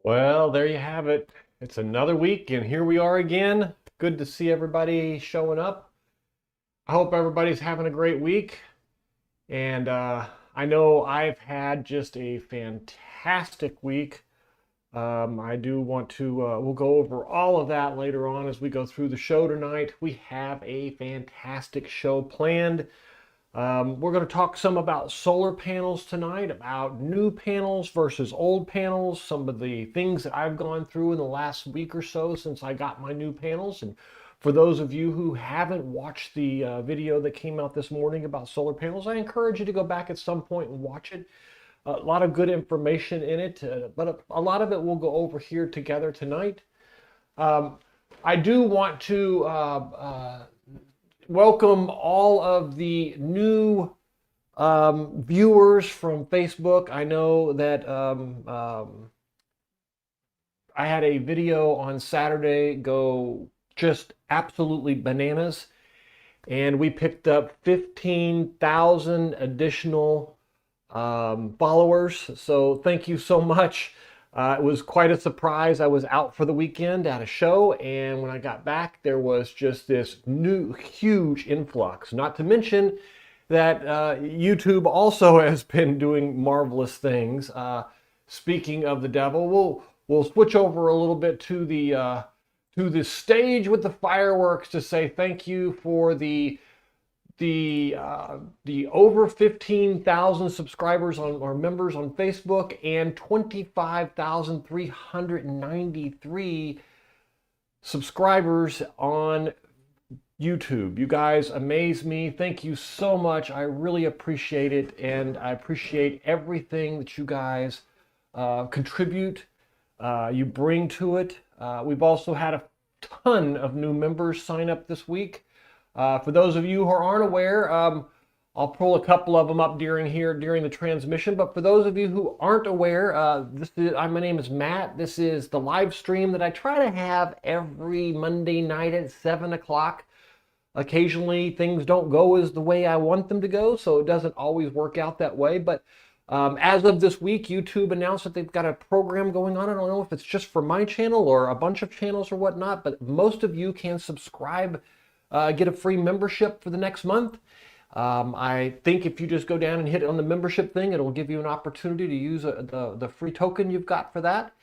Well, there you have it. It's another week, and here we are again. Good to see everybody showing up. I hope everybody's having a great week. And I know I've had just a fantastic week. I do want to, we'll go over all of that later on as we go through the show tonight. We have a fantastic show planned. We're going to talk some about solar panels tonight, about new panels versus old panels, some of the things that I've gone through in the last week or so since I got my new panels. And for those of you who haven't watched the video that came out this morning about solar panels, I encourage you to go back at some point and watch it. A lot of good information in it, but a lot of it we'll go over here together tonight. I do want to welcome all of the new viewers from Facebook. I know that I had a video on Saturday go just absolutely bananas, and we picked up 15,000 additional followers. So thank you so much. It was quite a surprise. I was out for the weekend at a show, and when I got back, there was just this new huge influx. Not to mention that YouTube also has been doing marvelous things. Speaking of the devil, we'll switch over a little bit to the stage with the fireworks to say thank you for the over 15,000 subscribers or members on Facebook and 25,393 subscribers on YouTube. You guys amaze me. Thank you so much. I really appreciate it, and I appreciate everything that you guys contribute, you bring to it. We've also had a ton of new members sign up this week. For those of you who aren't aware, I'll pull a couple of them up during the transmission. But for those of you who aren't aware, my name is Matt. This is the live stream that I try to have every Monday night at 7 o'clock. Occasionally, things don't go as the way I want them to go, so it doesn't always work out that way. But as of this week, YouTube announced that they've got a program going on. I don't know if it's just for my channel or a bunch of channels or whatnot, but most of you can subscribe. Get a free membership for the next month. I think if you just go down and hit on the membership thing, it'll give you an opportunity to use the free token you've got for that.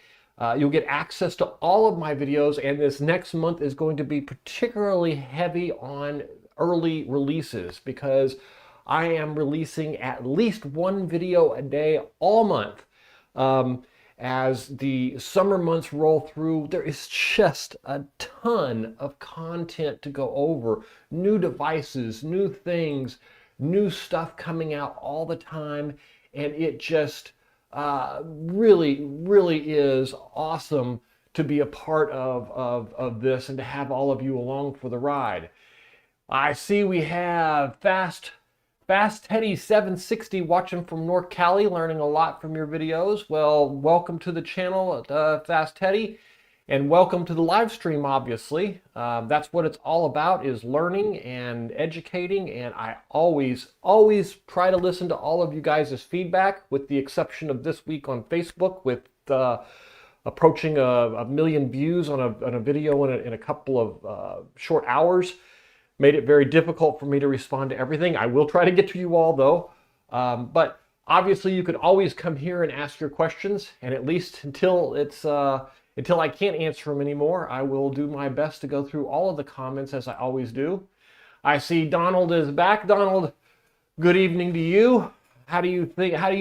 You'll get access to all of my videos, and this next month is going to be particularly heavy on early releases because I am releasing at least one video a day all month. As the summer months roll through, there is just a ton of content to go over. New devices, new things, new stuff coming out all the time. And it just really, really is awesome to be a part of this and to have all of you along for the ride. I see we have Fast Teddy 760 watching from North Cali, learning a lot from your videos. Well, welcome to the channel, Fast Teddy, and welcome to the live stream, obviously. That's what it's all about, is learning and educating, and I always try to listen to all of you guys' feedback, with the exception of this week on Facebook, with approaching a million views on a video in a couple of short hours. Made it very difficult for me to respond to everything. I will try to get to you all, though. But obviously, you could always come here and ask your questions, and at least until I can't answer them anymore, I will do my best to go through all of the comments, as I always do. I see Donald is back. Donald, good evening to you. How do you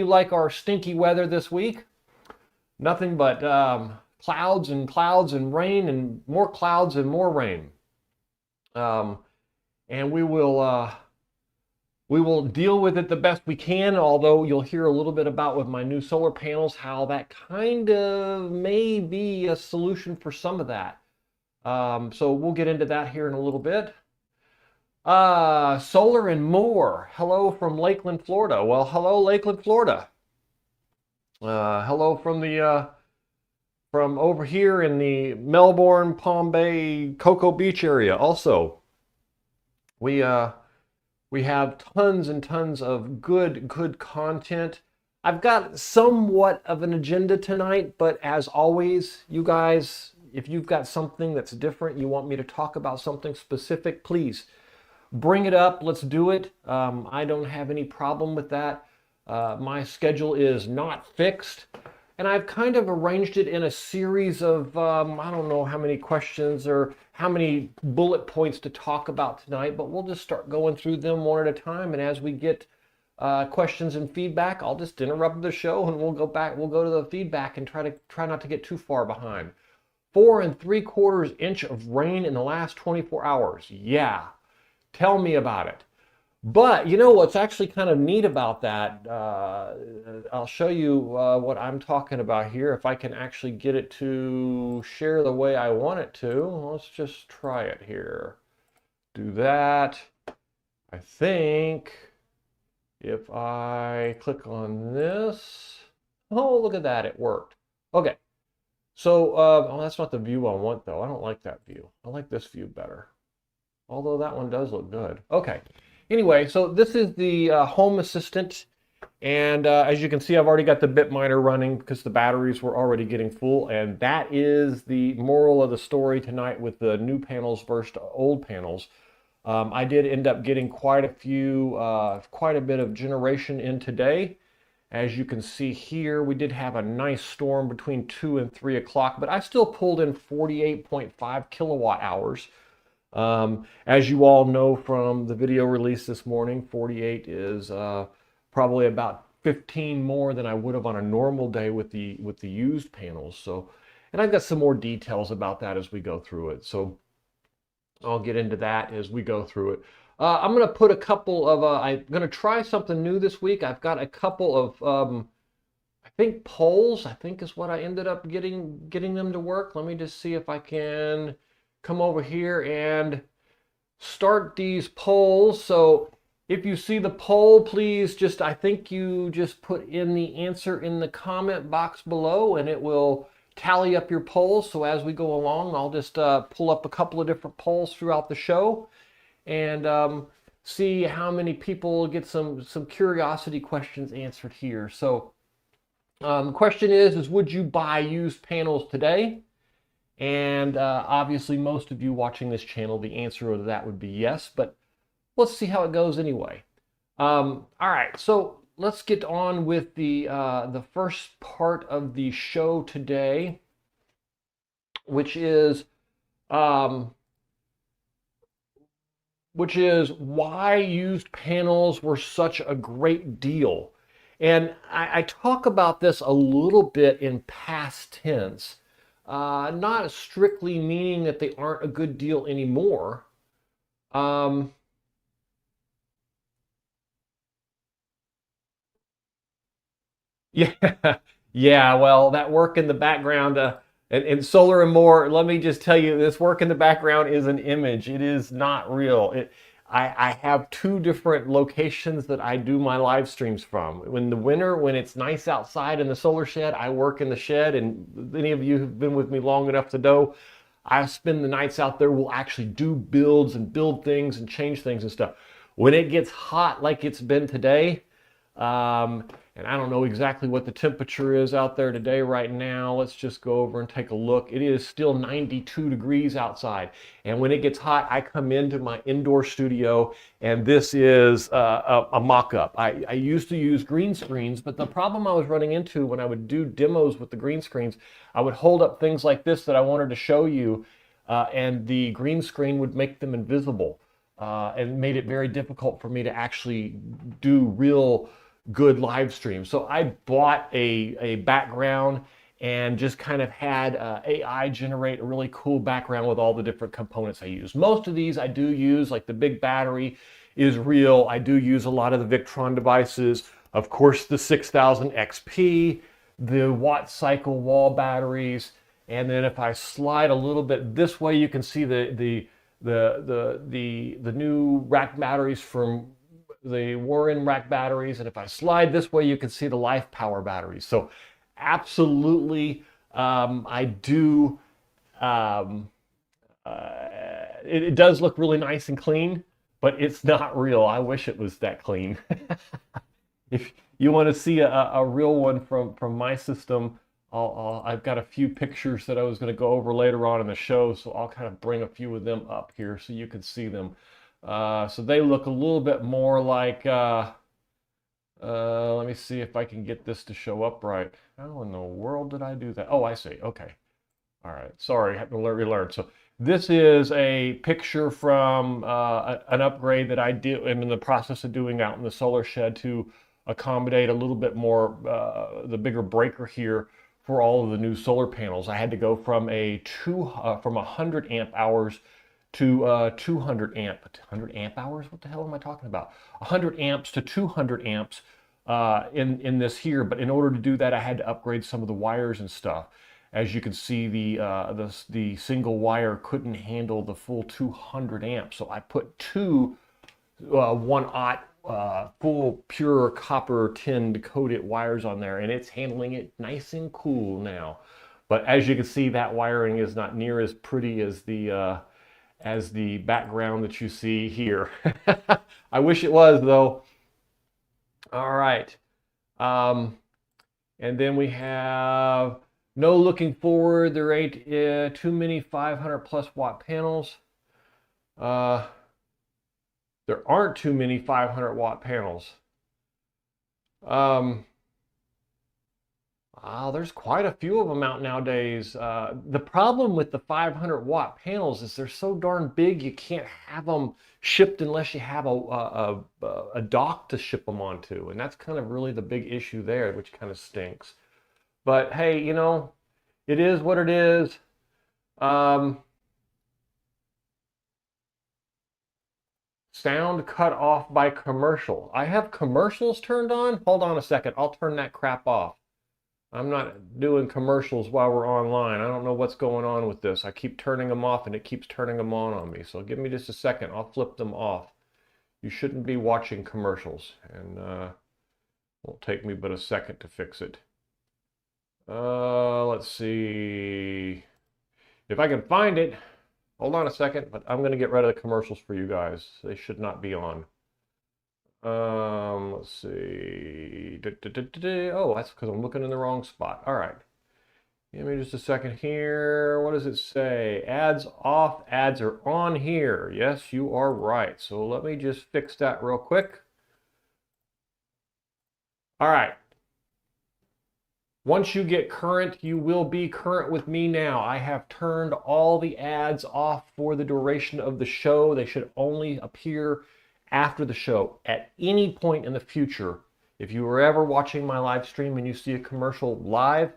like our stinky weather this week? Nothing but clouds and rain, and more clouds and more rain. And we will deal with it the best we can, although you'll hear a little bit about with my new solar panels how that kind of may be a solution for some of that. So we'll get into that here in a little bit. Solar and more. Hello from Lakeland, Florida. Well, hello, Lakeland, Florida. Hello from over here in the Melbourne, Palm Bay, Cocoa Beach area also. We have tons and tons of good content. I've got somewhat of an agenda tonight, but as always, you guys, if you've got something that's different, you want me to talk about something specific, please bring it up. Let's do it. I don't have any problem with that. My schedule is not fixed, and I've kind of arranged it in a series of, I don't know how many questions or how many bullet points to talk about tonight, but we'll just start going through them one at a time. And as we get questions and feedback, I'll just interrupt the show and we'll go back. We'll go to the feedback and try not to get too far behind. 4¾ inch of rain in the last 24 hours. Yeah, tell me about it. But you know what's actually kind of neat about that? I'll show you what I'm talking about here. If I can actually get it to share the way I want it to. Let's just try it here. Do that. I think if I click on this, oh, look at that, it worked. Okay, so, oh, that's not the view I want though. I don't like that view. I like this view better. Although that one does look good. Okay, anyway, so this is the Home Assistant. And as you can see, I've already got the bit miner running because the batteries were already getting full. And that is the moral of the story tonight with the new panels versus old panels. I did end up getting quite a bit of generation in today. As you can see here, we did have a nice storm between 2 and 3 o'clock, but I still pulled in 48.5 kilowatt hours. As you all know from the video release this morning, 48 is probably about 15 more than I would have on a normal day with the used panels. So, and I've got some more details about that as we go through it. So I'll get into that as we go through it. I'm going to put a couple of, I'm going to try something new this week. I've got a couple of, I think polls, I think is what I ended up getting them to work. Let me just see if I can come over here and start these polls. So if you see the poll, please just, I think you just put in the answer in the comment box below and it will tally up your polls. So as we go along, I'll just pull up a couple of different polls throughout the show and see how many people get some curiosity questions answered here. So the question is would you buy used panels today? And obviously most of you watching this channel, the answer to that would be yes, but let's see how it goes anyway. All right, so let's get on with the first part of the show today, which is why used panels were such a great deal. And I talk about this a little bit in past tense, not strictly meaning that they aren't a good deal anymore. Yeah, yeah. Well, that work in the background, and Solar and More. Let me just tell you, this work in the background is an image. It is not real. I have two different locations that I do my live streams from. In the winter, when it's nice outside in the solar shed, I work in the shed. And any of you who've been with me long enough to know, I spend the nights out there. We'll actually do builds and build things and change things and stuff. When it gets hot like it's been today, and I don't know exactly what the temperature is out there today right now. Let's just go over and take a look. It is still 92 degrees outside. And when it gets hot, I come into my indoor studio, and this is a mock-up. I used to use green screens, but the problem I was running into when I would do demos with the green screens, I would hold up things like this that I wanted to show you, and the green screen would make them invisible, and made it very difficult for me to actually do real good live stream. So I bought a background and just kind of had AI generate a really cool background with all the different components I use. Most of these I do use, like the big battery is real. I do use a lot of the Victron devices. Of course, the 6000 XP, the watt cycle wall batteries. And then if I slide a little bit this way, you can see the new rack batteries from the Warren rack batteries, and if I slide this way, you can see the Life Power batteries. So absolutely, I do, it does look really nice and clean, but it's not real. I wish it was that clean. if you want to see a real one from my system, I've got a few pictures that I was going to go over later on in the show, so I'll kind of bring a few of them up here so you can see them. So they look a little bit more like, let me see if I can get this to show up right. How in the world did I do that? Oh, I see. Okay. All right. Sorry, I have to relearn. So this is a picture from an upgrade that I did. I'm in the process of doing out in the solar shed to accommodate a little bit more, the bigger breaker here for all of the new solar panels. I had to go from from 100 amp hours to 200 amp. 100 amp hours? What the hell am I talking about? 100 amps to 200 amps in this here. But in order to do that, I had to upgrade some of the wires and stuff. As you can see, the single wire couldn't handle the full 200 amps, so I put two 1-aught full pure copper tinned coated wires on there, and it's handling it nice and cool now. But as you can see, that wiring is not near as pretty as the background that you see here. I wish it was, though. All right, and then we have. No looking forward, there ain't too many 500 plus watt panels. There aren't too many 500 watt panels. There's quite a few of them out nowadays. The problem with the 500 watt panels is they're so darn big you can't have them shipped unless you have a dock to ship them onto. And that's kind of really the big issue there, which kind of stinks. But hey, you know, it is what it is. Sound cut off by commercial. I have commercials turned on. Hold on a second. I'll turn that crap off. I'm not doing commercials while we're online. I don't know what's going on with this. I keep turning them off and it keeps turning them on me. So give me just a second. I'll flip them off. You shouldn't be watching commercials. And won't take me but a second to fix it. Let's see if I can find it. Hold on a second, but I'm going to get rid of the commercials for you guys. They should not be on. Let's see. Oh, that's because I'm looking in the wrong spot. All right. Give me just a second here. What does it say? Ads off, ads are on here. Yes, you are right. So let me just fix that real quick. All right. Once you get current, you will be current with me now. I have turned all the ads off for the duration of the show. They should only appear after the show. At any point in the future, if you were ever watching my live stream and you see a commercial live,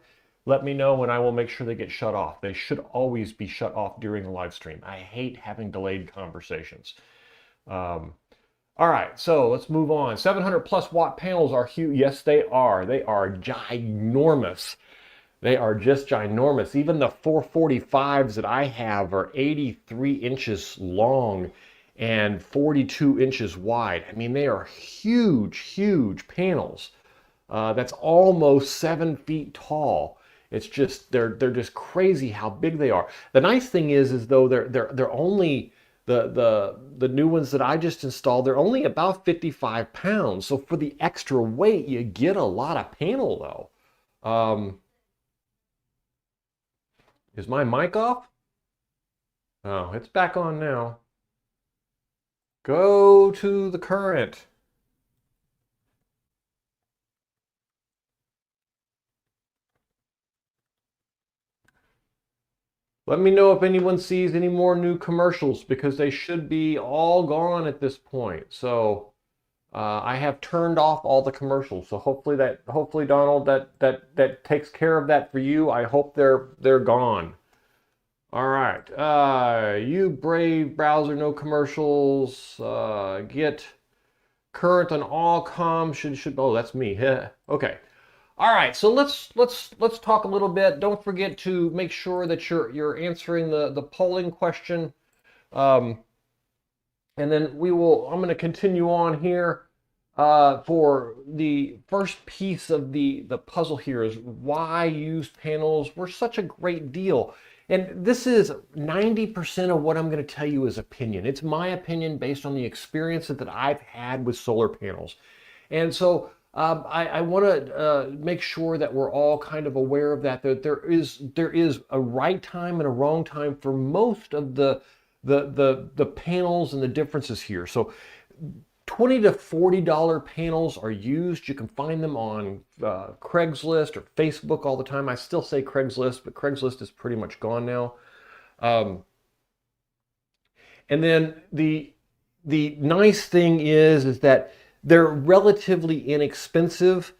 let me know and I will make sure they get shut off. They should always be shut off during the live stream. I hate having delayed conversations. All right, so let's move on. 700 plus watt panels are huge. Yes, they are. They are ginormous. They are just ginormous. Even the 445s that I have are 83 inches long and 42 inches wide. I mean, they are huge, huge panels. That's almost 7 feet tall. It's just, they're just crazy how big they are. The nice thing is though they're only, the new ones that I just installed, they're only about 55 pounds. So for the extra weight, you get a lot of panel though. Is my mic off? Oh, it's back on now. Go to the current. Let me know if anyone sees any more new commercials because they should be all gone at this point. So I have turned off all the commercials. So hopefully Donald, that takes care of that for you. I hope they're gone. All right, you brave browser, no commercials. Get current on all comms. Should oh, that's me. Okay. All right, so let's talk a little bit. Don't forget to make sure that you're answering the polling question, and then I'm going to continue on here for the first piece of the puzzle here is why used panels were such a great deal. And this is 90% of what I'm going to tell you is opinion. It's my opinion based on the experience that I've had with solar panels. And so I want to make sure that we're all kind of aware of that, that there is a right time and a wrong time for most of the panels and the differences here. So $20 to $40 panels are used. You can find them on Craigslist or Facebook all the time. I still say Craigslist, but Craigslist is pretty much gone now. And then the nice thing is that they're relatively inexpensive.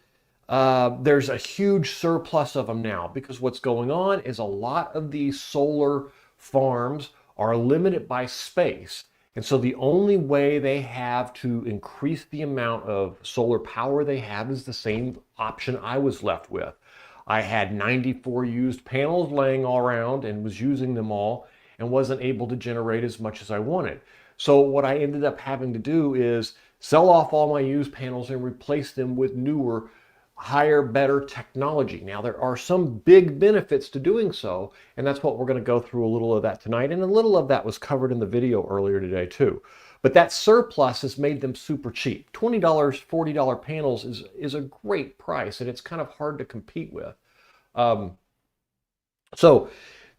There's a huge surplus of them now because what's going on is a lot of these solar farms are limited by space. And so the only way they have to increase the amount of solar power they have is the same option I was left with. I had 94 used panels laying all around and was using them all and wasn't able to generate as much as I wanted. So what I ended up having to do is sell off all my used panels and replace them with newer, higher, better technology. Now, there are some big benefits to doing so, and that's what we're going to go through a little of that tonight, and a little of that was covered in the video earlier today too. But that surplus has made them super cheap. $20, $40 panels is a great price, and it's kind of hard to compete with.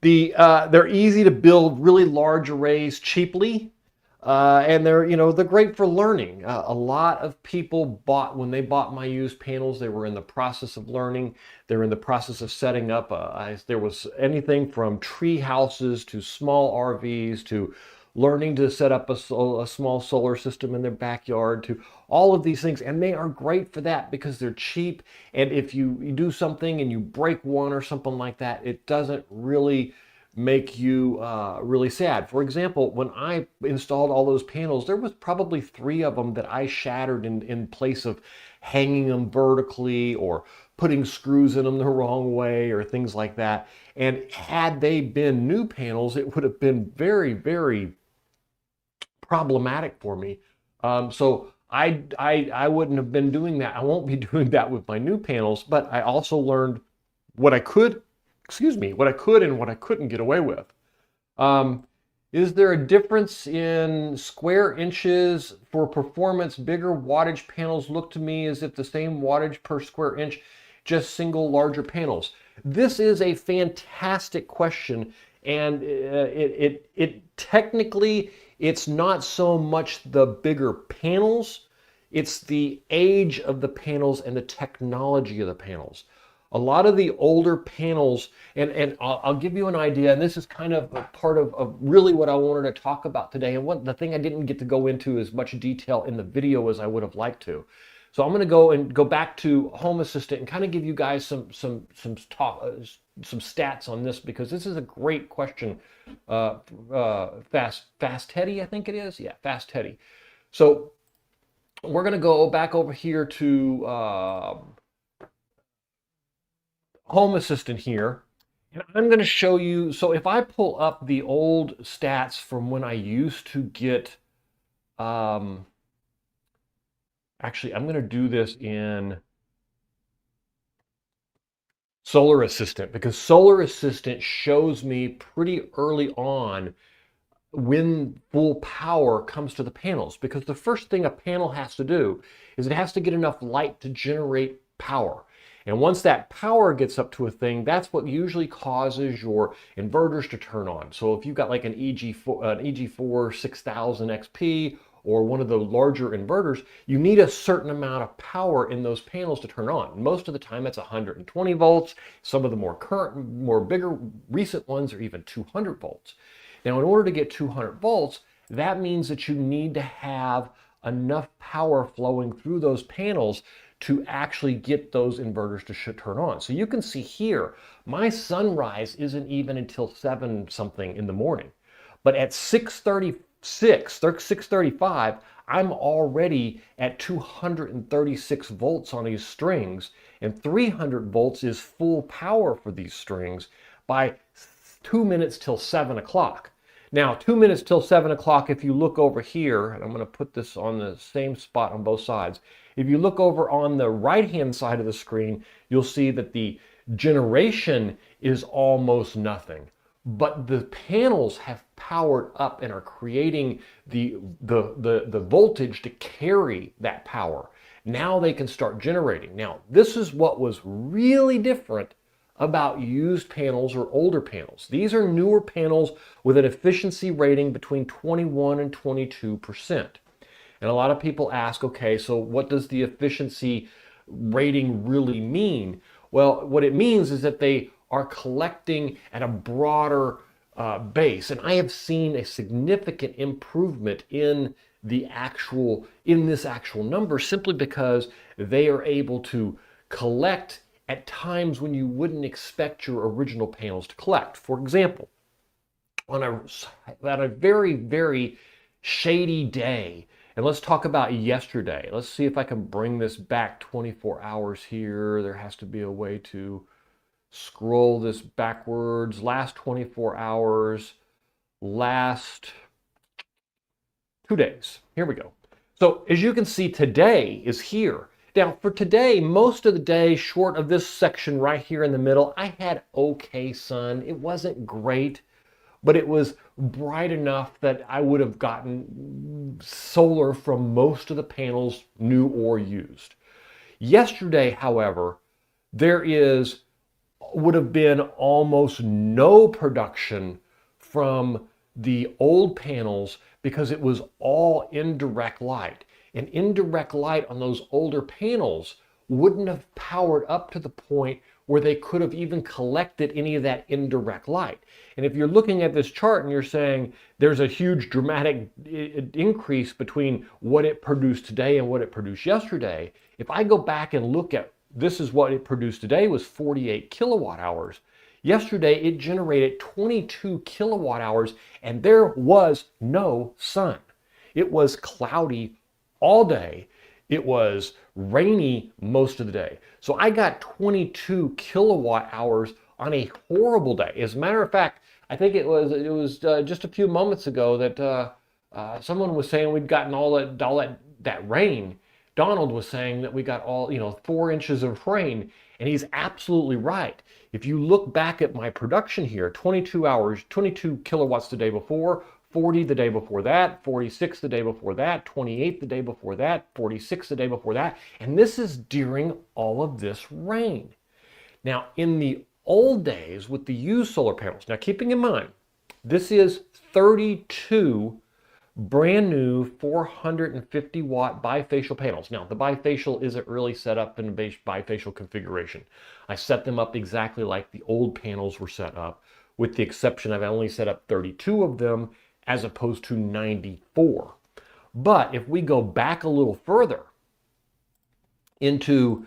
They're easy to build really large arrays cheaply. And they're great for learning. A lot of people when they bought my used panels, they were in the process of learning. They were in the process of setting up. There was anything from tree houses to small RVs to learning to set up a small solar system in their backyard to all of these things. And they are great for that because they're cheap. And if you do something and you break one or something like that, it doesn't really make you really sad. For example, when I installed all those panels, there was probably 3 of them that I shattered in place of hanging them vertically or putting screws in them the wrong way or things like that. And had they been new panels, it would have been very, very problematic for me. So I wouldn't have been doing that. I won't be doing that with my new panels, but I also learned what I could and what I couldn't get away with. Is there a difference in square inches for performance? Bigger wattage panels look to me as if the same wattage per square inch, just single larger panels. This is a fantastic question, and it technically, it's not so much the bigger panels, it's the age of the panels and the technology of the panels. A lot of the older panels, and I'll give you an idea, and this is kind of a part of really what I wanted to talk about today, and the thing I didn't get to go into as much detail in the video as I would have liked to. So I'm going to go back to Home Assistant and kind of give you guys some stats on this, because this is a great question. Fast Teddy, I think it is. Yeah, Fast Teddy. So we're going to go back over here to Home Assistant here, and I'm going to show you. So if I pull up the old stats from when I used to get, actually I'm going to do this in Solar Assistant, because Solar Assistant shows me pretty early on when full power comes to the panels, because the first thing a panel has to do is it has to get enough light to generate power. And once that power gets up to a thing, that's what usually causes your inverters to turn on. So if you've got like an EG4 6000 XP or one of the larger inverters, you need a certain amount of power in those panels to turn on. Most of the time it's 120 volts. Some of the more bigger recent ones are even 200 volts. Now, in order to get 200 volts, that means that you need to have enough power flowing through those panels to actually get those inverters to turn on. So you can see here, my sunrise isn't even until 7 something in the morning. But at 6:35, I'm already at 236 volts on these strings, and 300 volts is full power for these strings by 2 minutes till 7 o'clock. Now, 2 minutes till 7 o'clock, if you look over here, and I'm going to put this on the same spot on both sides. If you look over on the right-hand side of the screen, you'll see that the generation is almost nothing. But the panels have powered up and are creating the voltage to carry that power. Now they can start generating. Now, this is what was really different about used panels or older panels. These are newer panels with an efficiency rating between 21 and 22%. And a lot of people ask, okay, so what does the efficiency rating really mean? Well, what it means is that they are collecting at a broader base. And I have seen a significant improvement in this actual number simply because they are able to collect at times when you wouldn't expect your original panels to collect. For example, on a very, very shady day, and let's talk about yesterday. Let's see if I can bring this back 24 hours here. There has to be a way to scroll this backwards. Last 24 hours, last 2 days. Here we go. So as you can see, today is here. Now for today, most of the day, short of this section right here in the middle, I had okay sun. It wasn't great, but it was bright enough that I would have gotten solar from most of the panels, new or used. Yesterday, however, would have been almost no production from the old panels because it was all indirect light. And indirect light on those older panels wouldn't have powered up to the point where they could have even collected any of that indirect light. And if you're looking at this chart and you're saying there's a huge dramatic increase between what it produced today and what it produced yesterday, if I go back and look at this is what it produced today was 48 kilowatt hours. Yesterday it generated 22 kilowatt hours and there was no sun. It was cloudy all day. It was rainy most of the day. So I got 22 kilowatt hours on a horrible day. As a matter of fact, I think it was just a few moments ago that someone was saying we'd gotten all that rain. Donald was saying that we got 4 inches of rain, and he's absolutely right. If you look back at my production here, 22 hours, 22 kilowatts the day before, 40 the day before that, 46 the day before that, 28 the day before that, 46 the day before that, and this is during all of this rain. Now, in the old days with the used solar panels, now keeping in mind, this is 32 brand new 450 watt bifacial panels. Now, the bifacial isn't really set up in a bifacial configuration. I set them up exactly like the old panels were set up, with the exception I've only set up 32 of them as opposed to 94. But if we go back a little further into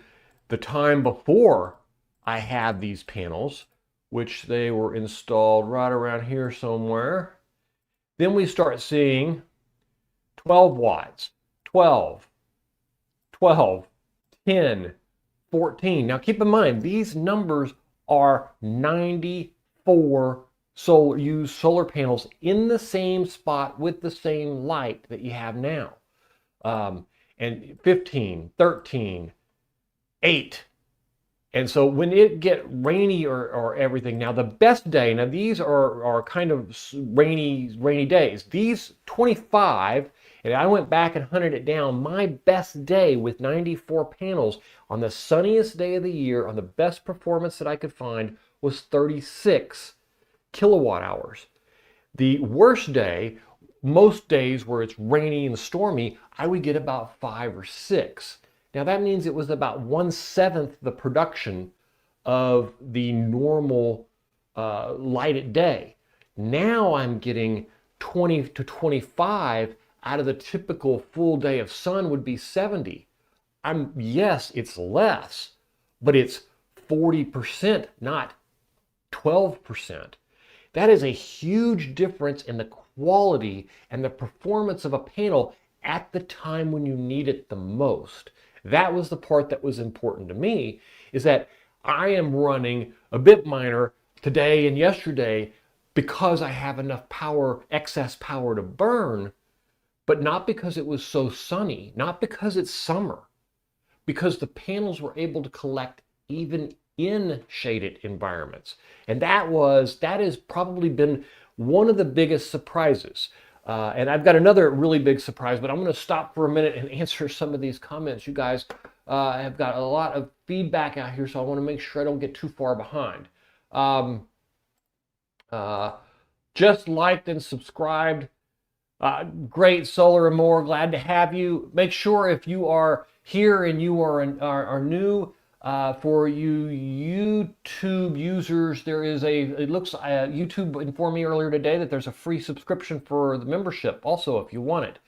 the time before I had these panels, which they were installed right around here somewhere, then we start seeing 12 watts, 12, 12, 10, 14. Now keep in mind, these numbers are 94 used solar panels in the same spot with the same light that you have now. And 15, 13, 8. And so when it get rainy or everything, now the best day, now these are kind of rainy days. These 25, and I went back and hunted it down, my best day with 94 panels on the sunniest day of the year, on the best performance that I could find, was 36 kilowatt hours. The worst day, most days where it's rainy and stormy, I would get about 5 or 6. Now that means it was about 1/7 the production of the normal lighted day. Now I'm getting 20 to 25 out of the typical full day of sun would be 70. Yes, it's less, but it's 40%, not 12%. That is a huge difference in the quality and the performance of a panel at the time when you need it the most. That was the part that was important to me, is that I am running a bit miner today and yesterday because I have enough power, excess power to burn, but not because it was so sunny, not because it's summer, because the panels were able to collect even in shaded environments. And that has probably been one of the biggest surprises. And I've got another really big surprise, but I'm going to stop for a minute and answer some of these comments. You guys have got a lot of feedback out here, so I want to make sure I don't get too far behind. Just liked and subscribed. Great, Solar and More, glad to have you. Make sure if you are here and you are new, for you YouTube users, there is YouTube informed me earlier today that there's a free subscription for the membership also if you want it.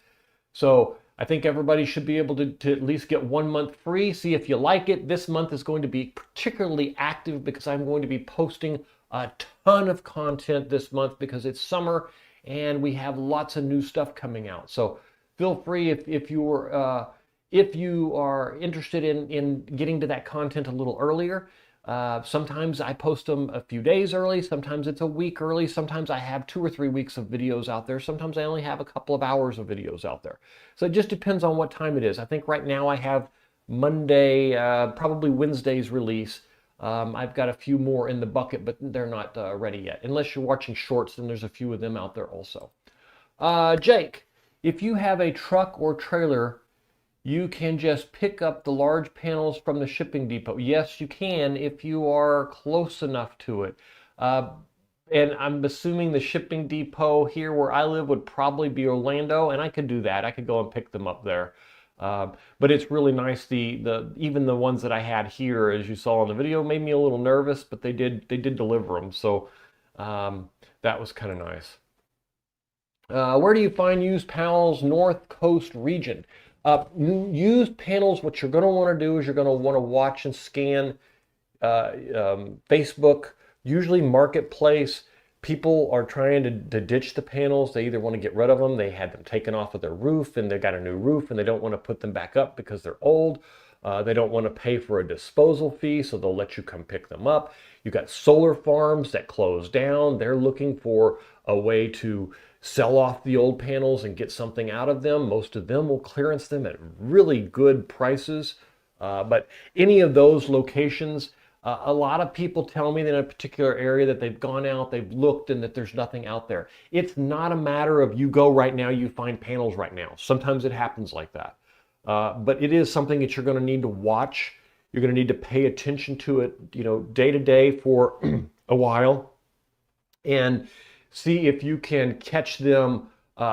So I think everybody should be able to at least get 1 month free. See if you like it. This month is going to be particularly active because I'm going to be posting a ton of content this month because it's summer and we have lots of new stuff coming out. So feel free if you are interested in getting to that content a little earlier. Sometimes I post them a few days early, sometimes it's a week early, sometimes I have 2 or 3 weeks of videos out there, sometimes I only have a couple of hours of videos out there. So it just depends on what time it is. I think right now I have Monday, probably Wednesday's release. I've got a few more in the bucket, but they're not ready yet. Unless you're watching shorts, then there's a few of them out there also. Jake, if you have a truck or trailer, you can just pick up the large panels from the shipping depot. Yes, you can if you are close enough to it. And I'm assuming the shipping depot here where I live would probably be Orlando, and I could do that. I could go and pick them up there. But it's really nice. Even the ones that I had here, as you saw in the video, made me a little nervous, but they did deliver them. So that was kind of nice. Where do you find used panels? North Coast region. Used panels, what you're going to want to do is you're going to want to watch and scan Facebook, usually Marketplace. People are trying to ditch the panels. They either want to get rid of them, they had them taken off of their roof and they got a new roof and they don't want to put them back up because they're old. They don't want to pay for a disposal fee, so they'll let you come pick them up. You've got solar farms that close down. They're looking for a way to sell off the old panels and get something out of them. Most of them will clearance them at really good prices. But any of those locations, a lot of people tell me that in a particular area that they've gone out, they've looked, and that there's nothing out there. It's not a matter of you go right now, you find panels right now. Sometimes it happens like that. But it is something that you're going to need to watch. You're going to need to pay attention to it, day to day for a while, and see if you can catch them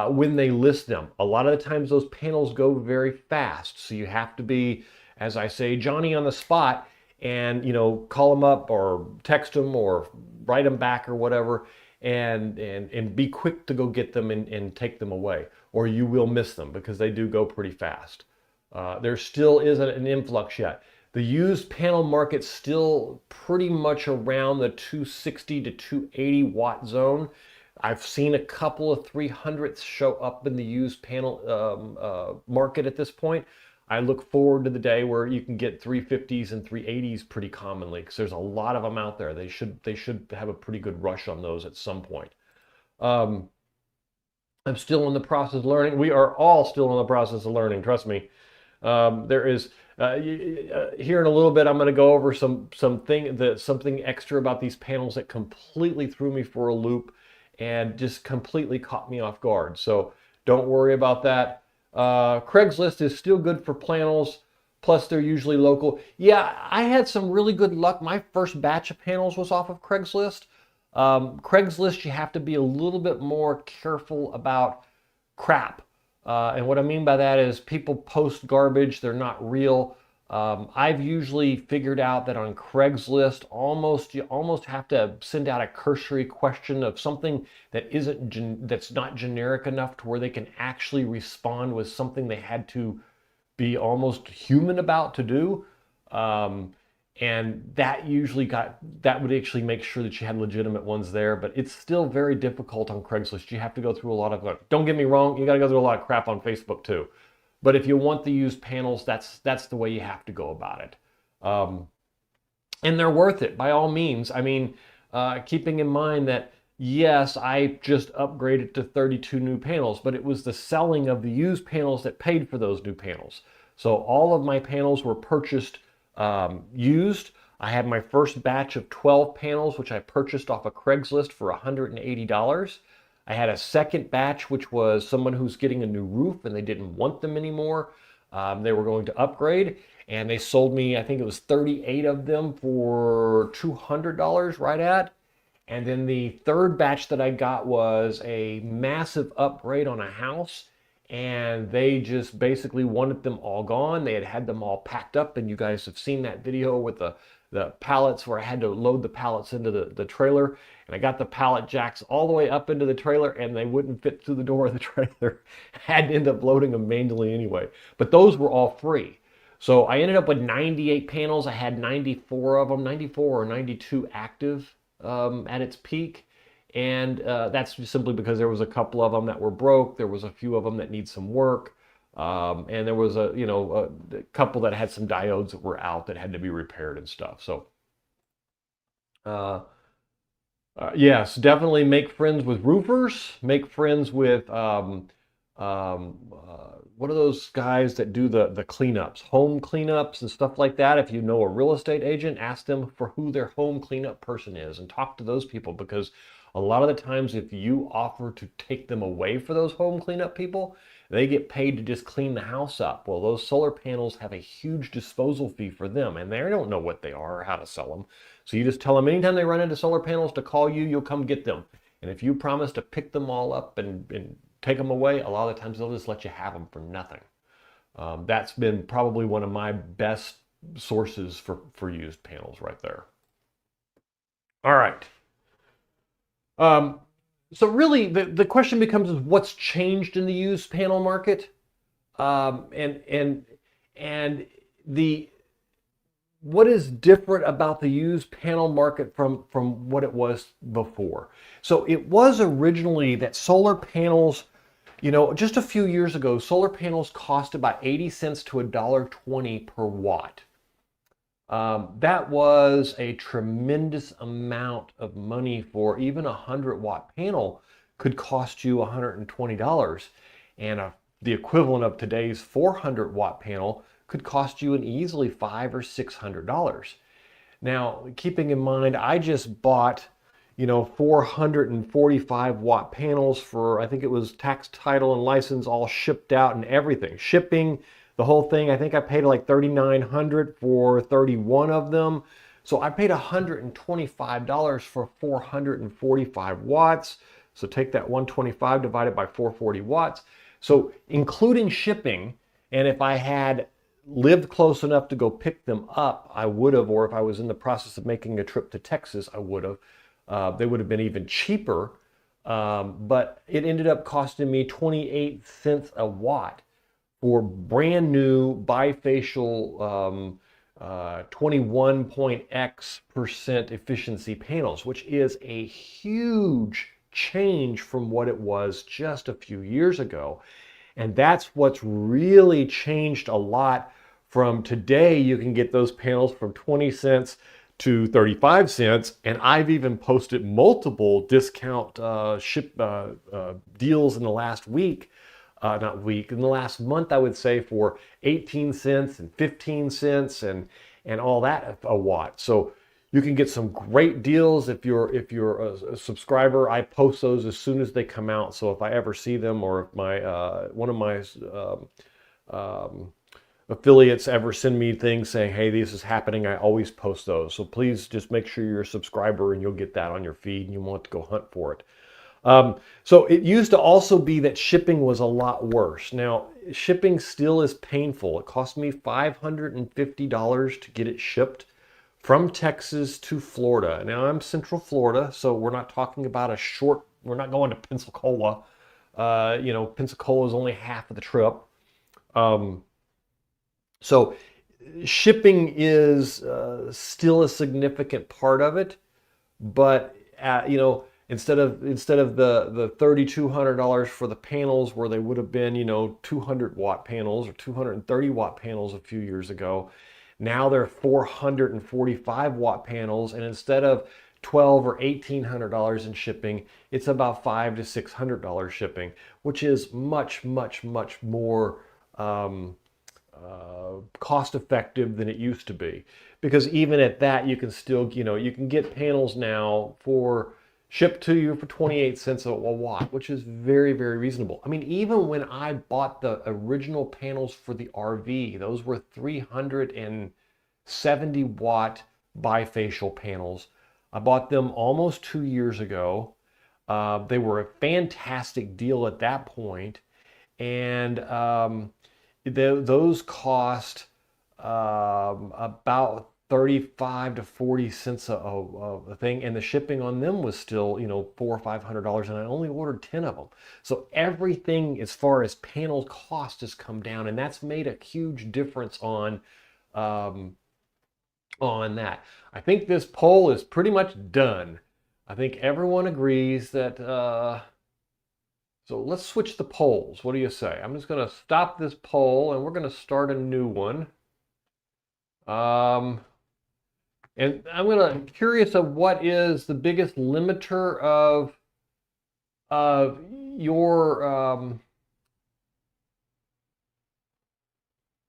when they list them. A lot of the times those panels go very fast, so you have to be, as I say, Johnny on the spot, and call them up or text them or write them back or whatever, and be quick to go get them and take them away, or you will miss them because they do go pretty fast. There still isn't an influx yet. The used panel market's still pretty much around the 260 to 280 watt zone. I've seen a couple of 300s show up in the used panel market at this point. I look forward to the day where you can get 350s and 380s pretty commonly, because there's a lot of them out there. They should have a pretty good rush on those at some point. I'm still in the process of learning. We are all still in the process of learning, trust me. There is here in a little bit I'm going to go over something extra about these panels that completely threw me for a loop and just completely caught me off guard. So don't worry about that. Craigslist is still good for panels, plus they're usually local. Yeah, I had some really good luck. My first batch of panels was off of Craigslist. Craigslist, you have to be a little bit more careful about crap. And what I mean by that is people post garbage, they're not real. I've usually figured out that on Craigslist, you almost have to send out a cursory question of something that that's not generic enough to where they can actually respond with something they had to be almost human about to do. And that would actually make sure that you had legitimate ones there, but it's still very difficult on Craigslist. You have to go through a lot of, don't get me wrong, you got to go through a lot of crap on Facebook too. But if you want the used panels, that's the way you have to go about it. And they're worth it by all means. I mean, keeping in mind that, yes, I just upgraded to 32 new panels, but it was the selling of the used panels that paid for those new panels. So all of my panels were purchased used. I had my first batch of 12 panels, which I purchased off of Craigslist for $180. I had a second batch, which was someone who's getting a new roof and they didn't want them anymore. They were going to upgrade, and they sold me, I think it was 38 of them for $200 right at. And then the third batch that I got was a massive upgrade on a house, and they just basically wanted them all gone. They had them all packed up, and you guys have seen that video with the pallets where I had to load the pallets into the trailer. And I got the pallet jacks all the way up into the trailer, and they wouldn't fit through the door of the trailer. I had to end up loading them manually anyway. But those were all free. So I ended up with 98 panels. I had 94 of them, 94 or 92 active at its peak. And that's just simply because there was a couple of them that were broke. There was a few of them that need some work. And there was a couple that had some diodes that were out that had to be repaired and stuff. So yes, definitely make friends with roofers. Make friends with what are those guys that do the cleanups, home cleanups and stuff like that? If you know a real estate agent, ask them for who their home cleanup person is and talk to those people, because a lot of the times if you offer to take them away for those home cleanup people, they get paid to just clean the house up. Well, those solar panels have a huge disposal fee for them, and they don't know what they are or how to sell them. So you just tell them anytime they run into solar panels to call you, you'll come get them. And if you promise to pick them all up and take them away, a lot of the times they'll just let you have them for nothing. That's been probably one of my best sources for used panels right there. All right. So really, the question becomes is what's changed in the used panel market, and what is different about the used panel market from what it was before. So it was originally that solar panels, just a few years ago, solar panels cost about 80 cents to $1.20 per watt. That was a tremendous amount of money for even a 100-watt panel could cost you $120. And the equivalent of today's 400-watt panel could cost you an easily $500 or $600. Now, keeping in mind, I just bought 445-watt panels for, I think it was tax, title, and license all shipped out and everything. Shipping, the whole thing, I think I paid like $3,900 for 31 of them. So I paid $125 for 445 watts. So take that 125 divided by 440 watts. So including shipping, and if I had lived close enough to go pick them up, I would have, or if I was in the process of making a trip to Texas, I would have. They would have been even cheaper, but it ended up costing me 28 cents a watt for brand new bifacial 21.x% efficiency panels, which is a huge change from what it was just a few years ago. And that's what's really changed a lot from today. You can get those panels from 20 cents to 35 cents. And I've even posted multiple discount deals in the last week, in the last month, I would say, for 18 cents and 15 cents and all that a watt. So you can get some great deals if you're a subscriber. I post those as soon as they come out. So if I ever see them, or if my one of my affiliates ever send me things saying, hey, this is happening, I always post those. So please just make sure you're a subscriber and you'll get that on your feed and you won't have to go hunt for it. So it used to also be that shipping was a lot worse. Now, shipping still is painful. It cost me $550 to get it shipped from Texas to Florida. Now, I'm Central Florida, so we're not talking about we're not going to Pensacola. Pensacola is only half of the trip. So shipping is still a significant part of it, but instead of the $3,200 for the panels, where they would have been 200-watt panels or 230-watt panels a few years ago, now they're 445-watt panels, and instead of $1,200 or $1,800 in shipping, it's about $500 to $600 shipping, which is much, much, much more cost effective than it used to be. Because even at that, you can still, you can get panels now for shipped to you for 28 cents a watt, which is very, very reasonable. I mean, even when I bought the original panels for the RV, those were 370 watt bifacial panels. I bought them almost 2 years ago. They were a fantastic deal at that point, and those cost about 35 to 40 cents a thing, and the shipping on them was still, you know, $400 or $500, and I only ordered 10 of them. So everything as far as panel cost has come down, and that's made a huge difference on that. I think this poll is pretty much done. I think everyone agrees that, so let's switch the polls. What do you say? I'm just going to stop this poll and we're going to start a new one. And I'm curious of what is the biggest limiter of your,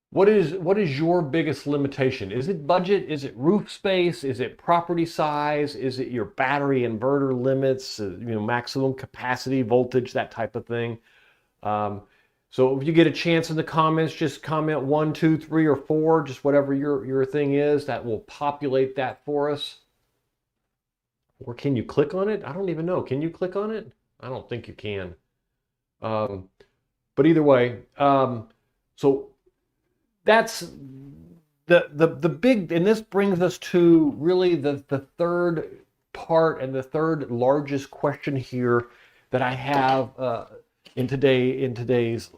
what is your biggest limitation? Is it budget? Is it roof space? Is it property size? Is it your battery inverter limits? You know, maximum capacity, voltage, that type of thing. So if you get a chance in the comments, just comment 1, 2, 3, or 4, just whatever your thing is. That will populate that for us. Or can you click on it? I don't even know. Can you click on it? I don't think you can. But either way, so that's the big, and this brings us to really the third part and the third largest question here that I have in today's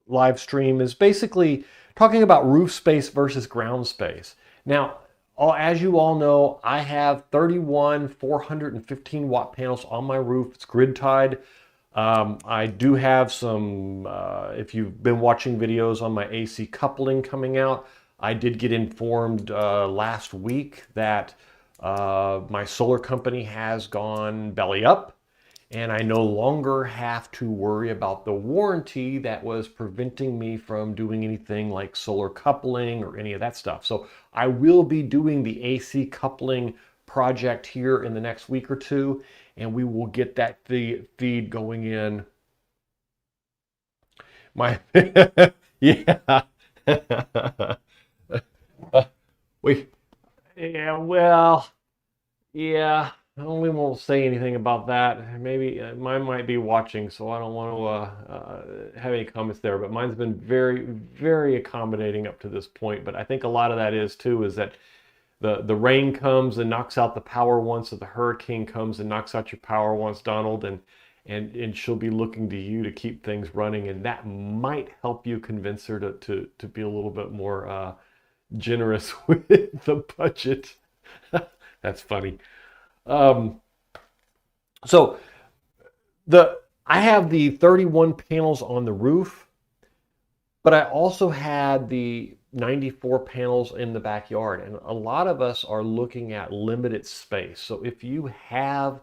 live stream is basically talking about roof space versus ground space. Now, as you all know, I have 31 415 watt panels on my roof. It's grid tied. I do have some, if you've been watching videos on my AC coupling coming out, I did get informed last week that my solar company has gone belly up, and I no longer have to worry about the warranty that was preventing me from doing anything like solar coupling or any of that stuff. So I will be doing the AC coupling project here in the next week or two, and we will get that feed going in. My yeah. Yeah, we won't say anything about that. Maybe mine might be watching, so I don't want to have any comments there. But mine's been very, very accommodating up to this point. But I think a lot of that is that the rain comes and knocks out the power once, or the hurricane comes and knocks out your power once, Donald, and she'll be looking to you to keep things running, and that might help you convince her to be a little bit more generous with the budget. That's funny. So I have the 31 panels on the roof, but I also had the 94 panels in the backyard, and a lot of us are looking at limited space. So if you have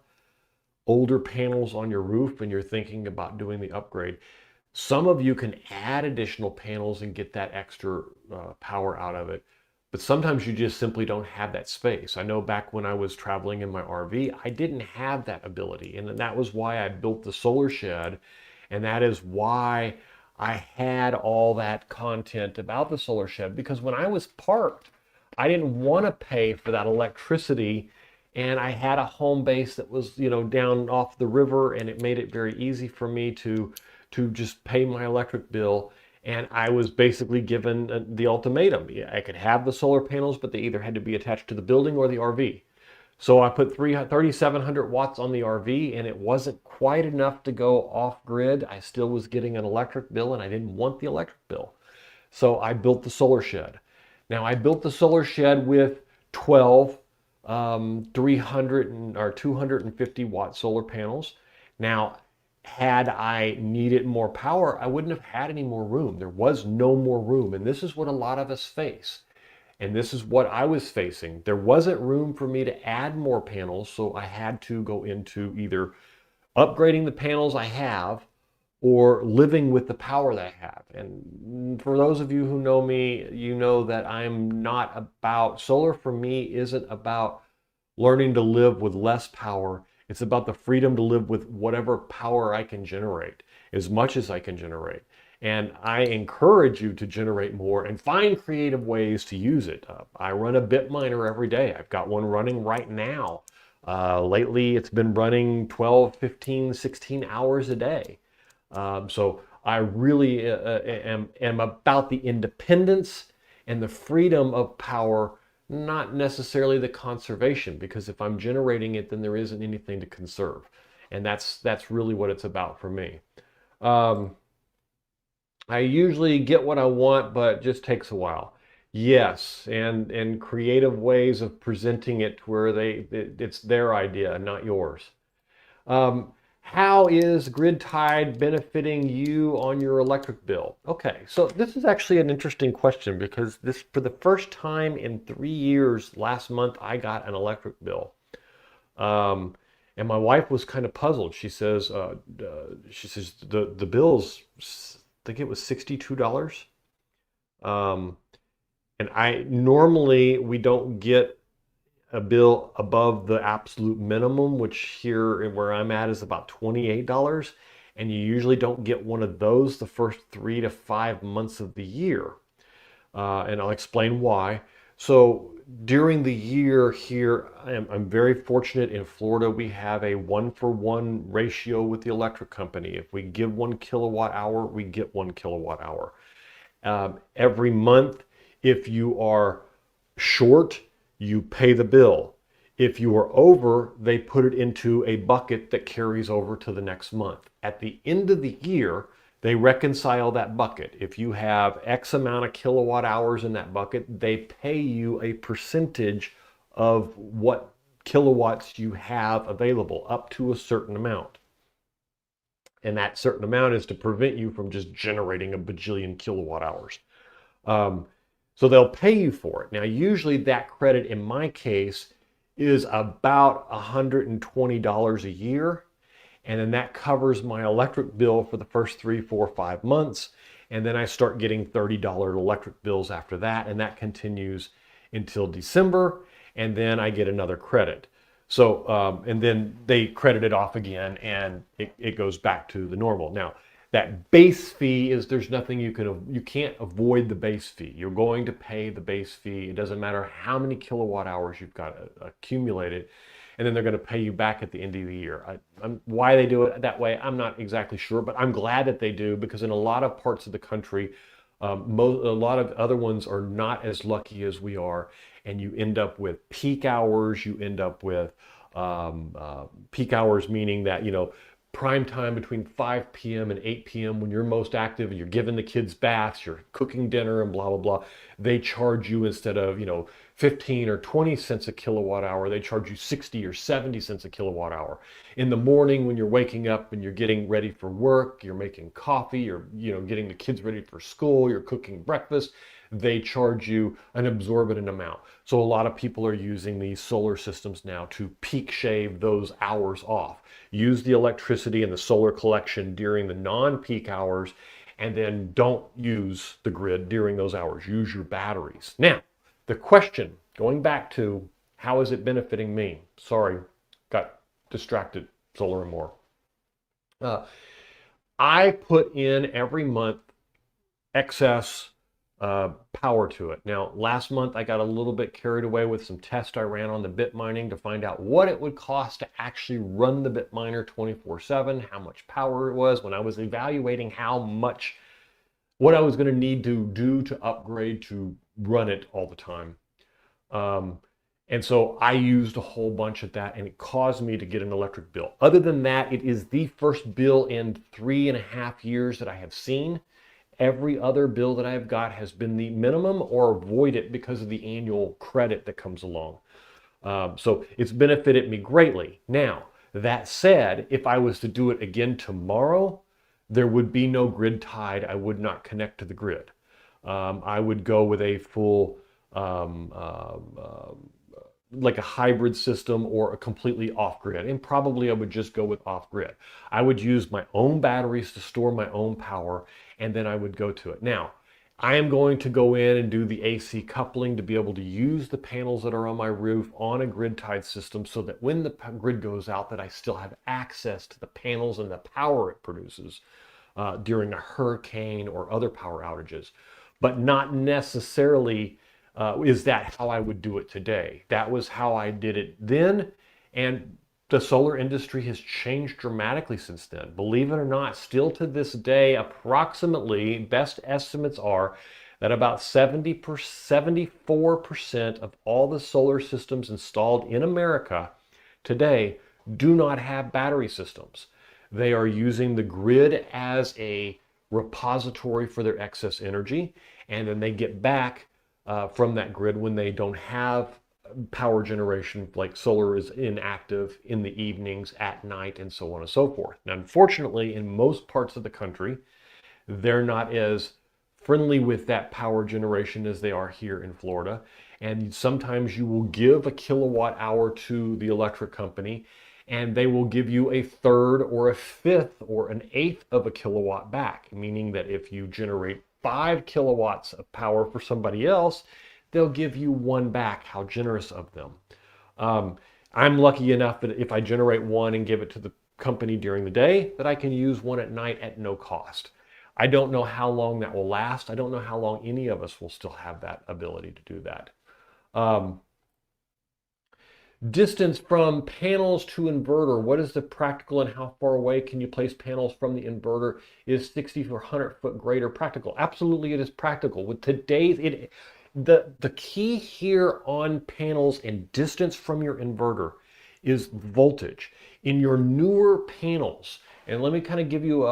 older panels on your roof and you're thinking about doing the upgrade, some of you can add additional panels and get that extra power out of it. But sometimes you just simply don't have that space. I know back when I was traveling in my RV, I didn't have that ability. And that was why I built the solar shed. And that is why I had all that content about the solar shed. Because when I was parked, I didn't want to pay for that electricity. And I had a home base that was, you know, down off the river, and it made it very easy for me to just pay my electric bill. And I was basically given the ultimatum. I could have the solar panels, but they either had to be attached to the building or the RV. So I put 3,700 watts on the RV, and it wasn't quite enough to go off grid. I still was getting an electric bill, and I didn't want the electric bill. So I built the solar shed. Now I built the solar shed with 12 300 or 250 watt solar panels. Now, had I needed more power, I wouldn't have had any more room. There was no more room. And this is what a lot of us face. And this is what I was facing. There wasn't room for me to add more panels, so I had to go into either upgrading the panels I have or living with the power that I have. And for those of you who know me, you know that I'm not about, solar for me isn't about learning to live with less power. It's about the freedom to live with whatever power I can generate, as much as I can generate. And I encourage you to generate more and find creative ways to use it. I run a bit miner every day. I've got one running right now. Lately, it's been running 12, 15, 16 hours a day. So I really am about the independence and the freedom of power, not necessarily the conservation, because if I'm generating it, then there isn't anything to conserve. And that's really what it's about for me. I usually get what I want, but it just takes a while. Yes, and creative ways of presenting it where it's their idea, not yours. Um, how is grid tied benefiting you on your electric bill? Okay, so this is actually an interesting question because this, for the first time in 3 years, last month I got an electric bill. And my wife was kind of puzzled. She says the bill's, I think it was $62. Um, and normally we don't get a bill above the absolute minimum, which here where I'm at is about $28. And you usually don't get one of those the first 3 to 5 months of the year. And I'll explain why. So during the year here, I'm very fortunate in Florida. We have a 1-for-1 ratio with the electric company. If we give 1 kilowatt hour, we get 1 kilowatt hour. Every month, if you are short, you pay the bill. If you are over, they put it into a bucket that carries over to the next month. At the end of the year, they reconcile that bucket. If you have X amount of kilowatt hours in that bucket, they pay you a percentage of what kilowatts you have available, up to a certain amount. And that certain amount is to prevent you from just generating a bajillion kilowatt hours. So they'll pay you for it. Now, usually that credit in my case is about $120 a year. And then that covers my electric bill for the first 3, 4, 5 months. And then I start getting $30 electric bills after that. And that continues until December. And then I get another credit. So, and then they credit it off again and it goes back to the normal. Now, that base fee is, there's nothing you can't avoid the base fee. You're going to pay the base fee. It doesn't matter how many kilowatt hours you've got accumulated. And then they're going to pay you back at the end of the year. Why they do it that way, I'm not exactly sure, but I'm glad that they do, because in a lot of parts of the country, a lot of other ones are not as lucky as we are, and you end up with peak hours. You end up with peak hours, meaning that, prime time between 5 p.m. and 8 p.m. when you're most active and you're giving the kids baths, you're cooking dinner and blah, blah, blah. They charge you, instead of, 15 or 20 cents a kilowatt hour, they charge you 60 or 70 cents a kilowatt hour. In the morning when you're waking up and you're getting ready for work, you're making coffee, you're, getting the kids ready for school, you're cooking breakfast, they charge you an exorbitant amount. So a lot of people are using these solar systems now to peak shave those hours off. Use the electricity and the solar collection during the non-peak hours, and then don't use the grid during those hours. Use your batteries. Now, the question, going back to how is it benefiting me? Sorry, got distracted, solar and more. I put in every month excess power to it. Now, last month I got a little bit carried away with some tests I ran on the bit mining to find out what it would cost to actually run the bit miner 24/7, how much power it was, when I was evaluating what I was going to need to do to upgrade to run it all the time. And so I used a whole bunch of that, and it caused me to get an electric bill. Other than that, it is the first bill in 3.5 years that I have seen. Every other bill that I've got has been the minimum or avoid it because of the annual credit that comes along. So it's benefited me greatly. Now, that said, if I was to do it again tomorrow, there would be no grid tied. I would not connect to the grid. I would go with a full, like a hybrid system or a completely off-grid. And probably I would just go with off-grid. I would use my own batteries to store my own power, and then I would go to it. Now, I am going to go in and do the AC coupling to be able to use the panels that are on my roof on a grid-tied system so that when the grid goes out that I still have access to the panels and the power it produces during a hurricane or other power outages. But not necessarily is that how I would do it today. That was how I did it then, and the solar industry has changed dramatically since then. Believe it or not, still to this day, approximately, best estimates are that about 74% of all the solar systems installed in America today do not have battery systems. They are using the grid as a repository for their excess energy, and then they get back from that grid when they don't have power generation, like solar is inactive in the evenings, at night, and so on and so forth. Now, unfortunately, in most parts of the country, they're not as friendly with that power generation as they are here in Florida. And sometimes you will give a kilowatt hour to the electric company, and they will give you a third or a fifth or an eighth of a kilowatt back, meaning that if you generate 5 kilowatts of power for somebody else, they'll give you 1 back. How generous of them. I'm lucky enough that if I generate 1 and give it to the company during the day, that I can use 1 at night at no cost. I don't know how long that will last. I don't know how long any of us will still have that ability to do that. Distance from panels to inverter. What is the practical and how far away can you place panels from the inverter? Is 60 to 100 foot greater practical? Absolutely, it is practical. With today's, the key here on panels and distance from your inverter is voltage. In your newer panels, and let me kind of give you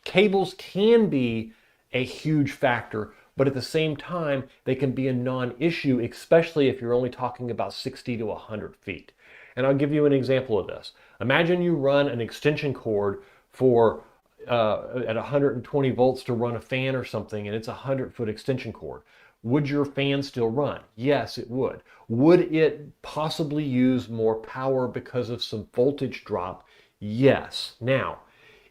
cables can be a huge factor, but at the same time, they can be a non-issue, especially if you're only talking about 60 to 100 feet. And I'll give you an example of this. Imagine you run an extension cord for at 120 volts to run a fan or something, and it's a 100-foot extension cord. Would your fan still run? Yes, it would. Would it possibly use more power because of some voltage drop? Yes. Now,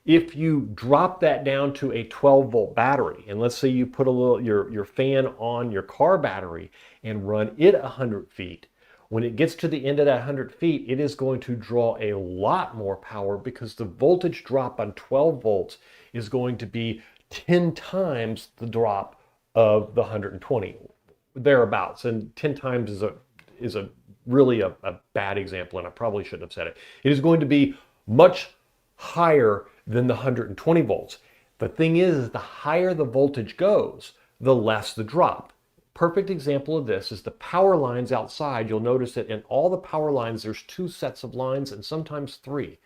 if you drop that down to a 12-volt battery, and let's say you put your fan on your car battery and run it 100 feet, when it gets to the end of that 100 feet, it is going to draw a lot more power because the voltage drop on 12 volts is going to be 10 times the drop of the 120, thereabouts. And 10 times is really a bad example, and I probably shouldn't have said it. It is going to be much higher than the 120 volts. The thing is the higher the voltage goes, the less the drop. Perfect example of this is the power lines outside. You'll notice that in all the power lines, there's 2 sets of lines and sometimes 3.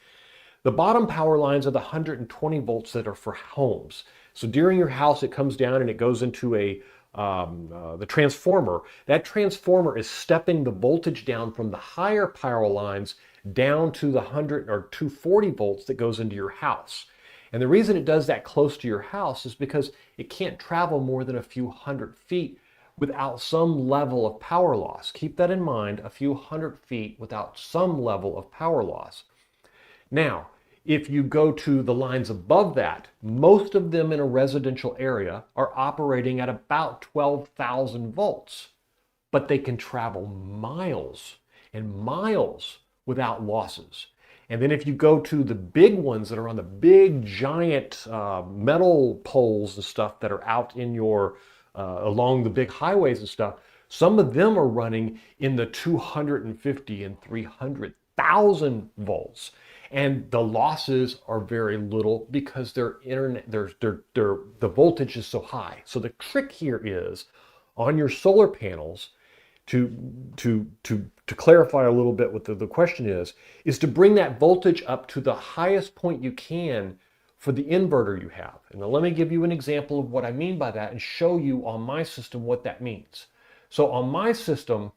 The bottom power lines are the 120 volts that are for homes. So during your house, it comes down and it goes into the transformer. That transformer is stepping the voltage down from the higher power lines down to the 100 or 240 volts that goes into your house. And the reason it does that close to your house is because it can't travel more than a few hundred feet without some level of power loss. Keep that in mind, a few hundred feet without some level of power loss. Now, if you go to the lines above that, most of them in a residential area are operating at about 12,000 volts, but they can travel miles and miles without losses. And then if you go to the big ones that are on the big giant metal poles and stuff that are out in your along the big highways and stuff, some of them are running in the 250 and 300,000 volts. And the losses are very little because the voltage is so high. So the trick here is on your solar panels, to clarify a little bit what the question is to bring that voltage up to the highest point you can for the inverter you have. And now let me give you an example of what I mean by that and show you on my system what that means. So on my system,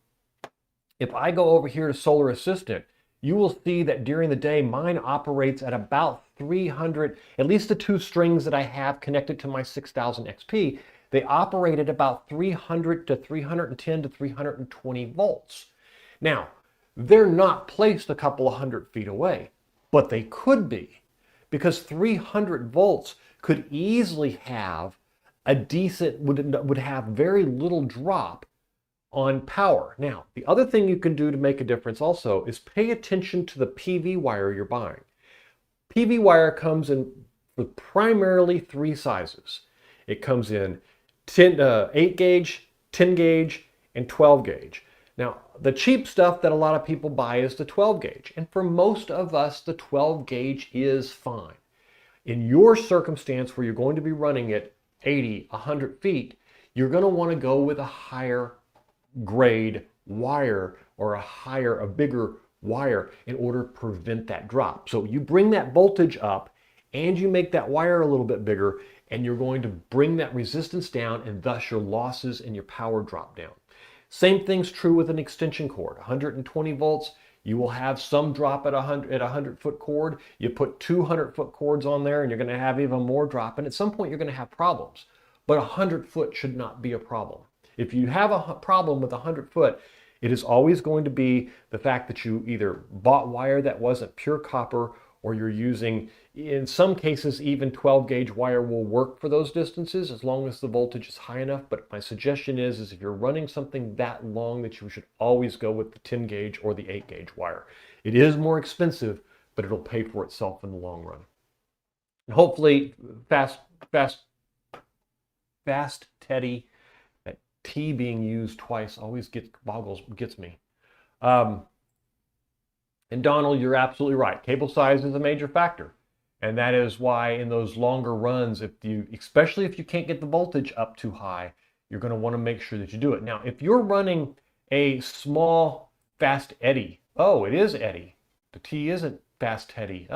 if I go over here to Solar Assistant, you will see that during the day, mine operates at about 300, at least the 2 strings that I have connected to my 6000 XP, they operate at about 300 to 310 to 320 volts. Now, they're not placed a couple of hundred feet away, but they could be. because 300 volts could easily have a decent, would have very little drop on power. Now, the other thing you can do to make a difference also is pay attention to the PV wire you're buying. PV wire comes in with primarily 3 sizes. It comes in 8 gauge, 10 gauge, and 12 gauge. Now, the cheap stuff that a lot of people buy is the 12 gauge. And for most of us, the 12 gauge is fine. In your circumstance where you're going to be running at 80, 100 feet, you're going to want to go with a higher grade wire or a bigger wire in order to prevent that drop. So you bring that voltage up and you make that wire a little bit bigger, and you're going to bring that resistance down, and thus your losses and your power drop down. Same thing's true with an extension cord. 120 volts, you will have some drop at a 100-foot cord. You put 200-foot cords on there and you're going to have even more drop, and at some point you're going to have problems. But 100-foot should not be a problem. If you have a problem with 100-foot, it is always going to be the fact that you either bought wire that wasn't pure copper, or you're using, in some cases, even 12 gauge wire will work for those distances as long as the voltage is high enough. But my suggestion is if you're running something that long, that you should always go with the 10 gauge or the 8 gauge wire. It is more expensive, but it'll pay for itself in the long run. And hopefully, Fast Teddy, that T being used twice always gets me. And Donald, you're absolutely right. Cable size is a major factor. And that is why in those longer runs, especially if you can't get the voltage up too high, you're going to want to make sure that you do it. Now, if you're running a small fast eddy, oh, it is eddy. The T isn't fast eddy.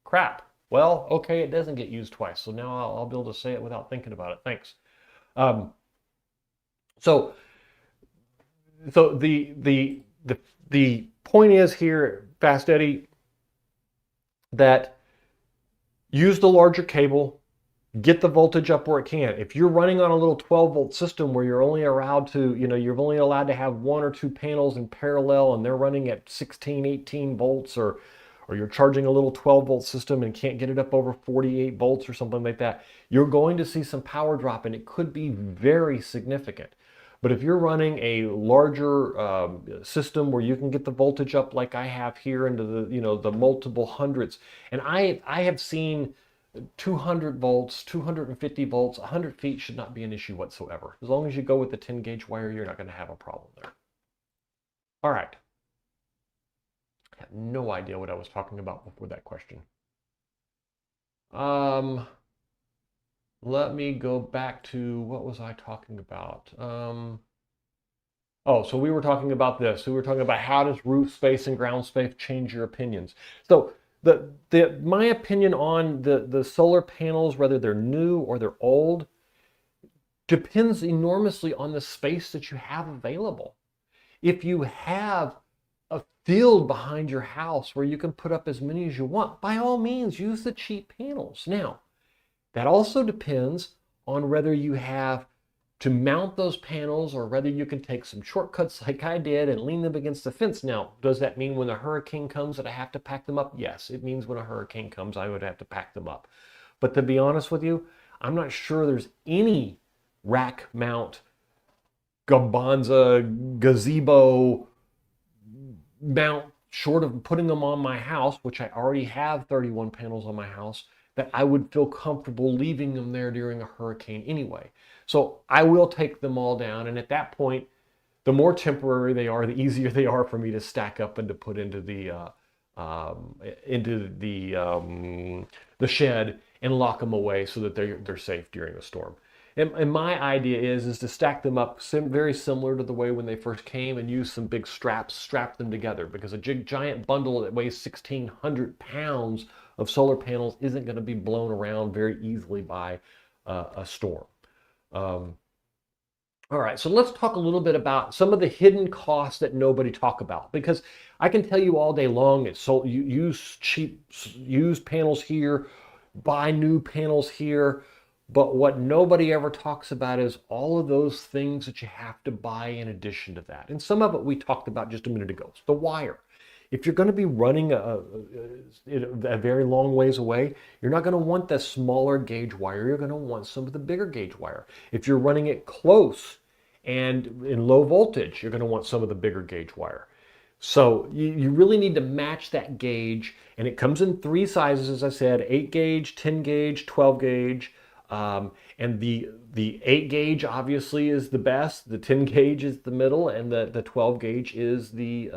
Crap. Well, okay, it doesn't get used twice. So now I'll be able to say it without thinking about it. Thanks. So the point is here, Fast Eddy, that use the larger cable, get the voltage up where it can. If you're running on a little 12-volt system where you're only allowed to, you're only allowed to have 1 or 2 panels in parallel, and they're running at 16, 18 volts, or you're charging a little 12-volt system and can't get it up over 48 volts or something like that, you're going to see some power drop, and it could be very significant. But if you're running a larger system where you can get the voltage up like I have here into the multiple hundreds, and I have seen 200 volts, 250 volts, 100 feet should not be an issue whatsoever. As long as you go with the 10 gauge wire, you're not going to have a problem there. All right. I have no idea what I was talking about before that question. Let me go back to, what was I talking about? So we were talking about this. We were talking about how does roof space and ground space change your opinions. So my opinion on the solar panels, whether they're new or they're old, depends enormously on the space that you have available. If you have a field behind your house where you can put up as many as you want, by all means, use the cheap panels. Now, that also depends on whether you have to mount those panels or whether you can take some shortcuts like I did and lean them against the fence. Now, does that mean when a hurricane comes that I have to pack them up? Yes, it means when a hurricane comes, I would have to pack them up. But to be honest with you, I'm not sure there's any rack mount, Gabanza, gazebo mount, short of putting them on my house, which I already have 31 panels on my house, that I would feel comfortable leaving them there during a hurricane anyway. So I will take them all down, and at that point, the more temporary they are, the easier they are for me to stack up and to put into the shed and lock them away so that they're safe during a storm. And my idea is to stack them up very similar to the way when they first came, and use some big straps, strap them together, because a giant bundle that weighs 1,600 pounds of solar panels isn't going to be blown around very easily by a storm. All right, so let's talk a little bit about some of the hidden costs that nobody talk about, because I can tell you all day long, you use cheap used panels here, buy new panels here, but what nobody ever talks about is all of those things that you have to buy in addition to that. And some of it we talked about just a minute ago. It's the wire. if you're going to be running a very long ways away, you're not going to want the smaller gauge wire. You're going to want some of the bigger gauge wire. If you're running it close and in low voltage, you're going to want some of the bigger gauge wire. So you really need to match that gauge, and it comes in 3 sizes, as I said: 8 gauge, 10 gauge, 12 gauge. And the 8 gauge obviously is the best, the 10 gauge is the middle, and the 12 gauge is the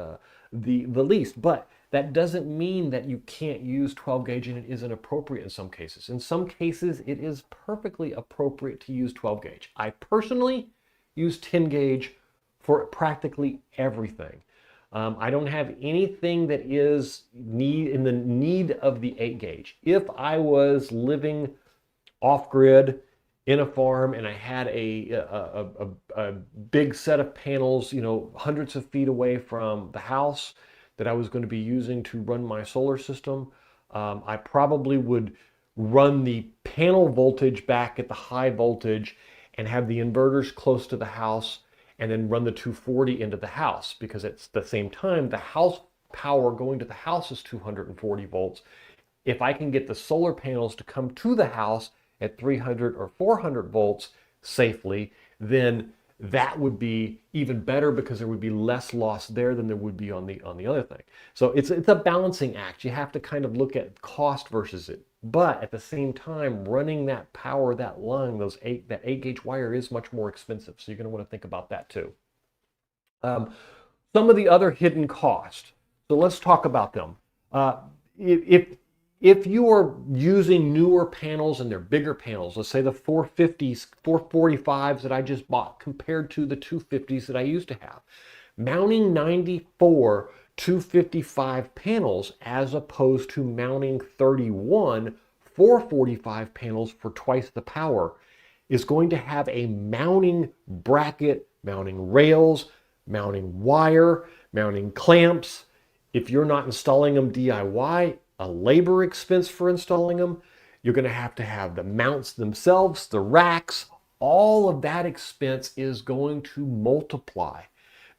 least. But that doesn't mean that you can't use 12 gauge and it isn't appropriate in some cases. In some cases, it is perfectly appropriate to use 12 gauge. I personally use 10 gauge for practically everything. I don't have anything that is in the need of the 8 gauge. If I was living off-grid in a farm and I had a big set of panels, hundreds of feet away from the house that I was going to be using to run my solar system, I probably would run the panel voltage back at the high voltage and have the inverters close to the house, and then run the 240 into the house, because at the same time, the house power going to the house is 240 volts. If I can get the solar panels to come to the house at 300 or 400 volts safely, then that would be even better, because there would be less loss there than there would be on the other thing. So it's a balancing act. You have to kind of look at cost versus it. But at the same time, running that power, that line, that 8 gauge wire is much more expensive. So you're going to want to think about that too. Some of the other hidden costs. So let's talk about them. If you are using newer panels and they're bigger panels, let's say the 450s, 445s that I just bought compared to the 250s that I used to have, mounting 94 255 panels as opposed to mounting 31 445 panels for twice the power is going to have a mounting bracket, mounting rails, mounting wire, mounting clamps. If you're not installing them DIY, a labor expense for installing them, you're going to have the mounts themselves, the racks. All of that expense is going to multiply,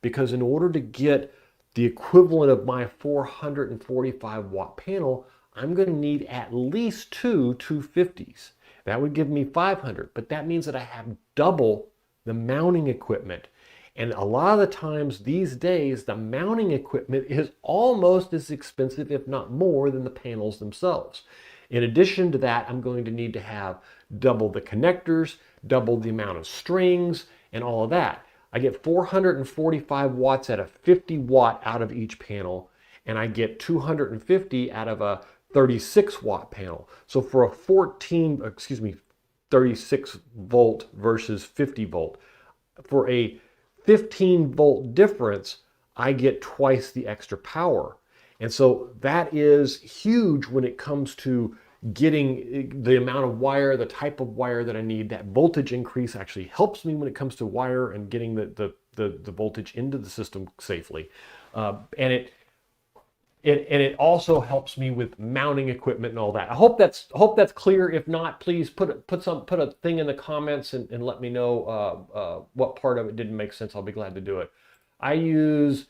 because in order to get the equivalent of my 445 watt panel, I'm going to need at least 2 250s. That would give me 500, but that means that I have double the mounting equipment. And a lot of the times these days, the mounting equipment is almost as expensive, if not more, than the panels themselves. In addition to that, I'm going to need to have double the connectors, double the amount of strings, and all of that. I get 445 watts at a 50 watt out of each panel, and I get 250 out of a 36 watt panel. So for a 36 volt versus 50 volt, for a 15 volt difference, I get twice the extra power. And so that is huge when it comes to getting the amount of wire, the type of wire that I need. That voltage increase actually helps me when it comes to wire and getting the voltage into the system safely. And it also helps me with mounting equipment and all that. I hope that's clear. If not, please put a thing in the comments and let me know what part of it didn't make sense. I'll be glad to do it. I use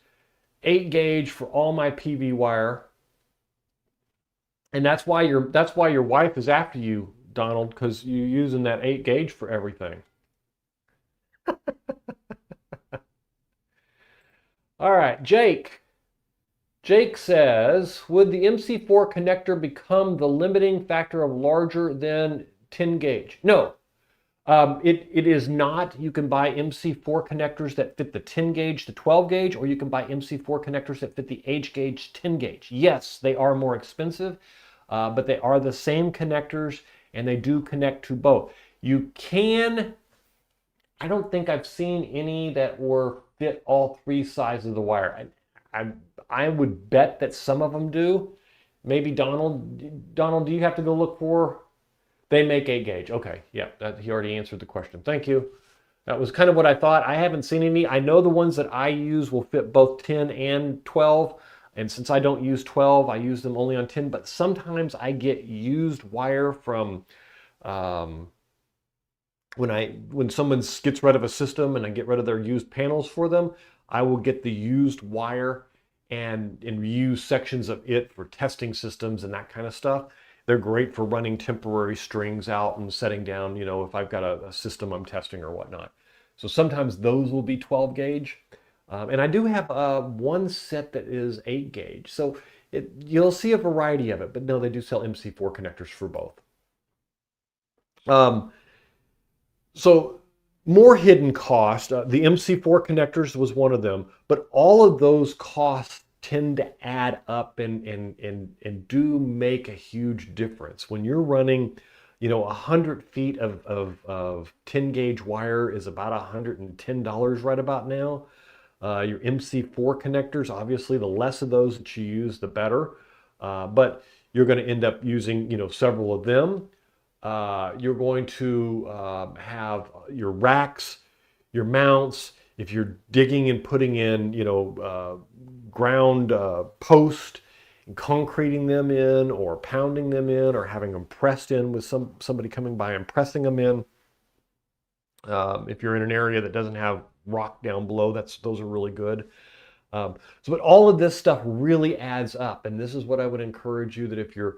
8 gauge for all my PV wire, and that's why your wife is after you, Donald, because you're using that 8 gauge for everything. All right, Jake. Jake says, would the MC4 connector become the limiting factor of larger than 10 gauge? No, it is not. You can buy MC4 connectors that fit the 10 gauge to 12 gauge, or you can buy MC4 connectors that fit the H gauge 10 gauge. Yes, they are more expensive, but they are the same connectors, and they do connect to both. You can, I don't think I've seen any that were fit all 3 sizes of the wire. I would bet that some of them do. Maybe Donald, do you have to go look for? They make 8 gauge. Okay, yeah, he already answered the question. Thank you. That was kind of what I thought. I haven't seen any. I know the ones that I use will fit both 10 and 12. And since I don't use 12, I use them only on 10. But sometimes I get used wire from when someone gets rid of a system and I get rid of their used panels for them, I will get the used wire and use sections of it for testing systems and that kind of stuff. They're great for running temporary strings out and setting down, you know, if I've got a system I'm testing or whatnot. So sometimes those will be 12 gauge. And I do have one set that is 8 gauge. So you'll see a variety of it, but no, they do sell MC4 connectors for both. So more hidden cost. The MC4 connectors was one of them, but all of those costs tend to add up and do make a huge difference. When you're running, you know, 100 feet of 10 gauge wire is about $110 right about now. Your MC4 connectors, obviously, the less of those that you use, the better. But you're going to end up using, you know, several of them. You're going to have your racks, your mounts. If you're digging and putting in, you know, ground post and concreting them in, or pounding them in, or having them pressed in with somebody coming by and pressing them in. If you're in an area that doesn't have rock down below, those are really good. But all of this stuff really adds up, and this is what I would encourage you, that if you're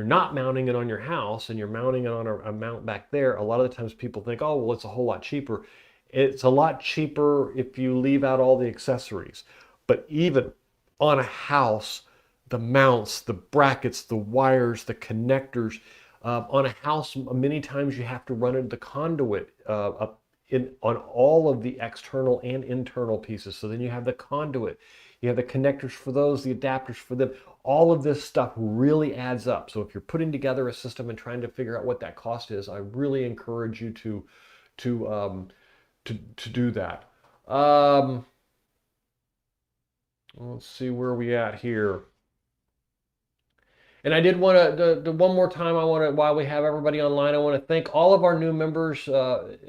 not mounting it on your house and you're mounting it on a mount back there, a lot of the times people think, oh, well, it's a whole lot cheaper. It's a lot cheaper if you leave out all the accessories. But even on a house, the mounts, the brackets, the wires, the connectors, on a house, many times you have to run the conduit up on all of the external and internal pieces. So then you have the conduit, you have the connectors for those, the adapters for them. All of this stuff really adds up. So if you're putting together a system and trying to figure out what that cost is, I really encourage you to do that. Let's see where we at here. And I did want to, one more time, while we have everybody online, I want to thank all of our new members.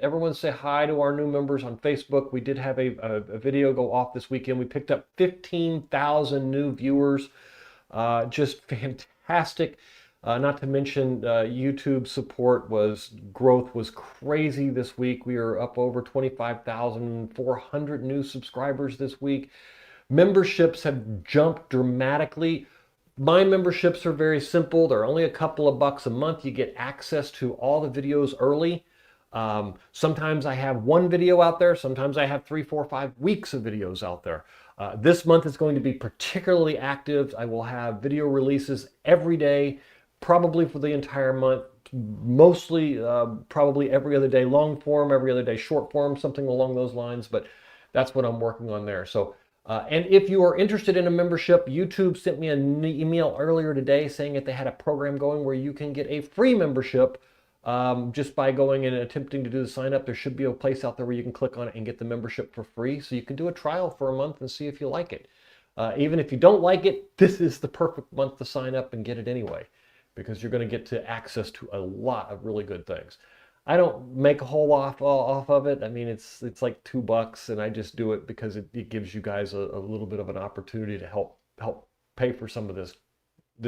Everyone say hi to our new members on Facebook. We did have a video go off this weekend. We picked up 15,000 new viewers. Just fantastic. Not to mention YouTube support growth was crazy this week. We are up over 25,400 new subscribers this week. Memberships have jumped dramatically. My memberships are very simple. They're only a couple of bucks a month. You get access to all the videos early. Sometimes I have one video out there. Sometimes I have 3, 4, 5 weeks of videos out there. This month is going to be particularly active. I will have video releases every day, probably for the entire month. Mostly, probably every other day long form, every other day short form, something along those lines. But that's what I'm working on there. So. And if you are interested in a membership, YouTube sent me an email earlier today saying that they had a program going where you can get a free membership just by going and attempting to do the sign up. There should be a place out there where you can click on it and get the membership for free. So you can do a trial for a month and see if you like it. Even if you don't like it, this is the perfect month to sign up and get it anyway, because you're going to get to access to a lot of really good things. I don't make a whole lot off of it. I mean, it's like $2, and I just do it because it gives you guys a little bit of an opportunity to help pay for some of this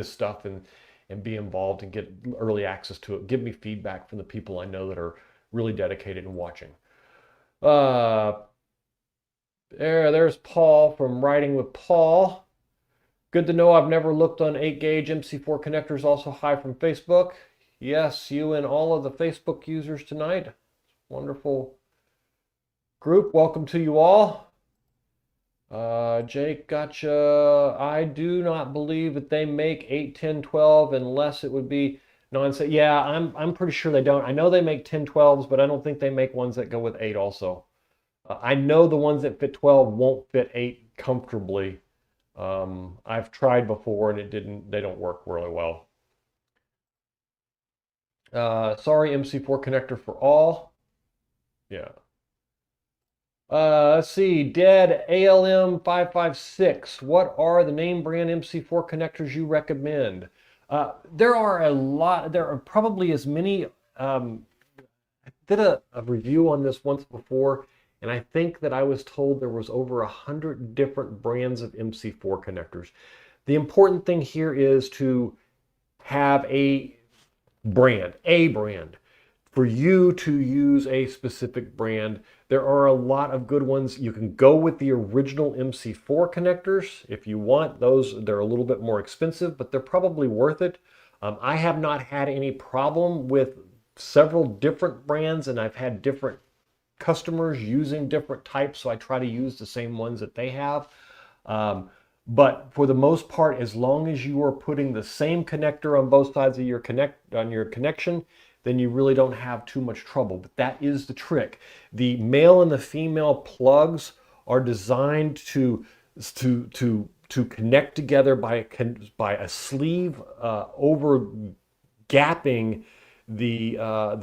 stuff and be involved and get early access to it. Give me feedback from the people I know that are really dedicated and watching. There's Paul from Writing with Paul. Good to know. I've never looked on 8 gauge MC4 connectors. Also hi from Facebook. Yes, you and all of the Facebook users tonight. Wonderful group. Welcome to you all. Jake, gotcha. I do not believe that they make 8, 10, 12 unless it would be nonsense. Yeah, I'm pretty sure they don't. I know they make 10, 12s, but I don't think they make ones that go with 8 also. I know the ones that fit 12 won't fit 8 comfortably. I've tried before and they don't work really well. Sorry, MC4 connector for all. Yeah. Let's see, Dead ALM 556. What are the name brand MC4 connectors you recommend? There are a lot. There are probably as many. I did a review on this once before, and I think that I was told there was over 100 different brands of MC4 connectors. The important thing here is to have a brand, for you to use a specific brand. There are a lot of good ones. You can go with the original MC4 connectors if you want those. They're a little bit more expensive, but they're probably worth it. I have not had any problem with several different brands, and I've had different customers using different types, so I try to use the same ones that they have. But for the most part, as long as you are putting the same connector on both sides of your connection, then you really don't have too much trouble. But that is the trick. The male and the female plugs are designed to connect together by a sleeve over gapping the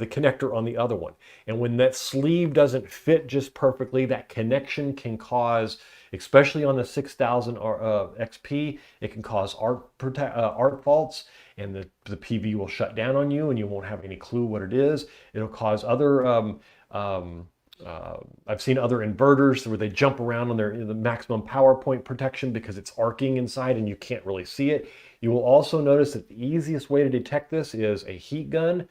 connector on the other one. And when that sleeve doesn't fit just perfectly, that connection can cause, especially on the 6000 XP, it can cause arc faults, and the PV will shut down on you and you won't have any clue what it is. It'll cause other I've seen other inverters where they jump around on the maximum power point protection because it's arcing inside and you can't really see it. You will also notice that the easiest way to detect this is a heat gun.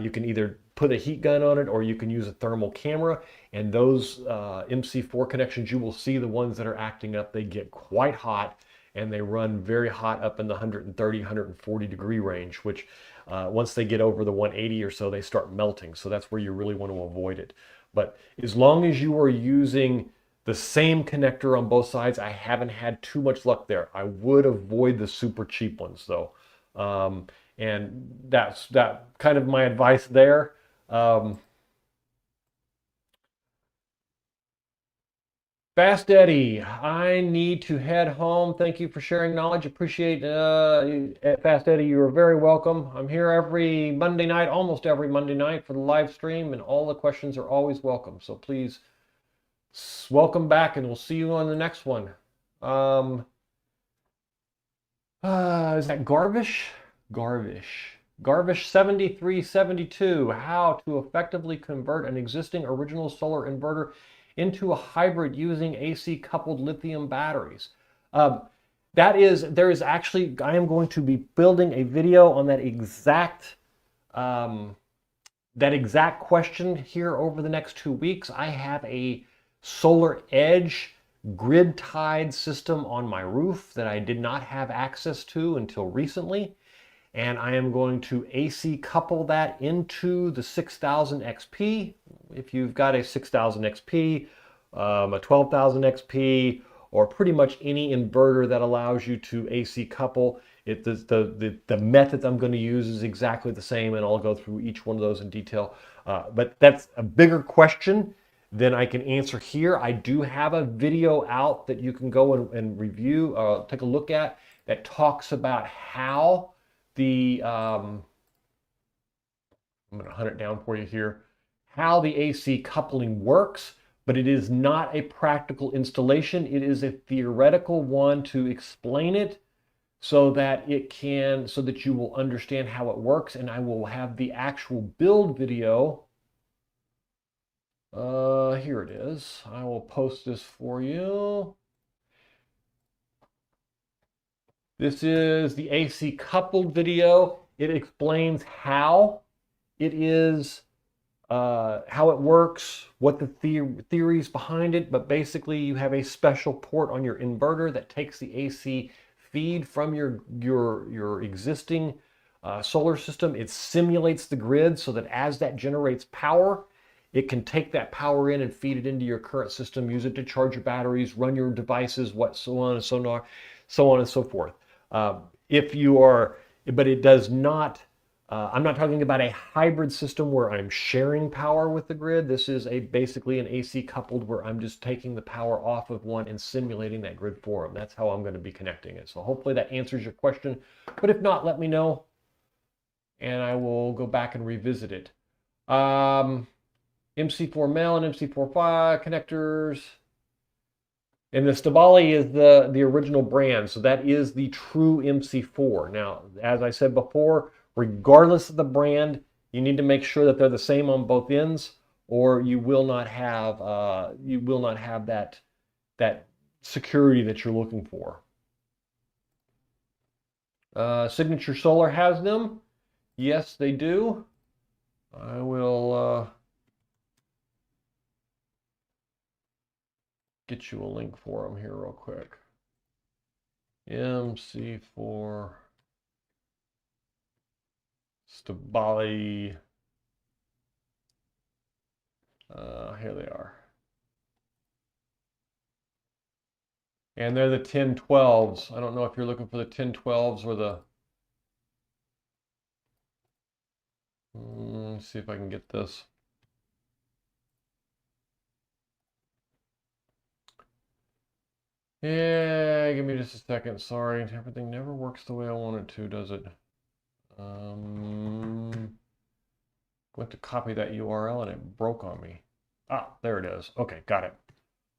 You can either put a heat gun on it or you can use a thermal camera, and those MC4 connections, you will see the ones that are acting up. They get quite hot and they run very hot up in the 130, 140 degree range, which once they get over the 180 or so, they start melting. So that's where you really want to avoid it. But as long as you are using the same connector on both sides, I haven't had too much luck there. I would avoid the super cheap ones though. And that's kind of my advice there. Fast Eddie, I need to head home. Thank you for sharing knowledge. Appreciate Fast Eddie. You are very welcome. I'm here every Monday night, almost every Monday night for the live stream, and all the questions are always welcome. So please welcome back, and we'll see you on the next one. Is that Garvish? Garvish 7372. How to effectively convert an existing original solar inverter into a hybrid using AC coupled lithium batteries. There is actually, I am going to be building a video on that exact question here over the next 2 weeks. I have a Solar Edge grid tied system on my roof that I did not have access to until recently. And I am going to AC couple that into the 6000 XP. If you've got a 6000 XP, a 12,000 XP, or pretty much any inverter that allows you to AC couple, the method I'm going to use is exactly the same, and I'll go through each one of those in detail. But that's a bigger question than I can answer here. I do have a video out that you can go and review, take a look at, that talks about how the, I'm going to hunt it down for you here, how the AC coupling works, but it is not a practical installation. It is a theoretical one to explain it so that you will understand how it works. And I will have the actual build video. Here it is. I will post this for you. This is the AC coupled video. It explains how it is, how it works, what the theories behind it. But basically, you have a special port on your inverter that takes the AC feed from your existing solar system. It simulates the grid so that as that generates power, it can take that power in and feed it into your current system, use it to charge your batteries, run your devices, so on and so forth. But it does not, I'm not talking about a hybrid system where I'm sharing power with the grid. This is basically an AC coupled where I'm just taking the power off of one and simulating that grid for them. That's how I'm going to be connecting it. So hopefully that answers your question. But if not, let me know and I will go back and revisit it. MC4 male and MC4 connectors. And the Stabali is the original brand, so that is the true MC4. Now, as I said before, regardless of the brand, you need to make sure that they're the same on both ends, or you will not have that security that you're looking for. Signature Solar has them. Yes, they do. I will. get you a link for them here real quick. MC4 Stabali. Here they are. And they're the 1012s. I don't know if you're looking for the 1012s or the... Let's see if I can get this. Yeah, give me just a second. Sorry, everything never works the way I want it to, does it? Went to copy that URL and it broke on me. Ah, there it is. Okay, got it.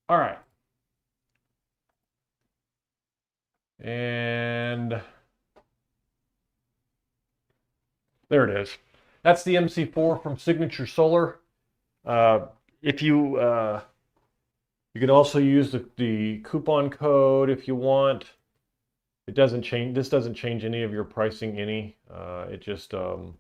All right. And there it is. That's the MC4 from Signature Solar. If you you can also use the coupon code if you want. It doesn't change. This doesn't change any of your pricing any. It just you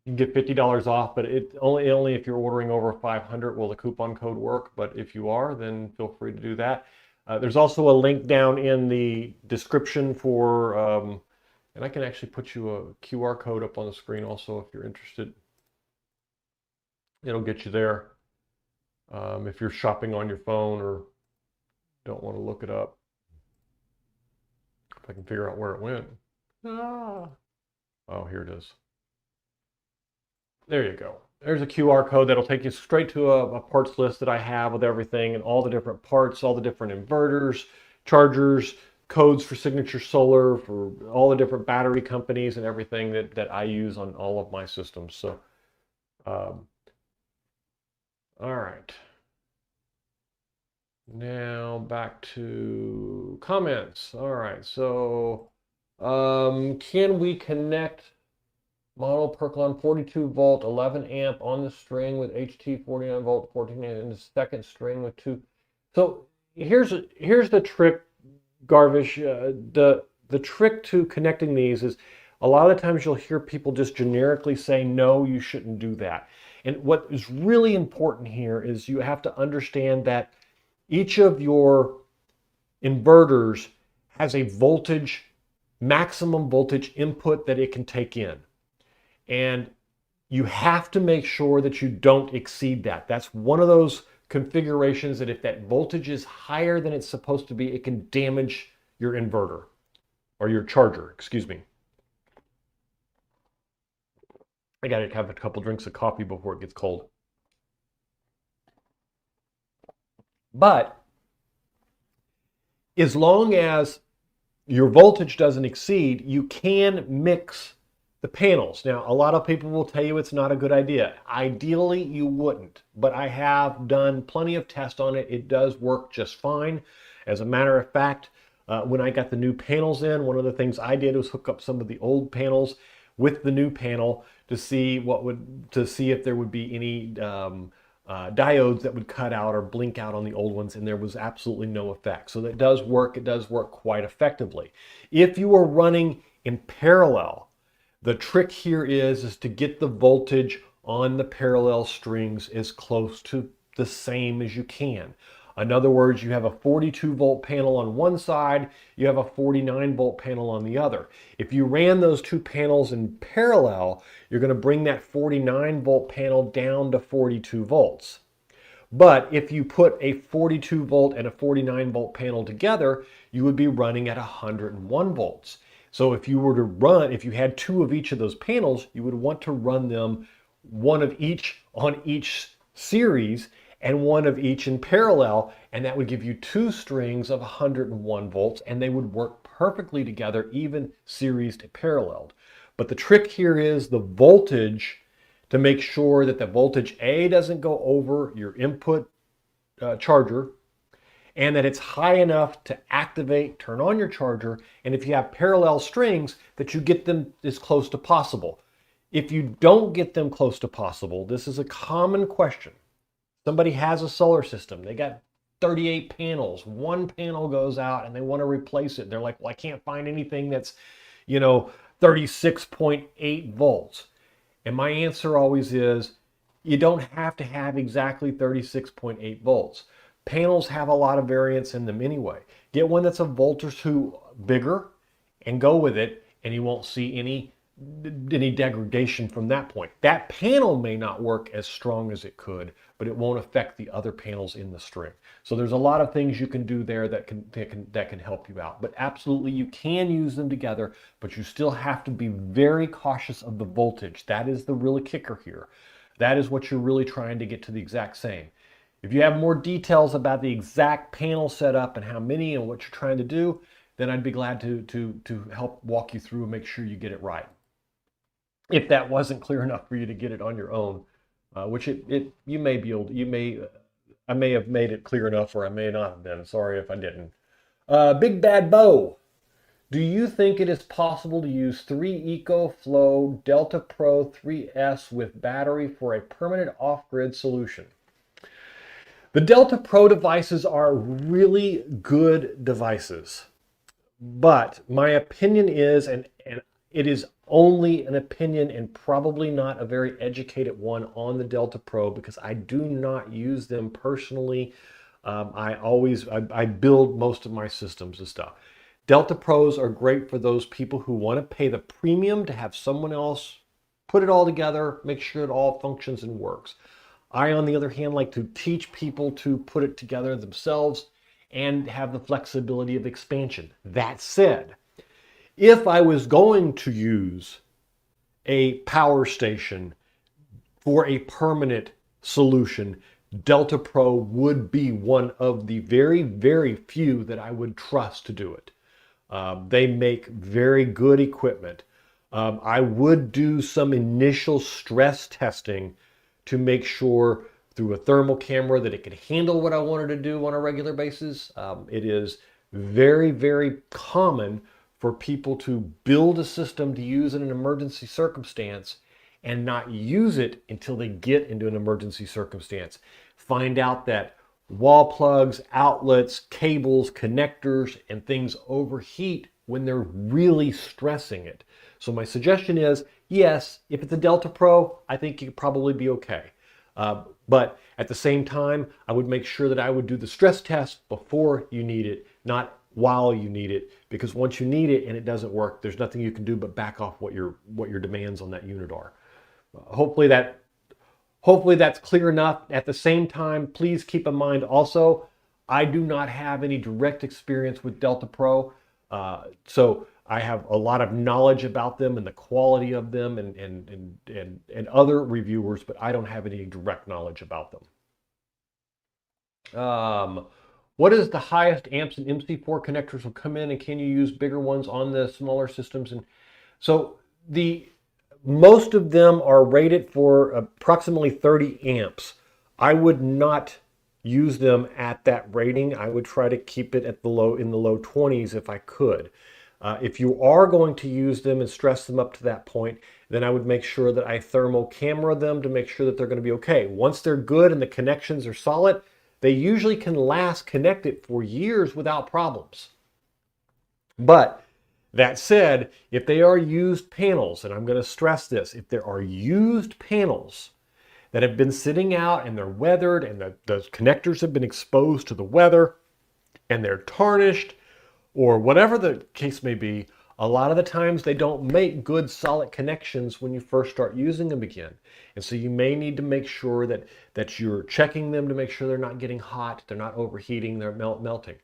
can get $50 off, but it only if you're ordering over 500 will the coupon code work. But if you are, then feel free to do that. There's also a link down in the description for, and I can actually put you a QR code up on the screen also if you're interested. It'll get you there if you're shopping on your phone or don't want to look it up. If I can figure out where it went. Ah. Oh, here it is. There you go. There's a QR code that'll take you straight to a parts list that I have with everything and all the different parts, all the different inverters, chargers, codes for Signature Solar, for all the different battery companies and everything that I use on all of my systems. So, all right. Now back to comments. All right, so can we connect model Percolon 42 volt 11 amp on the string with HT 49 volt 14 amp in the second string with two? So here's the trick, Garvish. The trick to connecting these is a lot of the times you'll hear people just generically say, no, you shouldn't do that. And what is really important here is you have to understand that each of your inverters has a voltage, maximum voltage input that it can take in. And you have to make sure that you don't exceed that. That's one of those configurations that if that voltage is higher than it's supposed to be, it can damage your inverter or your charger, excuse me. I gotta have a couple drinks of coffee before it gets cold. But as long as your voltage doesn't exceed, you can mix the panels. Now, a lot of people will tell you it's not a good idea. Ideally, you wouldn't, but I have done plenty of tests on it. It does work just fine. As a matter of fact, when I got the new panels in, one of the things I did was hook up some of the old panels with the new panel to see if there would be any diodes that would cut out or blink out on the old ones, and there was absolutely no effect. So that does work. It does work quite effectively. If you are running in parallel, the trick here is to get the voltage on the parallel strings as close to the same as you can. In other words, you have a 42 volt panel on one side, you have a 49 volt panel on the other. If you ran those two panels in parallel, you're going to bring that 49 volt panel down to 42 volts. But if you put a 42 volt and a 49 volt panel together, you would be running at 101 volts. So if you were to run, if you had two of each of those panels, you would want to run them one of each on each series and one of each in parallel, and that would give you two strings of 101 volts, and they would work perfectly together, even series to paralleled. But the trick here is the voltage, to make sure that the voltage A doesn't go over your input charger, and that it's high enough to activate, turn on your charger, and if you have parallel strings, that you get them as close to possible. If you don't get them close to possible, this is a common question. Somebody has a solar system, they got 38 panels, one panel goes out and they want to replace it. They're like, well, I can't find anything that's, 36.8 volts. And my answer always is, you don't have to have exactly 36.8 volts. Panels have a lot of variance in them anyway. Get one that's a volt or two bigger and go with it, and you won't see any degradation from that point. That panel may not work as strong as it could, but it won't affect the other panels in the string. So there's a lot of things you can do there that can help you out. But absolutely, you can use them together, but you still have to be very cautious of the voltage. That is the real kicker here. That is what you're really trying to get to the exact same. If you have more details about the exact panel setup and how many and what you're trying to do, then I'd be glad to help walk you through and make sure you get it right. If that wasn't clear enough for you to get it on your own, which you may be able to, I may have made it clear enough, or I may not have been. Sorry if I didn't. Big Bad Bo, do you think it is possible to use 3 EcoFlow Delta Pro 3S with battery for a permanent off-grid solution? The Delta Pro devices are really good devices, but my opinion is, and it is only an opinion and probably not a very educated one on the Delta Pro, because I do not use them personally. I build most of my systems and stuff. Delta Pros are great for those people who want to pay the premium to have someone else put it all together, make sure it all functions and works. I, on the other hand, like to teach people to put it together themselves and have the flexibility of expansion. That said, if I was going to use a power station for a permanent solution, Delta Pro would be one of the very, very few that I would trust to do it. They make very good equipment. I would do some initial stress testing to make sure through a thermal camera that it could handle what I wanted to do on a regular basis. It is very, very common for people to build a system to use in an emergency circumstance and not use it until they get into an emergency circumstance. Find out that wall plugs, outlets, cables, connectors, and things overheat when they're really stressing it. So my suggestion is, yes, if it's a Delta Pro, I think you could probably be okay. But at the same time, I would make sure that I would do the stress test before you need it, not while you need it, because once you need it and it doesn't work, there's nothing you can do but back off what your demands on that unit are. Hopefully that's clear enough. At the same time, please keep in mind also, I do not have any direct experience with Delta Pro, so I have a lot of knowledge about them and the quality of them and other reviewers, but I don't have any direct knowledge about them. What is the highest amps and MC4 connectors will come in, and can you use bigger ones on the smaller systems? And so most of them are rated for approximately 30 amps. I would not use them at that rating. I would try to keep it at in the low 20s if I could. If you are going to use them and stress them up to that point, then I would make sure that I thermal camera them to make sure that they're going to be okay. Once they're good and the connections are solid, they usually can last connected for years without problems. But that said, if they are used panels, and I'm going to stress this, if there are used panels that have been sitting out and they're weathered and the connectors have been exposed to the weather and they're tarnished, or whatever the case may be, a lot of the times they don't make good solid connections when you first start using them again. And so you may need to make sure that you're checking them to make sure they're not getting hot, they're not overheating, they're melting.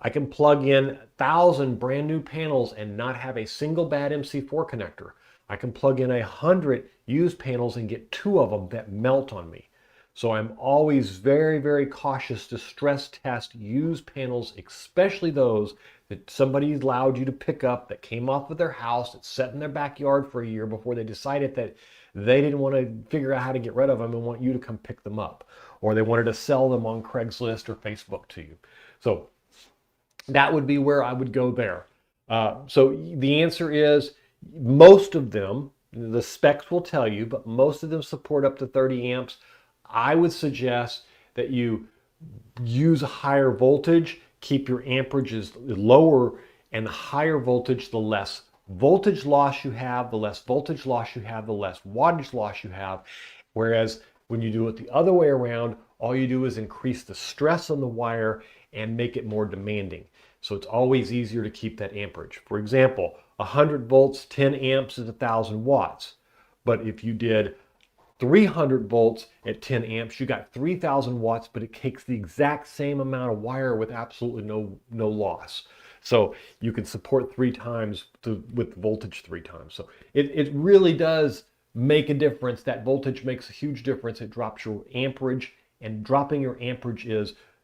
I can plug in 1,000 brand new panels and not have a single bad MC4 connector. I can plug in 100 used panels and get 2 of them that melt on me. So I'm always very, very cautious to stress test used panels, especially those that somebody allowed you to pick up, that came off of their house, that sat in their backyard for a year before they decided that they didn't want to figure out how to get rid of them and want you to come pick them up. Or they wanted to sell them on Craigslist or Facebook to you. So that would be where I would go there. So the answer is most of them, the specs will tell you, but most of them support up to 30 amps. I would suggest that you use a higher voltage, keep your amperages lower, and the higher voltage, the less voltage loss you have, the less voltage loss you have, the less wattage loss you have. Whereas when you do it the other way around, all you do is increase the stress on the wire and make it more demanding. So it's always easier to keep that amperage. For example, 100 volts, 10 amps is 1,000 watts. But if you did 300 volts at 10 amps, you got 3,000 watts, but it takes the exact same amount of wire with absolutely no loss. So you can support 3 times with voltage 3 times. So it really does make a difference. That voltage makes a huge difference. It drops your amperage, and dropping your amperage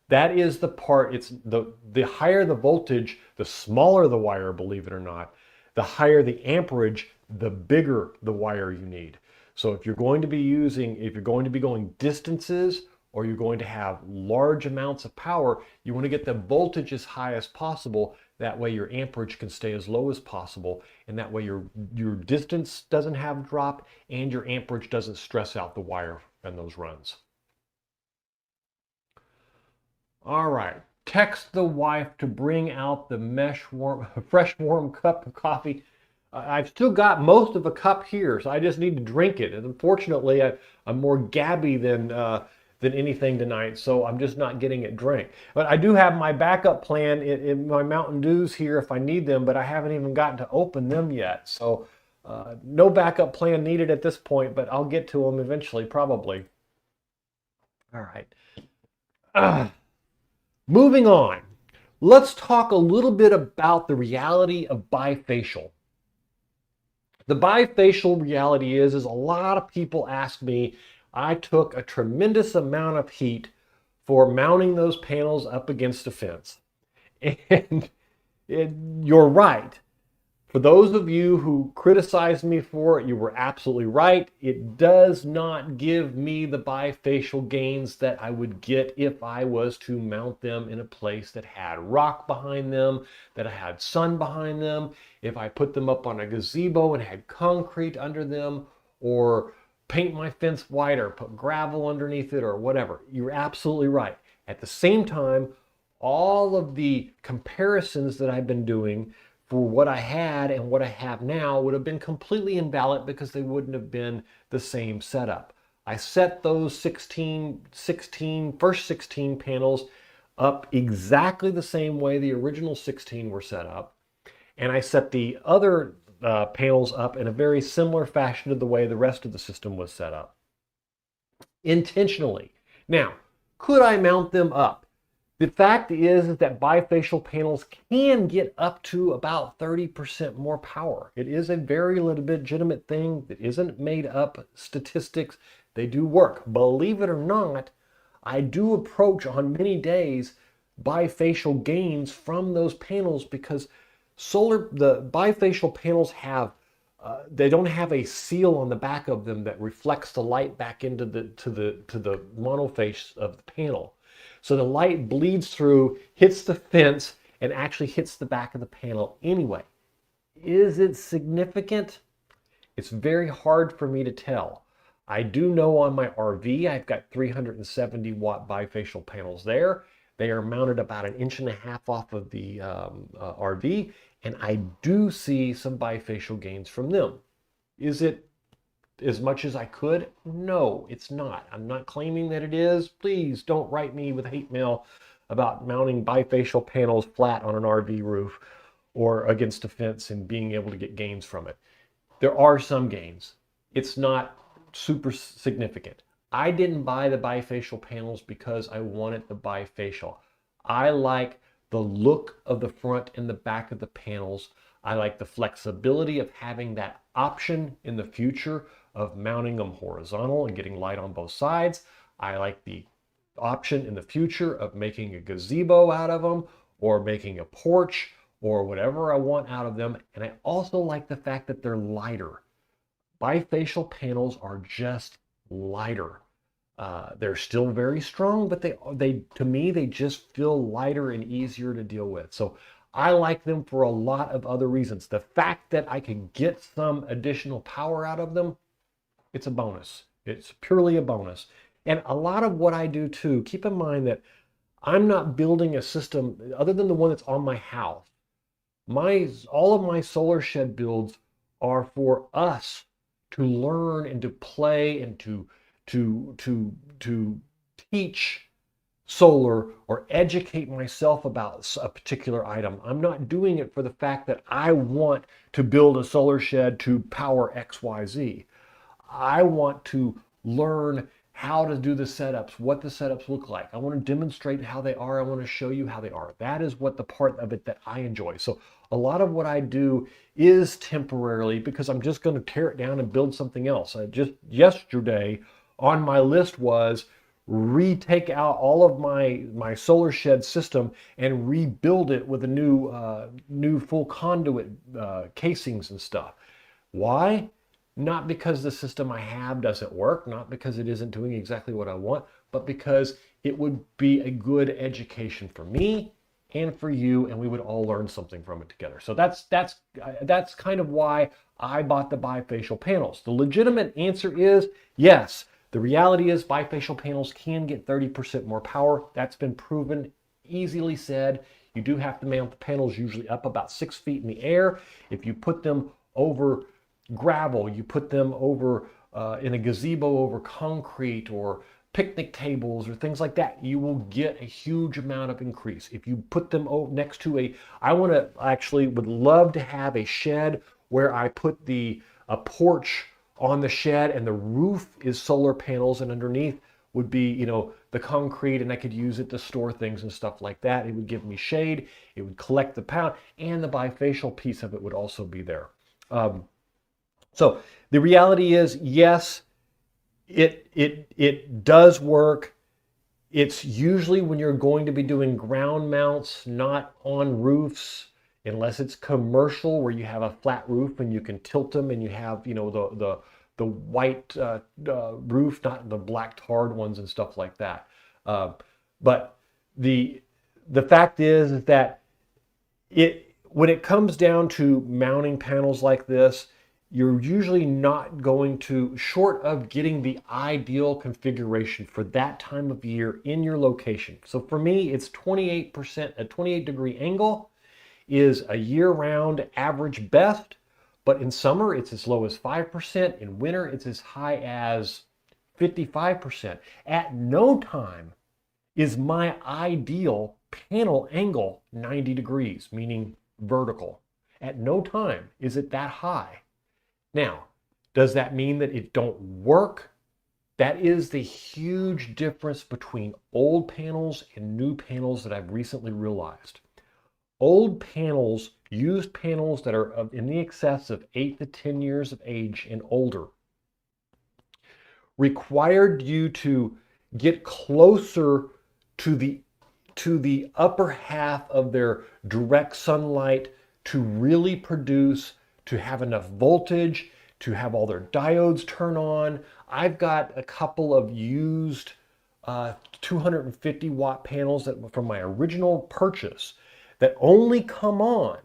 that is the part. It's the higher the voltage, the smaller the wire, believe it or not. The higher the amperage, the bigger the wire you need. So if you're going to be going distances, or you're going to have large amounts of power, you want to get the voltage as high as possible. That way your amperage can stay as low as possible, and that way your distance doesn't have drop and your amperage doesn't stress out the wire in those runs. All right, text the wife to bring out the fresh warm cup of coffee. I've still got most of a cup here, so I just need to drink it. And unfortunately, I'm more gabby than anything tonight, so I'm just not getting it drank. But I do have my backup plan in my Mountain Dews here if I need them, but I haven't even gotten to open them yet. So no backup plan needed at this point, but I'll get to them eventually, probably. All right. Moving on. Let's talk a little bit about the reality of bifacial. The bifacial reality is a lot of people ask me, I took a tremendous amount of heat for mounting those panels up against a fence. And you're right. For those of you who criticized me for it, you were absolutely right. It does not give me the bifacial gains that I would get if I was to mount them in a place that had rock behind them, that had sun behind them, if I put them up on a gazebo and had concrete under them, or paint my fence white or put gravel underneath it or whatever. You're absolutely right. At the same time, all of the comparisons that I've been doing for what I had and what I have now would have been completely invalid because they wouldn't have been the same setup. I set those first 16 panels up exactly the same way the original 16 were set up. And I set the other panels up in a very similar fashion to the way the rest of the system was set up. Intentionally. Now, could I mount them up? The fact is that bifacial panels can get up to about 30% more power. It is a very legitimate thing. It isn't made up statistics. They do work. Believe it or not, I do approach on many days bifacial gains from those panels because the bifacial panels they don't have a seal on the back of them that reflects the light back into the monoface of the panel. So the light bleeds through, hits the fence, and actually hits the back of the panel anyway. Is it significant? It's very hard for me to tell. I do know on my RV, I've got 370 watt bifacial panels there. They are mounted about 1.5 inches off of the RV, and I do see some bifacial gains from them. Is it as much as I could? No, it's not. I'm not claiming that it is. Please don't write me with hate mail about mounting bifacial panels flat on an RV roof or against a fence and being able to get gains from it. There are some gains. It's not super significant. I didn't buy the bifacial panels because I wanted the bifacial. I like the look of the front and the back of the panels. I like the flexibility of having that option in the future of mounting them horizontal and getting light on both sides. I like the option in the future of making a gazebo out of them or making a porch or whatever I want out of them. And I also like the fact that they're lighter. Bifacial panels are just lighter. They're still very strong, but to me, they just feel lighter and easier to deal with. So I like them for a lot of other reasons. The fact that I can get some additional power out of them, it's a bonus. It's purely a bonus. And a lot of what I do too, keep in mind that I'm not building a system other than the one that's on my house. All of my solar shed builds are for us to learn and to play and to teach solar or educate myself about a particular item. I'm not doing it for the fact that I want to build a solar shed to power XYZ. I want to learn how to do the setups, what the setups look like. I want to demonstrate how they are. I want to show you how they are. That is what the part of it that I enjoy. So a lot of what I do is temporarily because I'm just going to tear it down and build something else. Just yesterday on my list was retake out all of my solar shed system and rebuild it with a new full conduit casings and stuff. Why? Not because the system I have doesn't work, not because it isn't doing exactly what I want, but because it would be a good education for me and for you, and we would all learn something from it together. So that's kind of why I bought the bifacial panels. The legitimate answer is yes. The reality is bifacial panels can get 30% more power. That's been proven, easily said. You do have to mount the panels usually up about 6 feet in the air. If you put them over gravel, you put them over in a gazebo over concrete or picnic tables or things like that, you will get a huge amount of increase. If you put them next to would love to have a shed where I put a porch on the shed and the roof is solar panels and underneath would be, the concrete, and I could use it to store things and stuff like that. It would give me shade, it would collect the power, and the bifacial piece of it would also be there. So the reality is, yes, it does work. It's usually when you're going to be doing ground mounts, not on roofs, unless it's commercial where you have a flat roof and you can tilt them and you have, the white roof, not the black tarred ones and stuff like that. But the fact is that when it comes down to mounting panels like this, you're usually not going to, short of getting the ideal configuration for that time of year in your location. So for me, it's 28%, a 28-degree angle is a year-round average best, but in summer it's as low as 5%, in winter it's as high as 55%. At no time is my ideal panel angle 90 degrees, meaning vertical. At no time is it that high. Now, does that mean that it don't work? That is the huge difference between old panels and new panels that I've recently realized. Old panels, used panels that are in the excess of 8 to 10 years of age and older, required you to get closer to the upper half of their direct sunlight to really produce, to have enough voltage, to have all their diodes turn on. I've got a couple of used 250 watt panels from my original purchase that only come on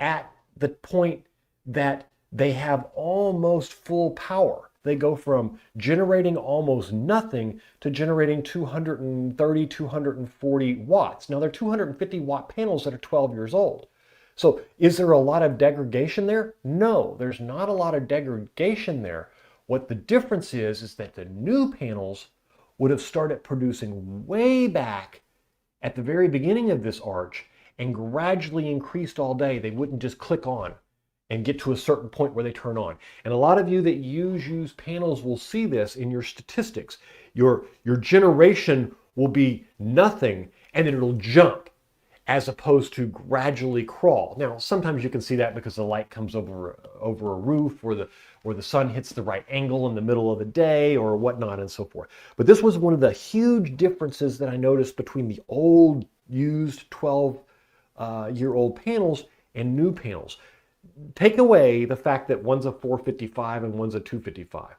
at the point that they have almost full power. They go from generating almost nothing to generating 230, 240 watts. Now they're 250 watt panels that are 12 years old. So is there a lot of degradation there? No, there's not a lot of degradation there. What the difference is that the new panels would have started producing way back at the very beginning of this arch and gradually increased all day. They wouldn't just click on and get to a certain point where they turn on. And a lot of you that use used panels will see this in your statistics. Your generation will be nothing and then it'll jump, as opposed to gradually crawl. Now, sometimes you can see that because the light comes over a roof or the sun hits the right angle in the middle of the day or whatnot and so forth. But this was one of the huge differences that I noticed between the old used 12-year-old panels and new panels. Take away the fact that one's a 455 and one's a 255.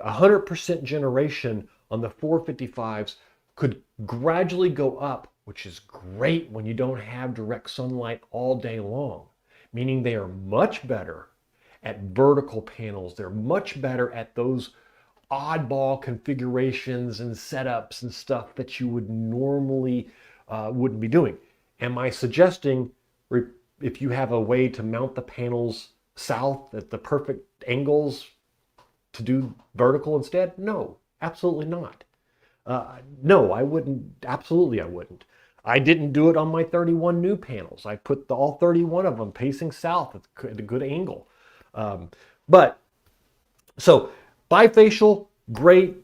100% generation on the 455s could gradually go up, which is great when you don't have direct sunlight all day long, meaning they are much better at vertical panels. They're much better at those oddball configurations and setups and stuff that you would normally wouldn't be doing. Am I suggesting if you have a way to mount the panels south at the perfect angles to do vertical instead? No, absolutely not. No, I wouldn't. Absolutely, I wouldn't. I didn't do it on my 31 new panels. I put all 31 of them facing south at a good angle. Um, but so bifacial, great,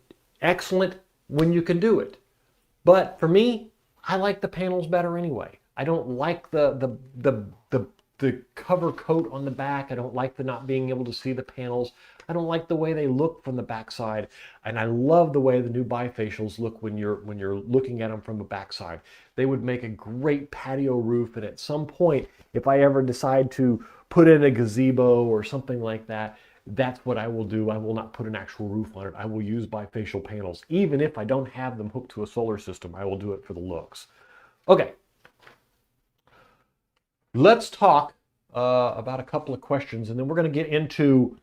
excellent when you can do it. But for me, I like the panels better anyway. I don't like the cover coat on the back. I don't like the not being able to see the panels. I don't like the way they look from the backside, and I love the way the new bifacials look when you're looking at them from the backside. They would make a great patio roof, and at some point, if I ever decide to put in a gazebo or something like that, that's what I will do. I will not put an actual roof on it. I will use bifacial panels. Even if I don't have them hooked to a solar system, I will do it for the looks. Okay, let's talk about a couple of questions, and then we're going to get into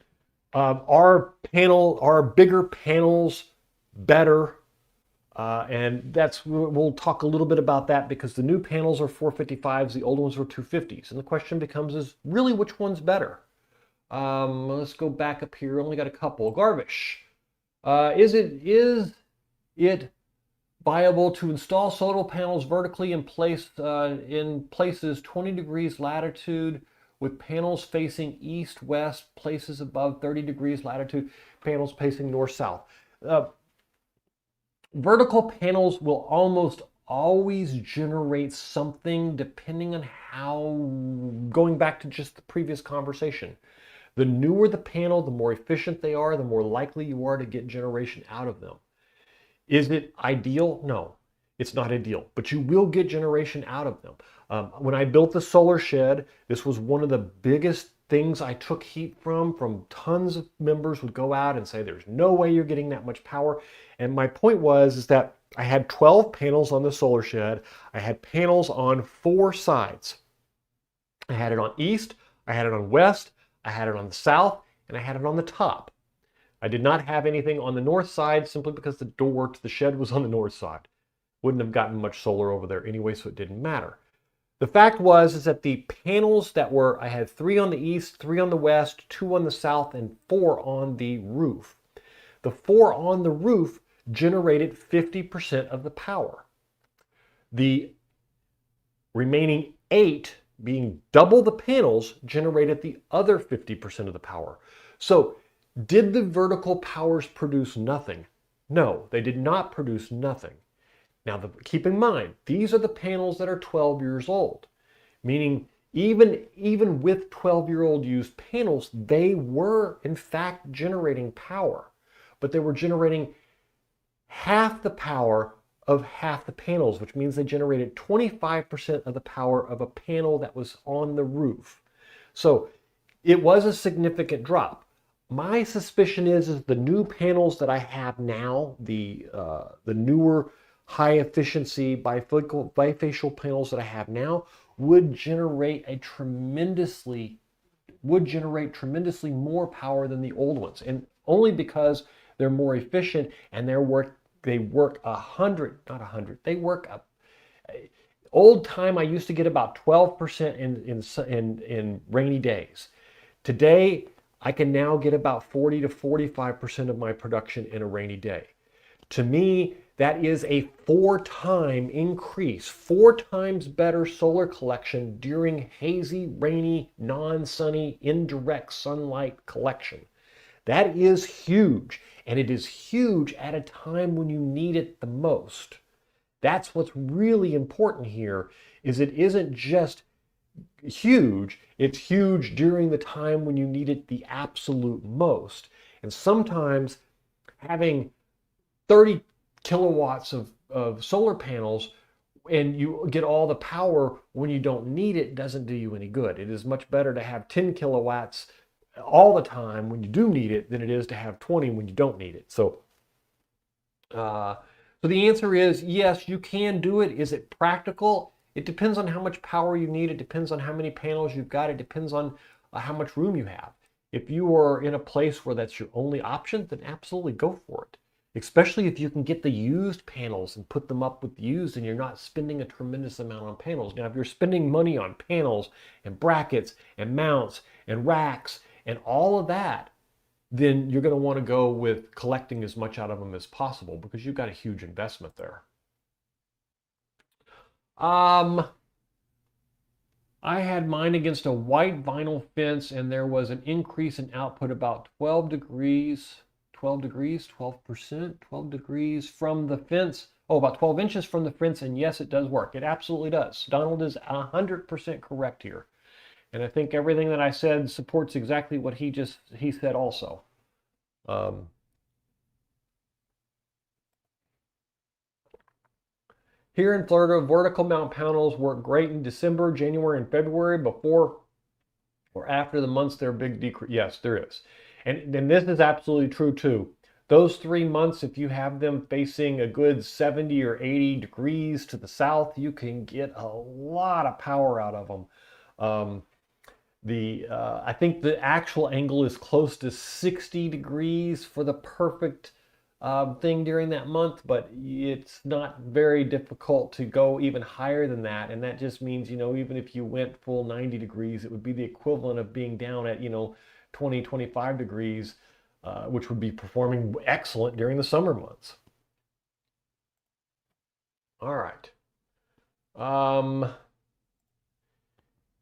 our bigger panels better. And we'll talk a little bit about that because the new panels are 455s, the old ones are 250s. And the question becomes is really which one's better? Let's go back up here. Only got a couple. Garvish. Is it viable to install solar panels vertically in places 20 degrees latitude with panels facing east-west, places above 30 degrees latitude, panels facing north-south? Vertical panels will almost always generate something depending on how, going back to just the previous conversation. The newer the panel, the more efficient they are, the more likely you are to get generation out of them. Is it ideal? No, it's not ideal, but you will get generation out of them. When I built the solar shed, this was one of the biggest things I took heat from tons of members would go out and say, there's no way you're getting that much power. And my point is that I had 12 panels on the solar shed. I had panels on 4 sides. I had it on east, I had it on west, I had it on the south, and I had it on the top. I did not have anything on the north side simply because the door to the shed was on the north side. Wouldn't have gotten much solar over there anyway, so it didn't matter. The fact is that the panels I had 3 on the east, 3 on the west, 2 on the south, and 4 on the roof. The 4 on the roof generated 50% of the power. The remaining 8, being double the panels, generated the other 50% of the power. So did the vertical powers produce nothing? No, they did not produce nothing. Now, keep in mind, these are the panels that are 12 years old, meaning even with 12-year-old used panels, they were in fact generating power, but they were generating half the power of half the panels, which means they generated 25% of the power of a panel that was on the roof. So it was a significant drop. My suspicion is the new panels that I have now, the newer high efficiency bifacial panels that I have now would generate tremendously more power than the old ones, and only because they're more efficient and they work 100, not 100. They work up. Old time, I used to get about 12% in rainy days. Today, I can now get about 40 to 45% of my production in a rainy day. To me, that is a 4-time increase, 4 times better solar collection during hazy, rainy, non-sunny, indirect sunlight collection. That is huge, and it is huge at a time when you need it the most. That's what's really important here, is it isn't just huge, it's huge during the time when you need it the absolute most. And sometimes having 30 kilowatts of solar panels and you get all the power when you don't need it doesn't do you any good. It is much better to have 10 kilowatts all the time when you do need it than it is to have 20 when you don't need it. So the answer is yes, you can do it. Is it practical? It depends on how much power you need. It depends on how many panels you've got. It depends on how much room you have. If you are in a place where that's your only option, then absolutely go for it. Especially if you can get the used panels and put them up with used and you're not spending a tremendous amount on panels. Now, if you're spending money on panels and brackets and mounts and racks and all of that, then you're going to want to go with collecting as much out of them as possible because you've got a huge investment there. I had mine against a white vinyl fence, and there was an increase in output about 12 degrees, 12% from the fence. Oh, about 12 inches from the fence, and yes, it does work. It absolutely does. Donald is 100% correct here. And I think everything that I said supports exactly what he said also. Here in Florida, vertical mount panels work great in December, January, and February before or after the months there are big decrease. Yes, there is. And this is absolutely true too. Those 3 months, if you have them facing a good 70 or 80 degrees to the south, you can get a lot of power out of them. I think the actual angle is close to 60 degrees for the perfect thing during that month, but it's not very difficult to go even higher than that. And that just means, even if you went full 90 degrees, it would be the equivalent of being down at, 20, 25 degrees, which would be performing excellent during the summer months. All right.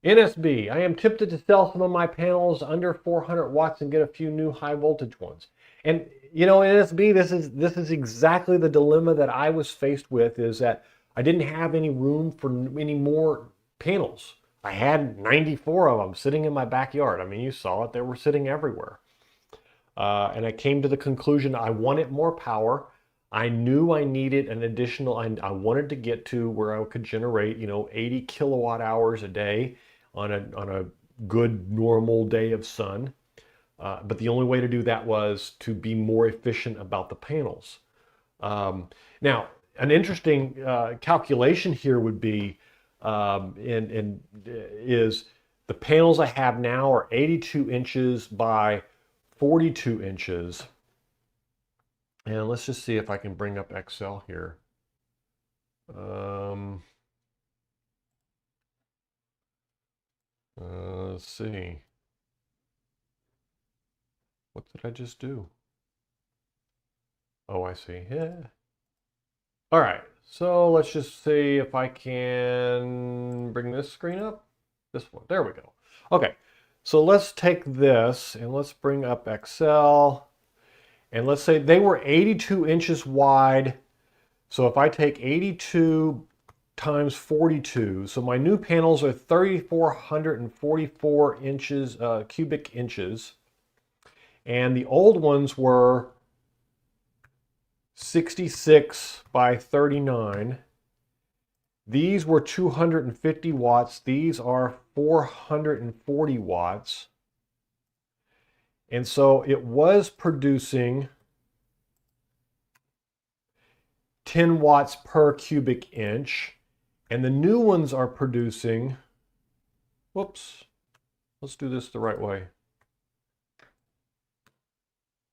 NSB, I am tempted to sell some of my panels under 400 watts and get a few new high voltage ones. And NSB, this is exactly the dilemma that I was faced with, is that I didn't have any room for any more panels. I had 94 of them sitting in my backyard. I mean, you saw it, they were sitting everywhere. And I came to the conclusion I wanted more power. I knew I needed an additional, I wanted to get to where I could generate, 80 kilowatt hours a day on a good normal day of sun. But the only way to do that was to be more efficient about the panels. Now, an interesting calculation here would be, is the panels I have now are 82 inches by 42 inches. And let's just see if I can bring up Excel here. Let's see. What did I just do? Oh, I see. Yeah. All right. So let's just see if I can bring this screen up. This one. There we go. Okay. So let's take this and let's bring up Excel. And let's say they were 82 inches wide. So if I take 82 times 42, so my new panels are 3,444 inches, cubic inches. And the old ones were 66 by 39. These were 250 watts. These are 440 watts. And so it was producing 10 watts per cubic inch. And the new ones are producing, whoops, let's do this the right way.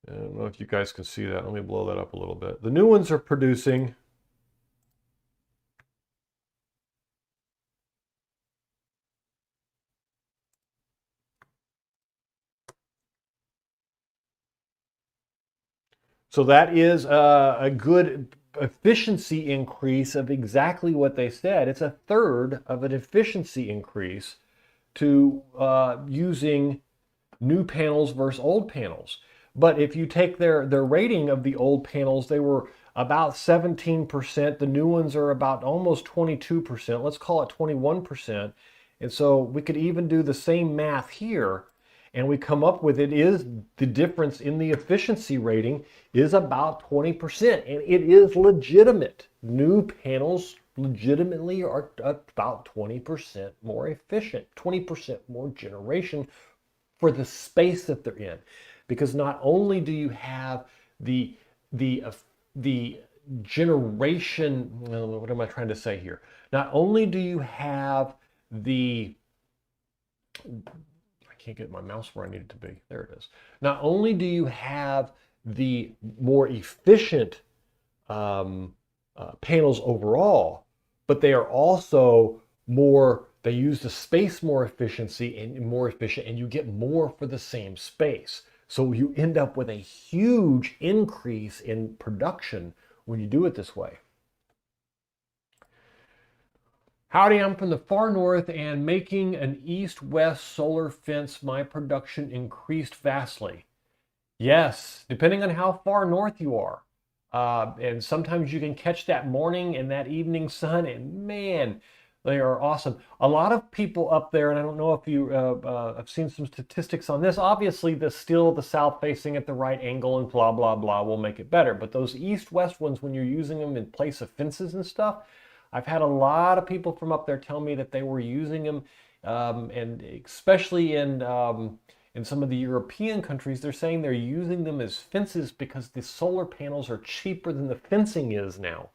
I don't know if you guys can see that. Let me blow that up a little bit. The new ones are producing so that is a good efficiency increase of exactly what they said. It's a third of an efficiency increase to using new panels versus old panels. But if you take their rating of the old panels, they were about 17%. The new ones are about almost 22%. Let's call it 21%. And so we could even do the same math here, and we come up with it is the difference in the efficiency rating is about 20%. And it is legitimate. New panels legitimately are about 20% more efficient, 20% more generation for the space that they're in. Because not only do you have the generation, what am I trying to say here? Not only do you have I can't get my mouse where I need it to be. There it is. Not only do you have the more efficient panels overall, but they are also they use the space more efficient, and you get more for the same space. So you end up with a huge increase in production when you do it this way. Howdy, I'm from the far north, and making an east-west solar fence, my production increased vastly. Yes, depending on how far north you are. And sometimes you can catch that morning and that evening sun, and man, they are awesome. A lot of people up there, and I don't know if you have seen some statistics on this. Obviously, the south facing at the right angle and blah, blah, blah will make it better. But those east-west ones, when you're using them in place of fences and stuff, I've had a lot of people from up there tell me that they were using them, and especially in some of the European countries, they're saying they're using them as fences because the solar panels are cheaper than the fencing is now.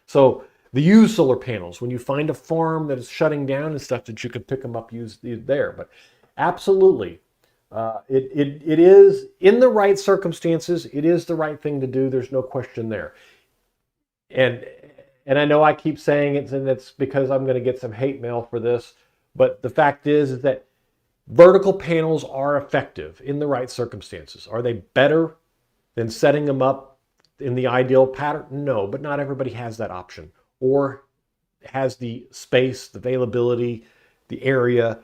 So the used solar panels, when you find a farm that is shutting down and stuff, that you can pick them up, use there. But absolutely, it is, in the right circumstances, it is the right thing to do. There's no question there. And I know I keep saying it, and it's because I'm going to get some hate mail for this, but the fact is that vertical panels are effective in the right circumstances. Are they better than setting them up in the ideal pattern? No, but not everybody has that option, or has the space, the availability, the area,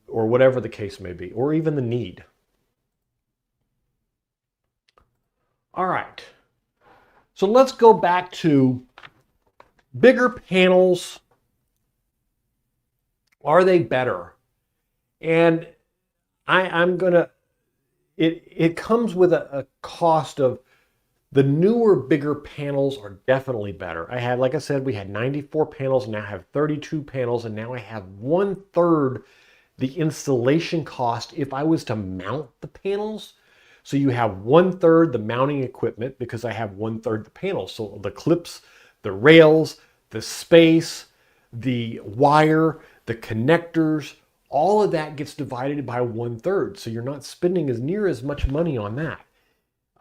or whatever the case may be, or even the need. All right, so let's go back to bigger panels. Are they better? And I'm gonna, it comes with a cost of, the newer, bigger panels are definitely better. Like I said, we had 94 panels, now I have 32 panels, and now I have 1/3 the installation cost if I was to mount the panels. So you have 1/3 the mounting equipment, because I have 1/3 the panels. So the clips, the rails, the space, the wire, the connectors, all of that gets divided by 1/3. So you're not spending near as much money on that.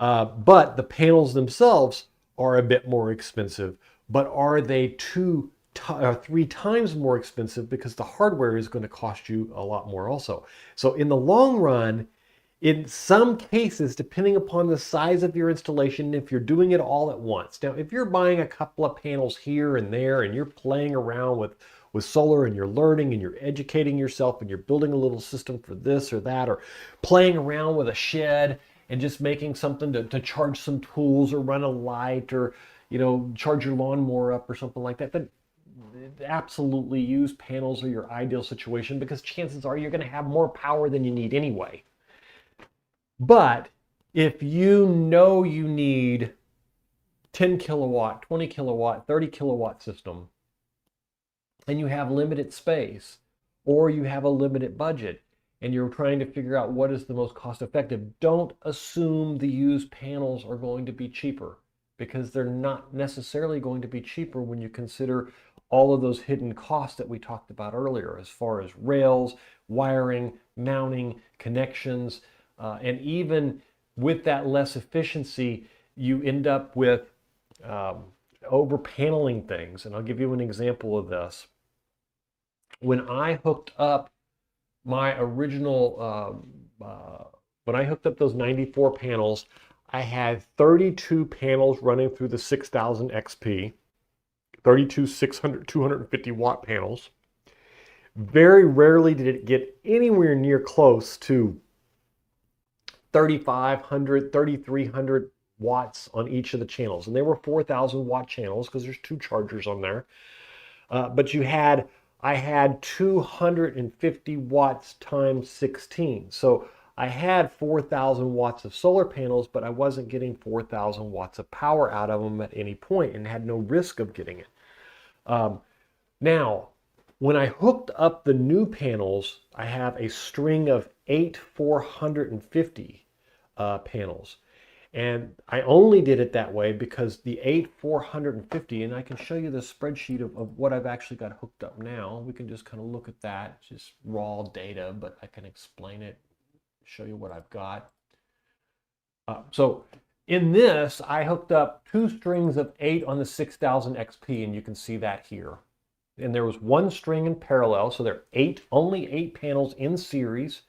But the panels themselves are a bit more expensive. But are they 2 or 3 times more expensive? Because the hardware is going to cost you a lot more also. So in the long run, in some cases, depending upon the size of your installation, if you're doing it all at once. Now, if you're buying a couple of panels here and there, and you're playing around with solar, and you're learning and you're educating yourself, and you're building a little system for this or that, or playing around with a shed and just making something to charge some tools or run a light, or charge your lawnmower up or something like that, then absolutely use panels are your ideal situation, because chances are you're going to have more power than you need anyway. But if you know you need 10 kilowatt, 20 kilowatt, 30 kilowatt system, and you have limited space, or you have a limited budget, and you're trying to figure out what is the most cost effective, don't assume the used panels are going to be cheaper, because they're not necessarily going to be cheaper when you consider all of those hidden costs that we talked about earlier, as far as rails, wiring, mounting, connections, and even with that less efficiency, you end up with over paneling things. And I'll give you an example of this. When I hooked up my original, when I hooked up those 94 panels, I had 32 panels running through the 6000 XP, 32 250 watt panels. Very rarely did it get anywhere near close to 3,500, 3,300 watts on each of the channels. And they were 4,000 watt channels, because there's 2 chargers on there. But I had 250 watts times 16. So I had 4,000 watts of solar panels, but I wasn't getting 4,000 watts of power out of them at any point, and had no risk of getting it. Now, when I hooked up the new panels, I have a string of 8 450 panels. And I only did it that way because the 8 450, and I can show you the spreadsheet of what I've actually got hooked up now. We can just kind of look at that. It's just raw data, but I can explain it, show you what I've got. So in this, I hooked up 2 strings of 8 on the 6000 XP, and you can see that here. And there was 1 string in parallel, so there are only 8 panels in series.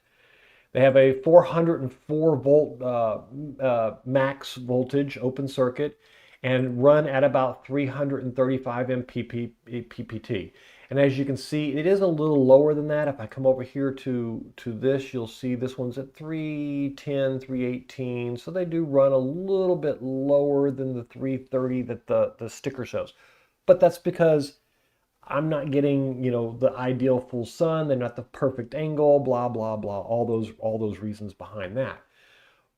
They have a 404 volt max voltage open circuit and run at about 335 mppt. And as you can see, it is a little lower than that. If I come over here to this, you'll see this one's at 310, 318. So they do run a little bit lower than the 330 that the sticker shows. But that's because I'm not getting, the ideal full sun. They're not the perfect angle, blah, blah, blah, all those reasons behind that.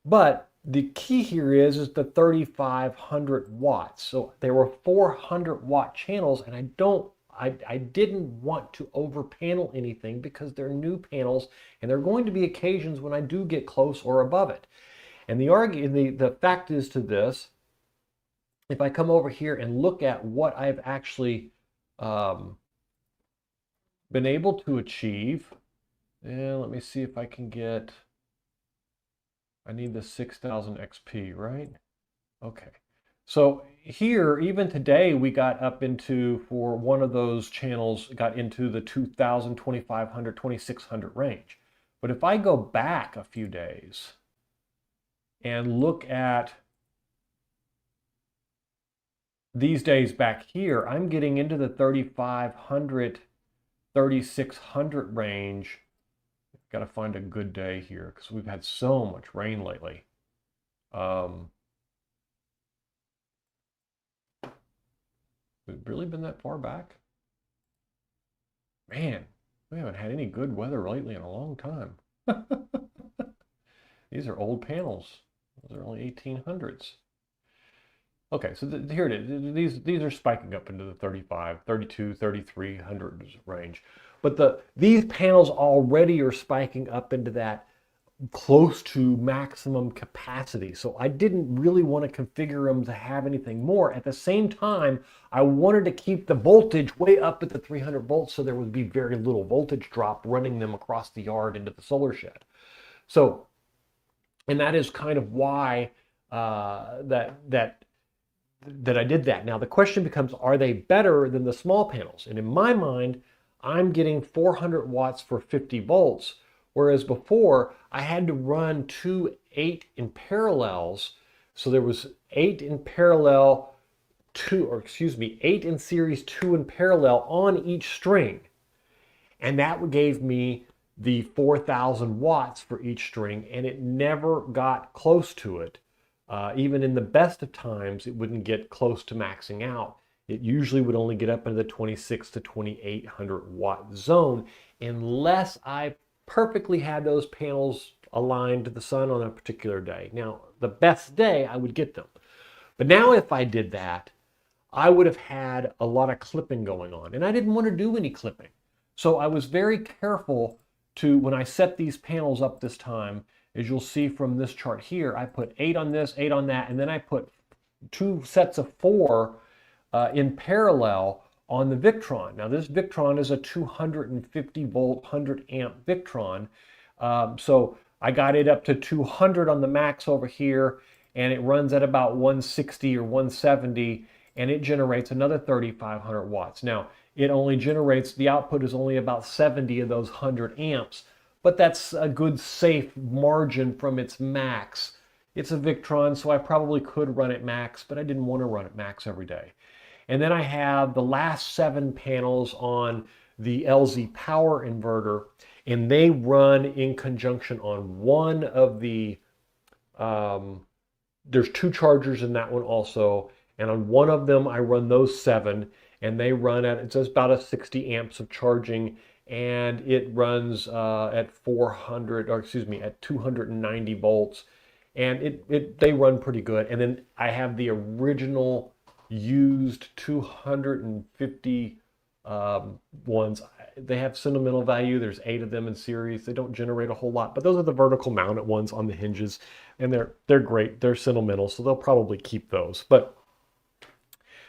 But the key here is the 3,500 watts. So there were 400 watt channels, and I didn't want to over panel anything because they're new panels, and there are going to be occasions when I do get close or above it. And the fact is to this, if I come over here and look at what I've actually been able to achieve, and let me see if I can get, I need the 6,000 XP, right? Okay. So here, even today, we got up into, for one of those channels, got into the 2,000, 2,500, 2,600 range. But if I go back a few days and look at these days back here, I'm getting into the 3,500, 3,600 range. Got to find a good day here because we've had so much rain lately. We've really been that far back? Man, we haven't had any good weather lately in a long time. These are old panels. Those are only 1800s. Okay, so here it is. These are spiking up into the 35, 32, 3300 range. But these panels already are spiking up into that close to maximum capacity. So I didn't really want to configure them to have anything more. At the same time, I wanted to keep the voltage way up at the 300 volts so there would be very little voltage drop running them across the yard into the solar shed. So, and that is kind of why that I did that. Now the question becomes, are they better than the small panels? And in my mind, I'm getting 400 watts for 50 volts, whereas before I had to run 8 in parallels. So there was 8 in parallel, 8 in series, 2 in parallel on each string. And that gave me the 4,000 watts for each string, and it never got close to it. Even in the best of times, it wouldn't get close to maxing out. It usually would only get up into the 26 to 2,800 watt zone unless I perfectly had those panels aligned to the sun on a particular day. Now, the best day, I would get them. But now if I did that, I would have had a lot of clipping going on, and I didn't want to do any clipping. So I was very careful to, when I set these panels up this time, as you'll see from this chart here, I put 8 on this, 8 on that, and then I put 2 sets of 4 in parallel on the Victron. Now this Victron is a 250 volt, 100 amp Victron. So I got it up to 200 on the max over here, and it runs at about 160 or 170, and it generates another 3,500 watts. Now it only generates, the output is only about 70 of those 100 amps, but that's a good safe margin from its max. It's a Victron, so I probably could run it max, but I didn't want to run it max every day. And then I have the last 7 panels on the LZ power inverter, and they run in conjunction on one of the, there's 2 chargers in that one also, and on one of them I run those 7, and they run at, it's about a 60 amps of charging, and it runs at 290 volts, and they run pretty good. And then I have the original used 250 ones. They have sentimental value. There's 8 of them in series. They don't generate a whole lot, but those are the vertical mounted ones on the hinges, and they're great. They're sentimental, so they'll probably keep those. But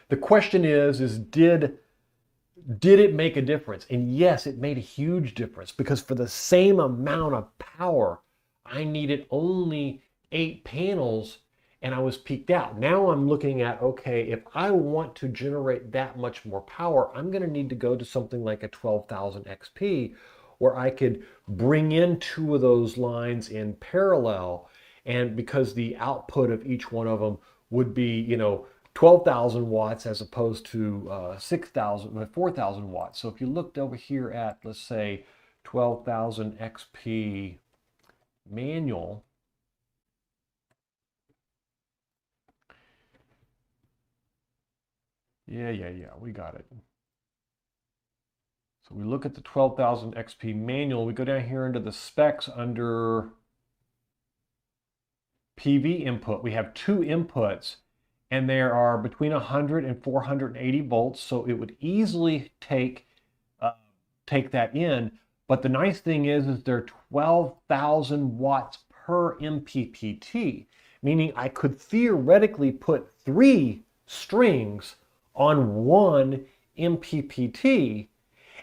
the question is did it make a difference? And yes, it made a huge difference, because for the same amount of power, I needed only 8 panels and I was peaked out. Now I'm looking at, okay, if I want to generate that much more power, I'm going to need to go to something like a 12,000 XP where I could bring in two of those lines in parallel, and because the output of each one of them would be, you know, 12,000 watts as opposed to 4,000 watts. So if you looked over here at, let's say, 12,000 XP manual, yeah, we got it. So we look at the 12,000 XP manual, we go down here into the specs under PV input. We have two inputs, and there are between 100 and 480 volts, so it would easily take that in. But the nice thing is they're 12,000 watts per MPPT, meaning I could theoretically put 3 strings on 1 MPPT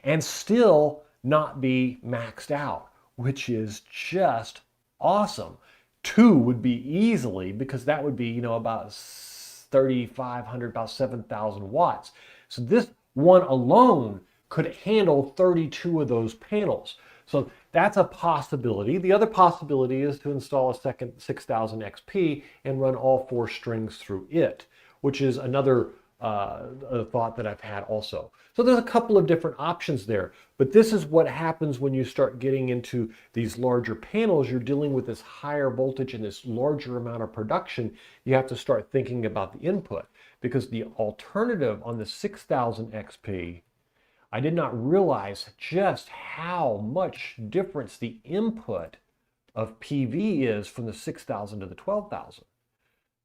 and still not be maxed out, which is just awesome. 2 would be easily, because that would be, you know, about 3,500, about 7,000 watts. So this one alone could handle 32 of those panels. So that's a possibility. The other possibility is to install a second 6,000 XP and run all 4 strings through it, which is another thought that I've had also. So there's a couple of different options there, but this is what happens when you start getting into these larger panels. You're dealing with this higher voltage and this larger amount of production. You have to start thinking about the input, because the alternative on the 6,000 XP, I did not realize just how much difference the input of PV is from the 6,000 to the 12,000.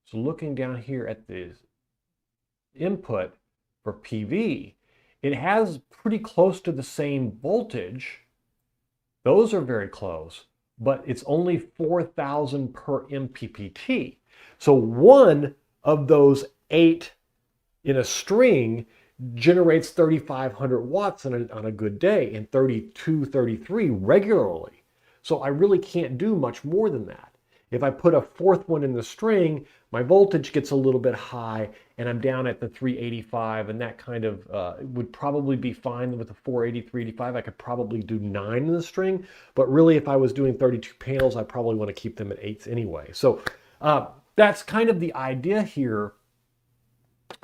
So looking down here at the input for PV, it has pretty close to the same voltage. Those are very close, but it's only 4,000 per MPPT. So one of those 8 in a string generates 3,500 watts on a good day, and 32, 33 regularly. So I really can't do much more than that. If I put a 4th one in the string, my voltage gets a little bit high, and I'm down at the 385, and that kind of would probably be fine with the 480, 385. I could probably do 9 in the string, but really if I was doing 32 panels, I probably want to keep them at 8s anyway. So that's kind of the idea here,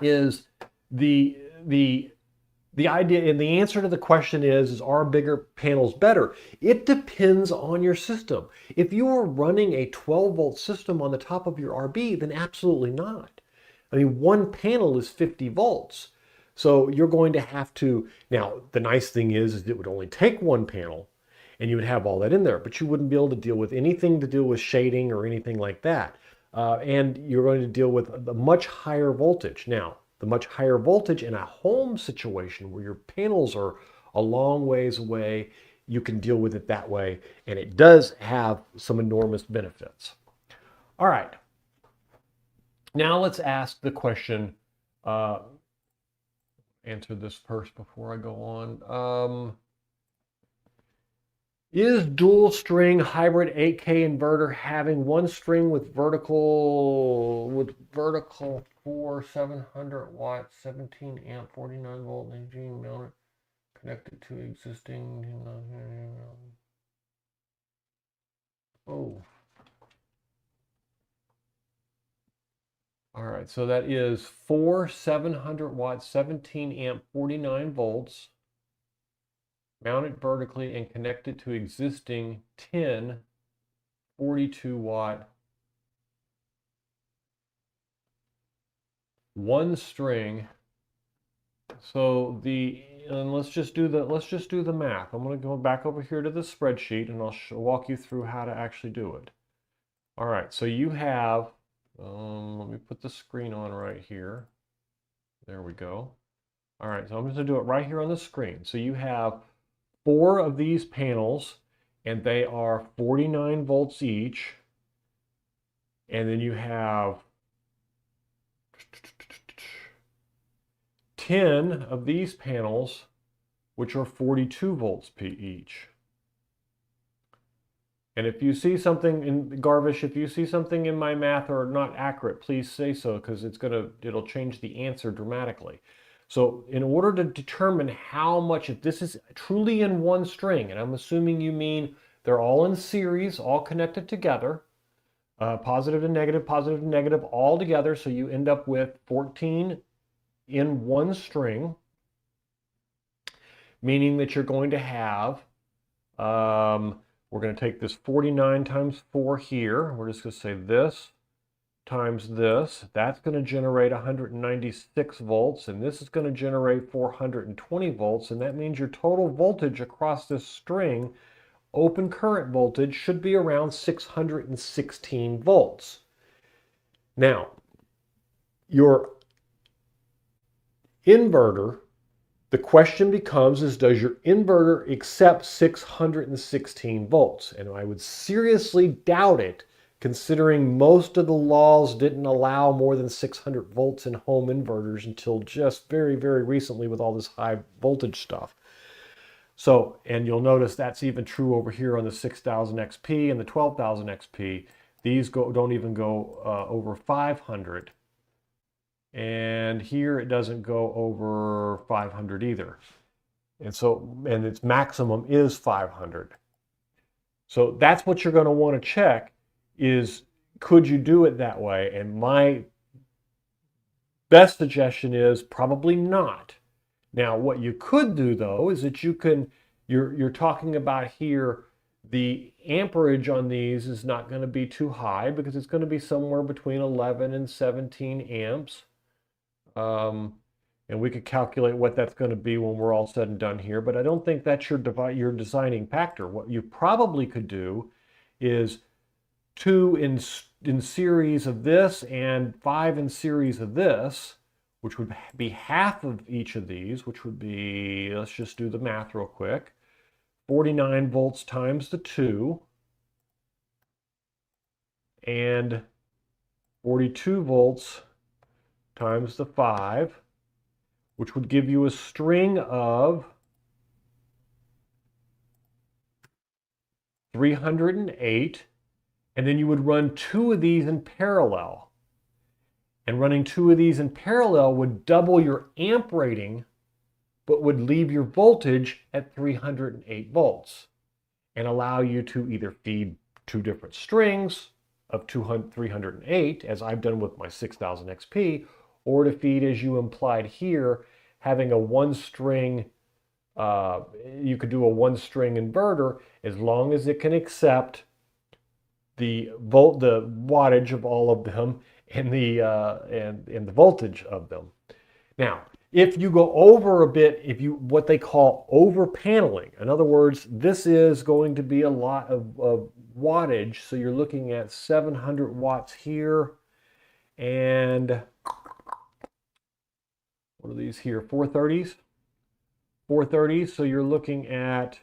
is the idea, and the answer to the question is are bigger panels better? It depends on your system. If you are running a 12-volt system on the top of your RB, then absolutely not. I mean, one panel is 50 volts. So you're going to have to, now the nice thing is it would only take one panel and you would have all that in there, but you wouldn't be able to deal with anything to do with shading or anything like that. And you're going to deal with a much higher voltage. Now, the much higher voltage in a home situation where your panels are a long ways away, you can deal with it that way, and it does have some enormous benefits. All right, now let's ask the question, answer this first before I go on. Is dual string hybrid 8K inverter having one string with vertical 4 700 watts 17 amp 49 volt engine mounted connected to existing? Oh, all right, so that is 4 700 watts 17 amp 49 volts mounted vertically and connected to existing 10 42 watt one string. So let's just do the math. I'm going to go back over here to the spreadsheet and I'll walk you through how to actually do it. All right, so you have let me put the screen on right here. There we go. All right, so I'm going to do it right here on the screen. So you have 4 of these panels, and they are 49 volts each. And then you have 10 of these panels, which are 42 volts each. And if you see something in Garvish, if you see something in my math or not accurate, please say so, because it'll change the answer dramatically. So in order to determine how much, if this is truly in one string, and I'm assuming you mean they're all in series, all connected together, positive to negative, all together, so you end up with 14 in one string, meaning that you're going to have, we're going to take this 49 times 4 here. We're just going to say this times this. That's going to generate 196 volts, and this is going to generate 420 volts, and that means your total voltage across this string, open current voltage, should be around 616 volts. Now, your inverter, the question becomes is, does your inverter accept 616 volts? And I would seriously doubt it, considering most of the laws didn't allow more than 600 volts in home inverters until just very, very recently with all this high voltage stuff. So, and you'll notice that's even true over here on the 6000 XP and the 12,000 XP. These don't even go over 500. And here it doesn't go over 500 either. And so, and its maximum is 500. So that's what you're going to want to check is, could you do it that way? And my best suggestion is probably not. Now, what you could do though is that you can, you're talking about here, the amperage on these is not going to be too high because it's going to be somewhere between 11 and 17 amps. And we could calculate what that's going to be when we're all said and done here, but I don't think that's your designing factor. What you probably could do is 2 in series of this and 5 in series of this, which would be half of each of these, which would be, let's just do the math real quick, 49 volts times the 2 and 42 volts times the 5, which would give you a string of 308, and then you would run 2 of these in parallel. And running 2 of these in parallel would double your amp rating, but would leave your voltage at 308 volts and allow you to either feed 2 different strings of 308, as I've done with my 6000 XP, or to feed, as you implied here, having a one string, you could do a one string inverter as long as it can accept the wattage of all of them and the voltage of them. Now, if you go over a bit, what they call over paneling, in other words, this is going to be a lot of wattage, so you're looking at 700 watts here, and what are these here? 430s? 430s, so you're looking at,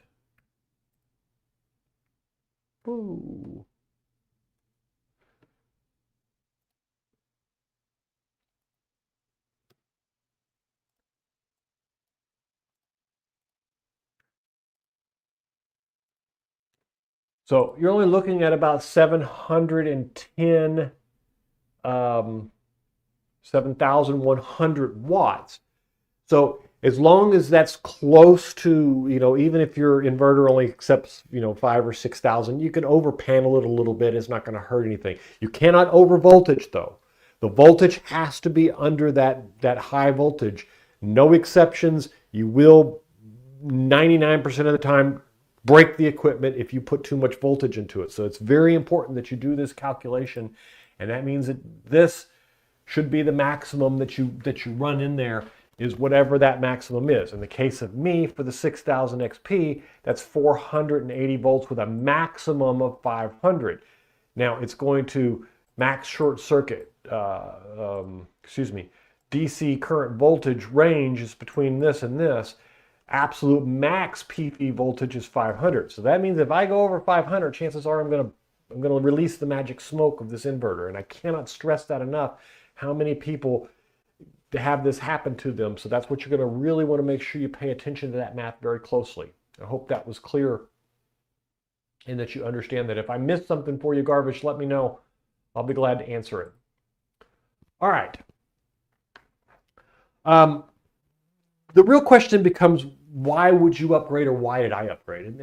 ooh. So you're only looking at about 710, 7,100 watts. So as long as that's close to, even if your inverter only accepts, 5 or 6,000, you can over panel it a little bit. It's not going to hurt anything. You cannot over voltage though. The voltage has to be under that high voltage. No exceptions. You will 99% of the time break the equipment if you put too much voltage into it. So it's very important that you do this calculation, and that means that this should be the maximum that you run in there, is whatever that maximum is. In the case of me, for the 6000 XP, that's 480 volts with a maximum of 500. Now it's going to max short circuit, DC current voltage range is between this and this. Absolute max PV voltage is 500. So that means if I go over 500, chances are I'm going to release the magic smoke of this inverter. And I cannot stress that enough, how many people have this happen to them. So that's what you're going to really want to make sure you pay attention to that math very closely. I hope that was clear and that you understand that. If I missed something for you, Garbage, let me know. I'll be glad to answer it. All right. the real question becomes, why would you upgrade, or why did I upgrade?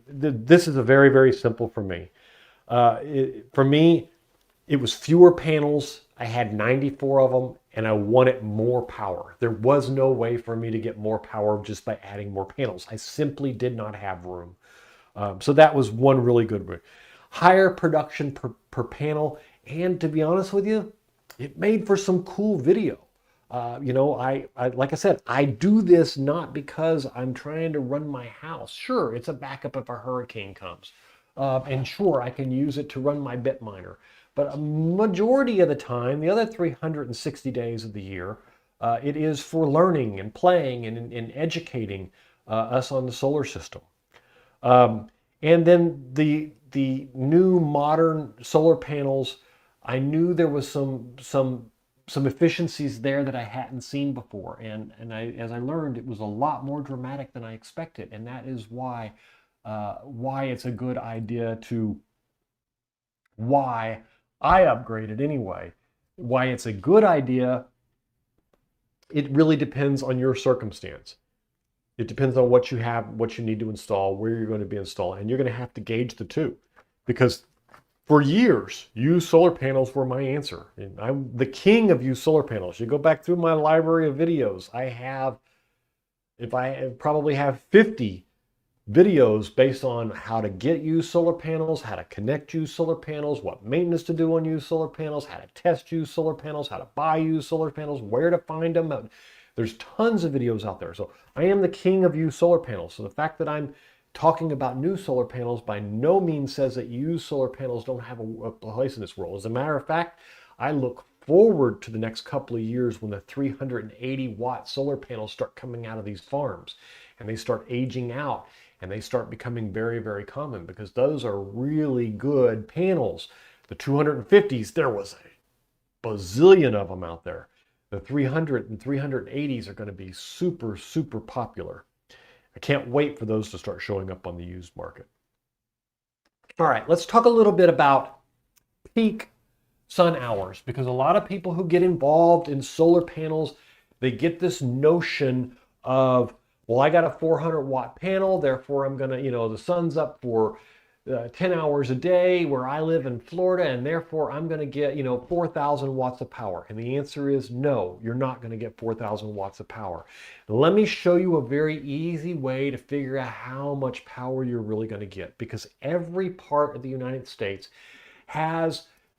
This is a very, very simple for me. For me, it was fewer panels. I had 94 of them, and I wanted more power. There was no way for me to get more power just by adding more panels. I simply did not have room. So that was one really good one. Higher production per panel, and to be honest with you, it made for some cool video. You know, I like I said, I do this not because I'm trying to run my house. Sure, it's a backup if a hurricane comes. And sure, I can use it to run my bit miner. But a majority of the time, the other 360 days of the year, it is for learning and playing and educating us on the solar system. And then the new modern solar panels, I knew there was some efficiencies there that I hadn't seen before, and as I learned, it was a lot more dramatic than I expected, and that is why it's a good idea to, why I upgraded anyway. Why it's a good idea, it really depends on your circumstance. It depends on what you have, what you need to install, where you're going to be installed, and you're going to have to gauge the two. Because for years, used solar panels were my answer. And I'm the king of used solar panels. You go back through my library of videos, I probably have 50 videos based on how to get used solar panels, how to connect used solar panels, what maintenance to do on used solar panels, how to test used solar panels, how to buy used solar panels, where to find them. There's tons of videos out there. So I am the king of used solar panels. So the fact that I'm talking about new solar panels by no means says that used solar panels don't have a place in this world. As a matter of fact, I look forward to the next couple of years when the 380 watt solar panels start coming out of these farms and they start aging out and they start becoming very, very common, because those are really good panels. The 250s, there was a bazillion of them out there. The 300 and 380s are going to be super, super popular. I can't wait for those to start showing up on the used market. All right, let's talk a little bit about peak sun hours, because a lot of people who get involved in solar panels, they get this notion of, well, I got a 400 watt panel, therefore I'm gonna, the sun's up for 10 hours a day where I live in Florida, and therefore I'm gonna get, 4,000 watts of power. And the answer is no, you're not gonna get 4,000 watts of power. Let me show you a very easy way to figure out how much power you're really gonna get, because every part of the United States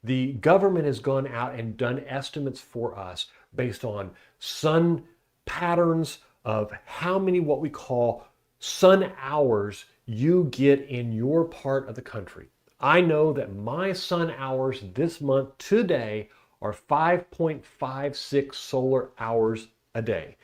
the government has gone out and done estimates for us based on sun patterns of how many what we call sun hours you get in your part of the country. I know that my sun hours this month today are 5.56 solar hours a day.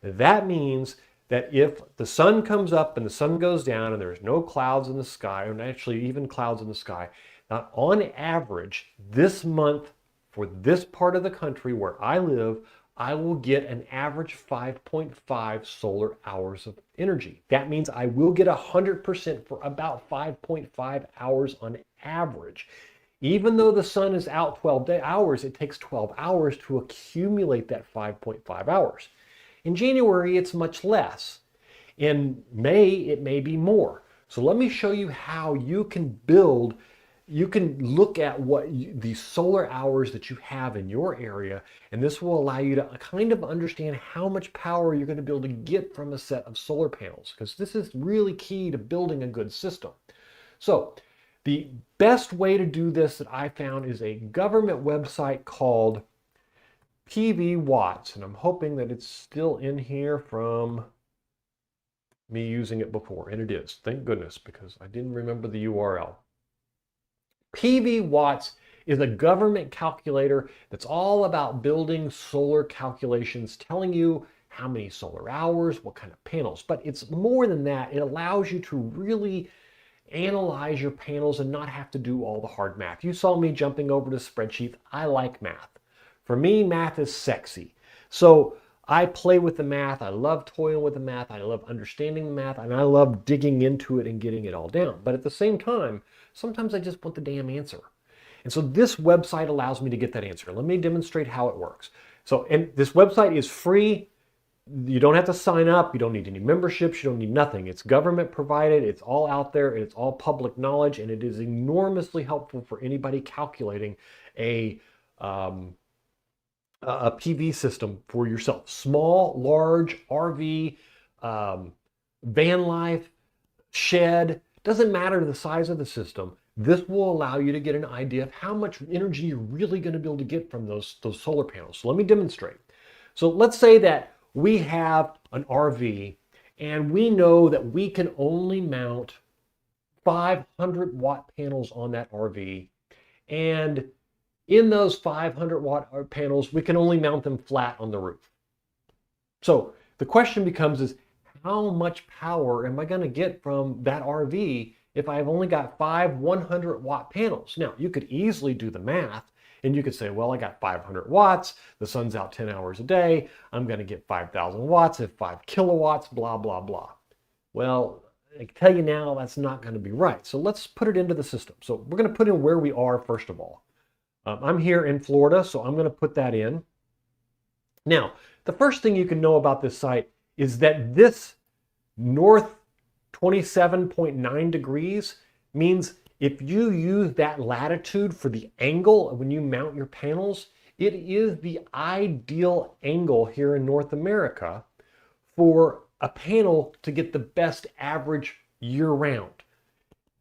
That means that if the sun comes up and the sun goes down and there's no clouds in the sky, or actually even clouds in the sky, now on average this month for this part of the country where I live, I will get an average 5.5 solar hours of energy. That means I will get 100% for about 5.5 hours on average. Even though the sun is out 12 hours, it takes 12 hours to accumulate that 5.5 hours. In January, it's much less. In May, it may be more. So let me show you how you can look at the solar hours that you have in your area, and this will allow you to kind of understand how much power you're going to be able to get from a set of solar panels, because this is really key to building a good system. So the best way to do this that I found is a government website called PV Watts, and I'm hoping that it's still in here from me using it before, and it is, thank goodness, because I didn't remember the URL. PV Watts is a government calculator that's all about building solar calculations, telling you how many solar hours, what kind of panels. But it's more than that. It allows you to really analyze your panels and not have to do all the hard math. You saw me jumping over to spreadsheets. I like math. For me, math is sexy. So I play with the math. I love toying with the math. I love understanding the math, and I love digging into it and getting it all down. But at the same time, sometimes I just want the damn answer. And so this website allows me to get that answer. Let me demonstrate how it works. So, and this website is free. You don't have to sign up. You don't need any memberships. You don't need nothing. It's government provided. It's all out there. It's all public knowledge, and it is enormously helpful for anybody calculating a PV system for yourself. Small, large, RV, van life, shed, doesn't matter the size of the system. This will allow you to get an idea of how much energy you're really going to be able to get from those solar panels. So let me demonstrate. So let's say that we have an RV and we know that we can only mount 500 watt panels on that RV. And in those 500 watt panels, we can only mount them flat on the roof. So the question becomes is, how much power am I going to get from that RV if I've only got 5 100 watt panels? Now, you could easily do the math and you could say, well, I got 500 watts, the sun's out 10 hours a day, I'm going to get 5,000 watts at 5 kilowatts, blah, blah, blah. Well, I can tell you now that's not going to be right. So let's put it into the system. So we're going to put in where we are first of all. I'm here in Florida, so I'm going to put that in. Now, the first thing you can know about this site is that this north 27.9 degrees means if you use that latitude for the angle when you mount your panels, it is the ideal angle here in North America for a panel to get the best average year round.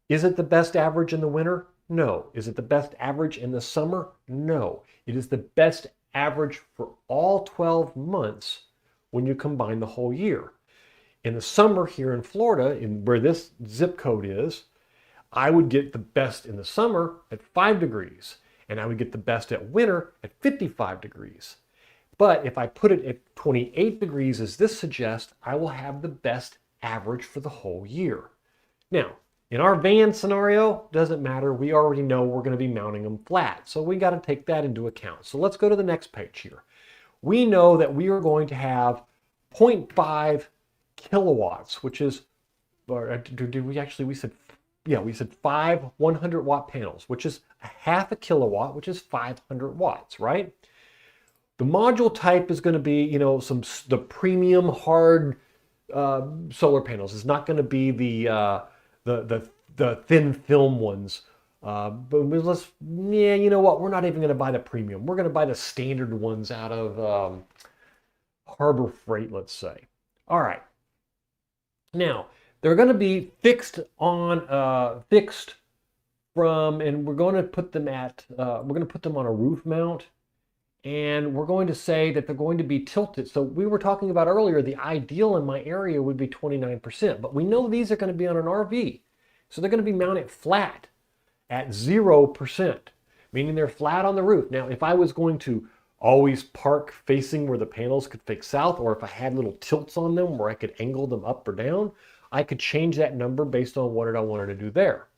Is it the best average in the winter? No. Is it the best average in the summer? No. It is the best average for all 12 months when you combine the whole year. In the summer here in Florida, where this zip code is, I would get the best in the summer at 5 degrees, and I would get the best at winter at 55 degrees. But if I put it at 28 degrees, as this suggests, I will have the best average for the whole year. Now, in our van scenario, doesn't matter. We already know we're going to be mounting them flat. So we got to take that into account. So let's go to the next page here. We know that we are going to have 0.5 kilowatts, which is, or did we actually, we said 5 100 watt panels, which is a half a kilowatt, which is 500 watts, right? The module type is going to be, the premium hard solar panels. It's not going to be the thin film ones. But let's, you know what? We're not even going to buy the premium. We're going to buy the standard ones out of Harbor Freight, let's say. All right. Now, they're going to be fixed from, and we're going to put them on a roof mount. And we're going to say that they're going to be tilted. So we were talking about earlier, the ideal in my area would be 29%, but we know these are going to be on an RV. So they're going to be mounted flat at 0%, meaning they're flat on the roof. Now, if I was going to always park facing where the panels could face south, or if I had little tilts on them where I could angle them up or down, I could change that number based on what I wanted to do there.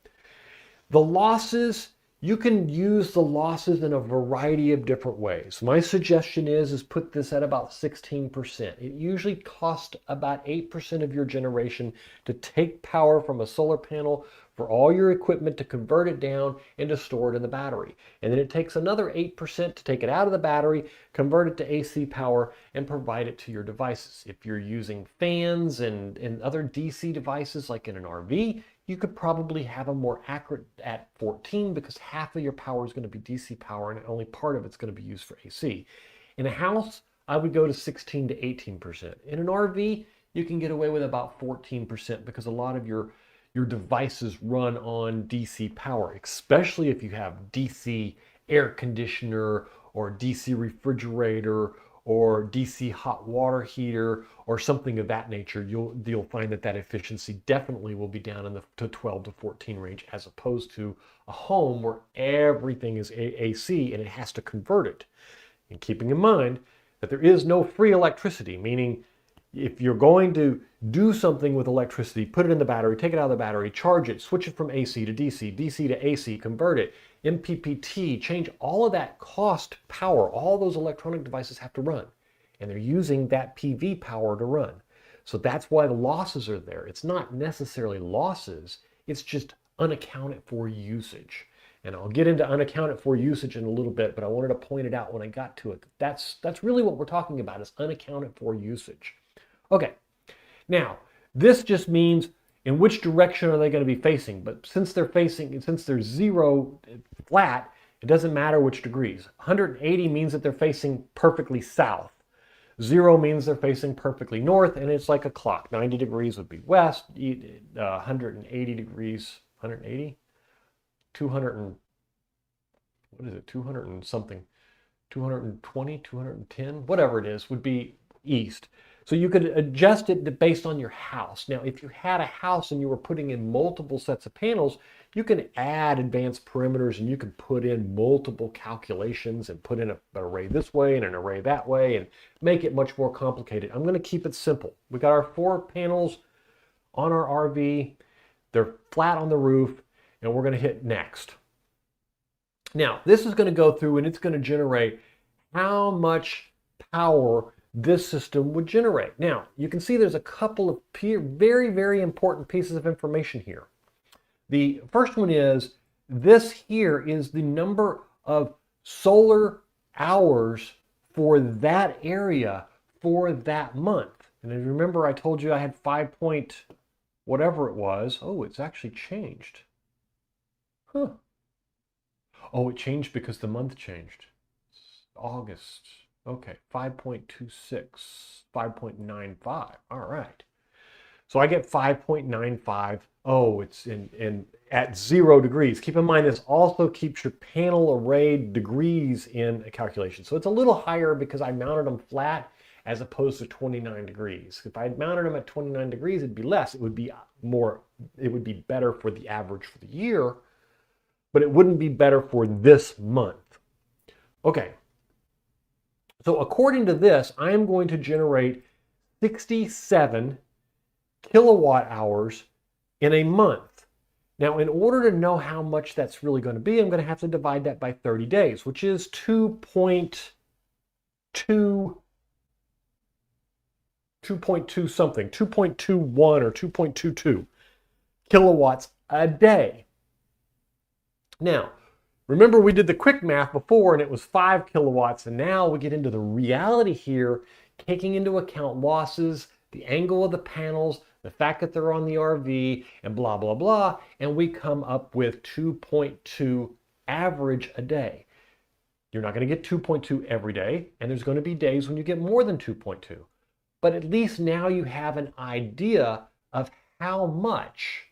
The losses, you can use the losses in a variety of different ways. My suggestion is put this at about 16%. It usually costs about 8% of your generation to take power from a solar panel for all your equipment to convert it down and to store it in the battery. And then it takes another 8% to take it out of the battery, convert it to AC power, and provide it to your devices. If you're using fans and other DC devices like in an RV, you could probably have them more accurate at 14 because half of your power is going to be DC power and only part of it's going to be used for AC. In a house, I would go to 16 to 18%. In an RV, you can get away with about 14% because a lot of your devices run on DC power, especially if you have DC air conditioner or DC refrigerator or DC hot water heater or something of that nature. You'll find that efficiency definitely will be down in the 12 to 14 range, as opposed to a home where everything is AC and it has to convert it. And keeping in mind that there is no free electricity, meaning if you're going to do something with electricity, put it in the battery, take it out of the battery, charge it, switch it from AC to DC, DC to AC, convert it, MPPT, change all of that cost power. All those electronic devices have to run, and they're using that PV power to run. So that's why the losses are there. It's not necessarily losses, it's just unaccounted for usage. And I'll get into unaccounted for usage in a little bit, but I wanted to point it out when I got to it. That's really what we're talking about, is unaccounted for usage. Okay, now this just means in which direction are they going to be facing. But since they're 0 flat, it doesn't matter which degrees. 180 means that they're facing perfectly south. 0 means they're facing perfectly north, and it's like a clock. 90 degrees would be west, 180 degrees, 180? 200 and, what is it, 200 and something, 220, 210, whatever it is, would be east. So you could adjust it based on your house. Now, if you had a house and you were putting in multiple sets of panels, you can add advanced perimeters and you can put in multiple calculations and put in an array this way and an array that way and make it much more complicated. I'm going to keep it simple. We got our 4 panels on our RV. They're flat on the roof, and we're going to hit next. Now, this is going to go through and it's going to generate how much power this system would generate. Now, you can see there's a couple of very, very important pieces of information here. The first one is this here is the number of solar hours for that area for that month. And if you remember, I told you I had 5 point whatever it was. Oh, it's actually changed. Huh. Oh, it changed because the month changed. It's August. Okay, 5.26, 5.95. All right. So I get 5.95. Oh, it's in at 0 degrees. Keep in mind, this also keeps your panel array degrees in a calculation. So it's a little higher because I mounted them flat as opposed to 29 degrees. If I had mounted them at 29 degrees, it'd be less. It would be more, it would be better for the average for the year, but it wouldn't be better for this month. Okay. So according to this, I am going to generate 67 kilowatt hours in a month. Now, in order to know how much that's really going to be, I'm going to have to divide that by 30 days, which is 2.2 something, 2.21 or 2.22 kilowatts a day. Now, remember we did the quick math before and it was 5 kilowatts, and now we get into the reality here, taking into account losses, the angle of the panels, the fact that they're on the RV, and blah, blah, blah, and we come up with 2.2 average a day. You're not going to get 2.2 every day, and there's going to be days when you get more than 2.2. But at least now you have an idea of how much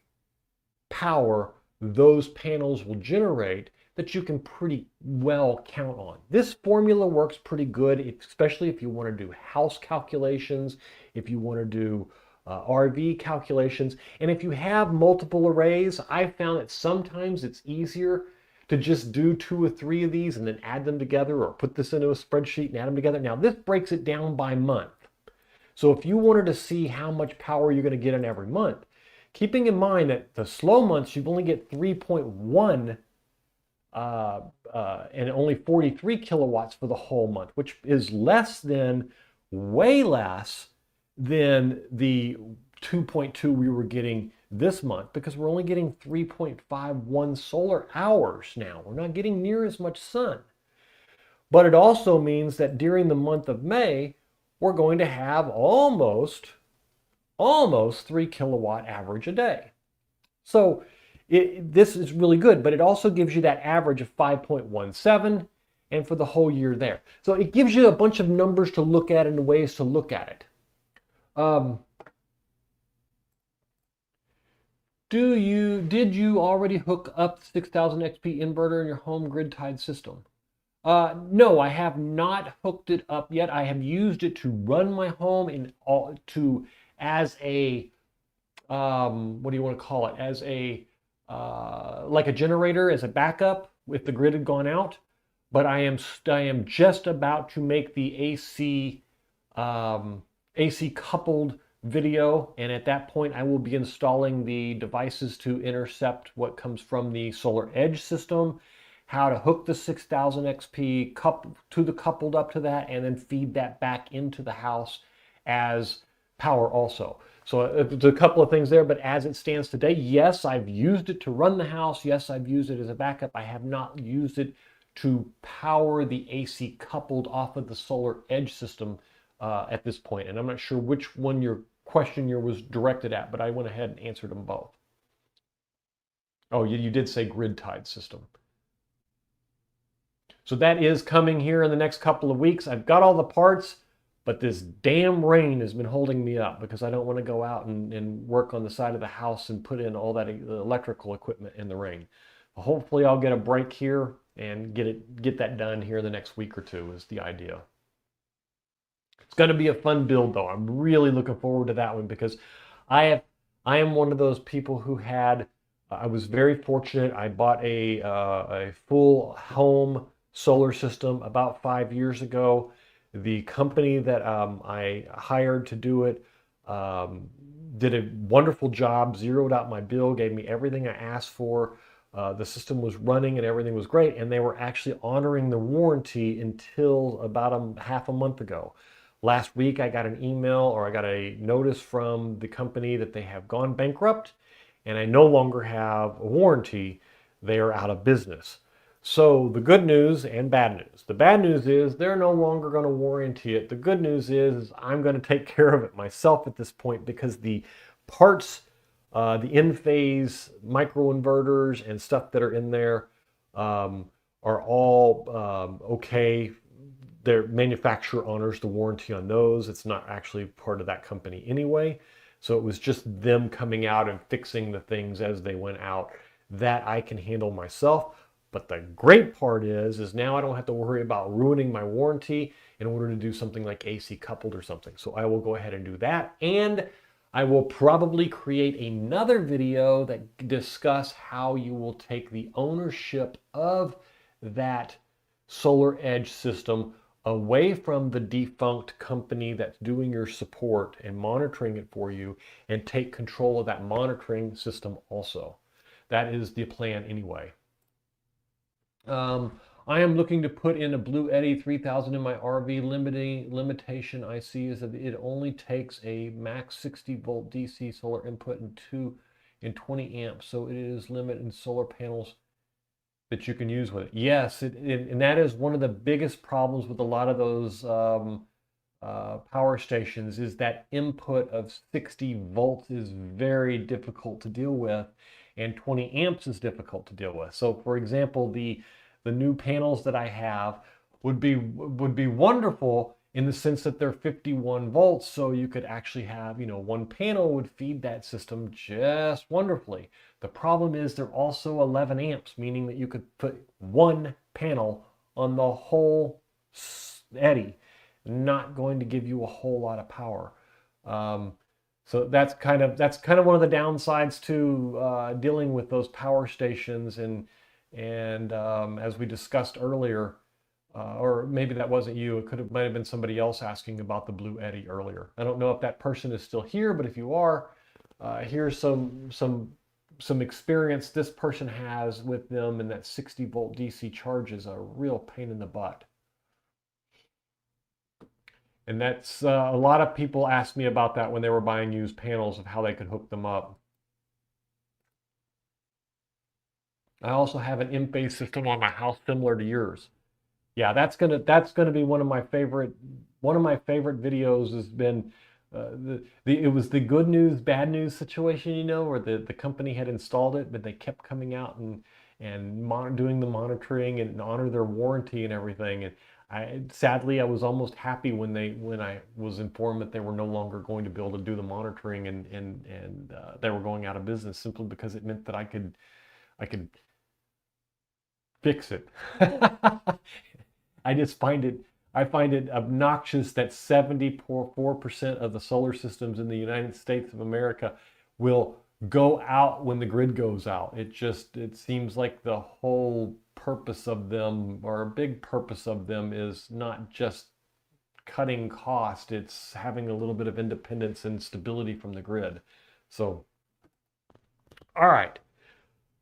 power those panels will generate that you can pretty well count on. This formula works pretty good, especially if you want to do house calculations, if you want to do RV calculations, and if you have multiple arrays. I found that sometimes it's easier to just do 2 or 3 of these and then add them together, or put this into a spreadsheet and add them together. Now this breaks it down by month. So if you wanted to see how much power you're going to get in every month, keeping in mind that the slow months you only get 3.1 and only 43 kilowatts for the whole month, which is less than, way less than the 2.2 we were getting this month, because we're only getting 3.51 solar hours now. We're not getting near as much sun. But it also means that during the month of May, we're going to have almost 3 kilowatt average a day. So this is really good, but it also gives you that average of 5.17 and for the whole year there. So it gives you a bunch of numbers to look at and ways to look at it. Did you already hook up the 6000 XP inverter in your home grid-tied system? No, I have not hooked it up yet. I have used it to run my home as a what do you want to call it? As a like a generator, as a backup if the grid had gone out. But I am just about to make the AC coupled video, and at that point I will be installing the devices to intercept what comes from the Solar Edge system, how to hook the 6000 XP coupled up to that, and then feed that back into the house as power also. So there's a couple of things there, but as it stands today, yes, I've used it to run the house. Yes, I've used it as a backup. I have not used it to power the AC coupled off of the Solar Edge system at this point. And I'm not sure which one your question was directed at, but I went ahead and answered them both. Oh, you did say grid tied system. So that is coming here in the next couple of weeks. I've got all the parts, but this damn rain has been holding me up because I don't want to go out and work on the side of the house and put in all that electrical equipment in the rain. Hopefully I'll get a break here and get that done here in the next week or two is the idea. It's going to be a fun build though. I'm really looking forward to that one because I am one of those people who I was very fortunate. I bought a full home solar system about 5 years ago. The company that I hired to do it did a wonderful job, zeroed out my bill, gave me everything I asked for. The system was running and everything was great, and they were actually honoring the warranty until about half a month ago. Last week I got an email, or I got a notice from the company that they have gone bankrupt and I no longer have a warranty. They are out of business. So the good news and bad news. The bad news is they're no longer going to warranty it. The good news is I'm going to take care of it myself at this point because the parts, the in-phase microinverters and stuff that are in there are all okay. Their manufacturer honors the warranty on those. It's not actually part of that company anyway. So it was just them coming out and fixing the things as they went out that I can handle myself. But the great part is now I don't have to worry about ruining my warranty in order to do something like AC coupled or something. So I will go ahead and do that. And I will probably create another video that discuss how you will take the ownership of that Solar Edge system away from the defunct company that's doing your support and monitoring it for you, and take control of that monitoring system also. That is the plan anyway. I am looking to put in a Blue Eddy 3000 in my RV. Limitation I see is that it only takes a max 60 volt DC solar input and 20 amps. So it is limited in solar panels that you can use with it. Yes, and that is one of the biggest problems with a lot of those power stations, is that input of 60 volts is very difficult to deal with, and 20 amps is difficult to deal with. So for example, the new panels that I have would be wonderful in the sense that they're 51 volts, so you could actually have, one panel would feed that system just wonderfully. The problem is they're also 11 amps, meaning that you could put one panel on the whole Eddy, not going to give you a whole lot of power. So that's kind of one of the downsides to dealing with those power stations. And as we discussed earlier, or maybe that wasn't you, might have been somebody else asking about the Blue Eddy earlier. I don't know if that person is still here, but if you are, here's some experience this person has with them, and that 60 volt DC charge is a real pain in the butt. And that's a lot of people asked me about that when they were buying used panels, of how they could hook them up. I also have an in-phase system on my house similar to yours. Yeah, that's gonna be one of my favorite videos. Has been it was the good news bad news situation, where the company had installed it, but they kept coming out and doing the monitoring and honor their warranty and everything. And sadly I was almost happy when I was informed that they were no longer going to be able to do the monitoring, and they were going out of business, simply because it meant that I could fix it. I find it obnoxious that 74% of the solar systems in the United States of America will go out when the grid goes out. It seems like the whole purpose of them, or a big purpose of them, is not just cutting cost, it's having a little bit of independence and stability from the grid. So, all right.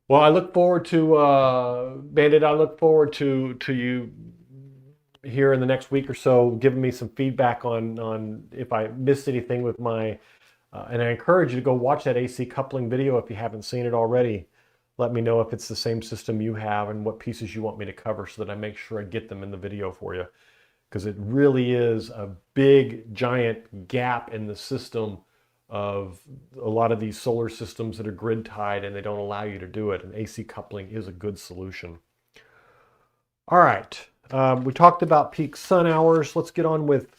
Well, I look forward to, Bandit, I look forward to you here in the next week or so giving me some feedback on if I missed anything with my, and I encourage you to go watch that AC coupling video if you haven't seen it already. Let me know if it's the same system you have and what pieces you want me to cover, so that I make sure I get them in the video for you. because it really is a big, giant gap in the system of a lot of these solar systems that are grid tied and they don't allow you to do it. And AC coupling is a good solution. All right, we talked about peak sun hours. Let's get on with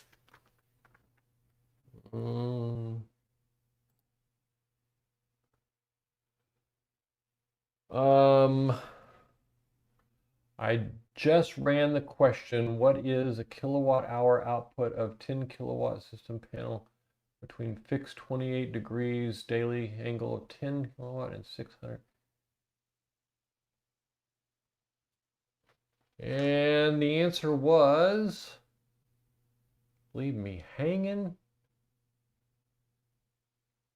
I just ran the question, what is a kilowatt hour output of 10 kilowatt system panel between fixed 28 degrees daily angle of 10 kilowatt and 600? And the answer was, leave me hanging,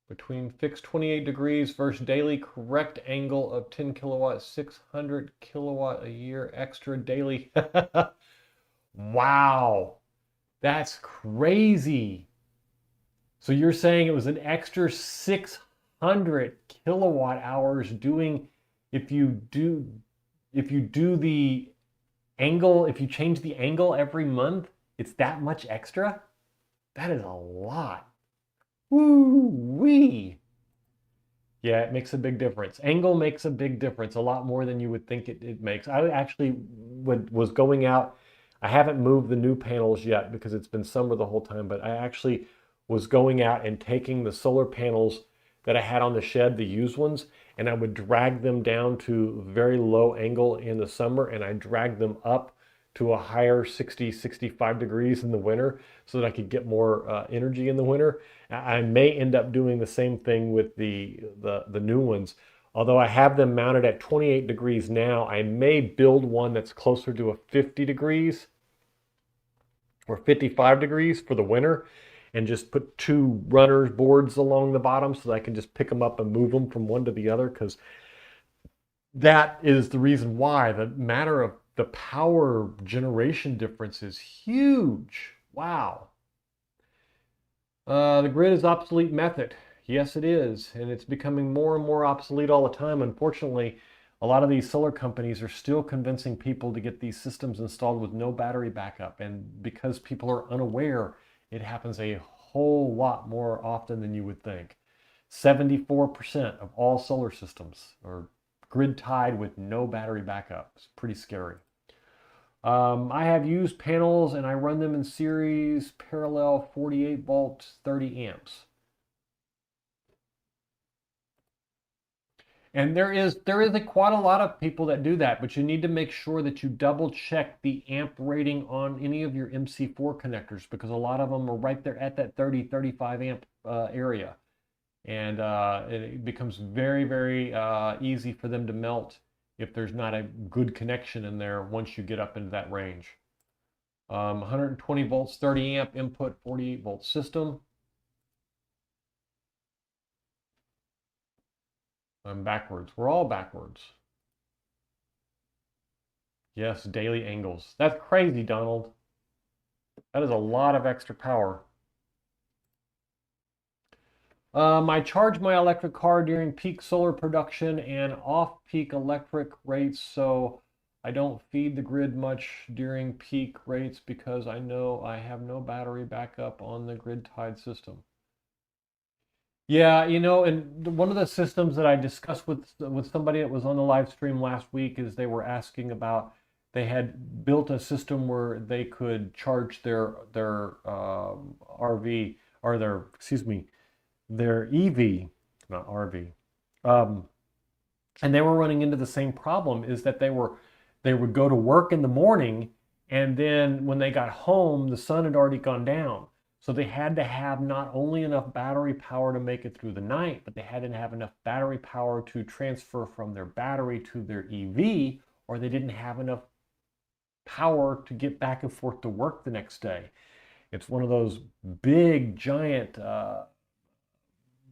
between fixed 28 degrees versus daily correct angle of 10 kilowatt, 600 kilowatt a year extra daily. Wow, that's crazy. So you're saying it was an extra 600 kilowatt hours doing, if you do the angle, if you change the angle every month, it's that much extra? That is a lot. Woo-wee. Yeah, it makes a big difference. Angle makes a big difference, a lot more than you would think it makes. I actually was going out. I haven't moved the new panels yet because it's been summer the whole time, but I actually was going out and taking the solar panels that I had on the shed, the used ones, and I would drag them down to very low angle in the summer, and I dragged them up to a higher 60, 65 degrees in the winter so that I could get more energy in the winter. I may end up doing the same thing with the new ones. Although I have them mounted at 28 degrees now, I may build one that's closer to a 50 degrees or 55 degrees for the winter and just put two runners boards along the bottom so that I can just pick them up and move them from one to the other, because that is the reason why the matter of the power generation difference is huge. Wow. The grid is obsolete method. Yes, it is. And it's becoming more and more obsolete all the time. Unfortunately, a lot of these solar companies are still convincing people to get these systems installed with no battery backup. And because people are unaware, it happens a whole lot more often than you would think. 74% of all solar systems are grid tied with no battery backup. It's pretty scary. I have used panels and I run them in series, parallel, 48 volts, 30 amps. And there is quite a lot of people that do that, but you need to make sure that you double check the amp rating on any of your MC4 connectors, because a lot of them are right there at that 30, 35 amp area. And it becomes very, very easy for them to melt if there's not a good connection in there once you get up into that range. 120 volts, 30 amp input, 48 volt system. I'm backwards. We're all backwards. Yes, daily angles. That's crazy, Donald. That is a lot of extra power. I charge my electric car during peak solar production and off-peak electric rates, so I don't feed the grid much during peak rates because I know I have no battery backup on the grid-tied system. Yeah, you know, and one of the systems that I discussed with somebody that was on the live stream last week is they were asking about, they had built a system where they could charge their RV, or their, excuse me, their EV, not RV. And they were running into the same problem, is that they would go to work in the morning, and then when they got home, the sun had already gone down. So they had to have not only enough battery power to make it through the night, but they had to have enough battery power to transfer from their battery to their EV, or they didn't have enough power to get back and forth to work the next day. It's one of those big, giant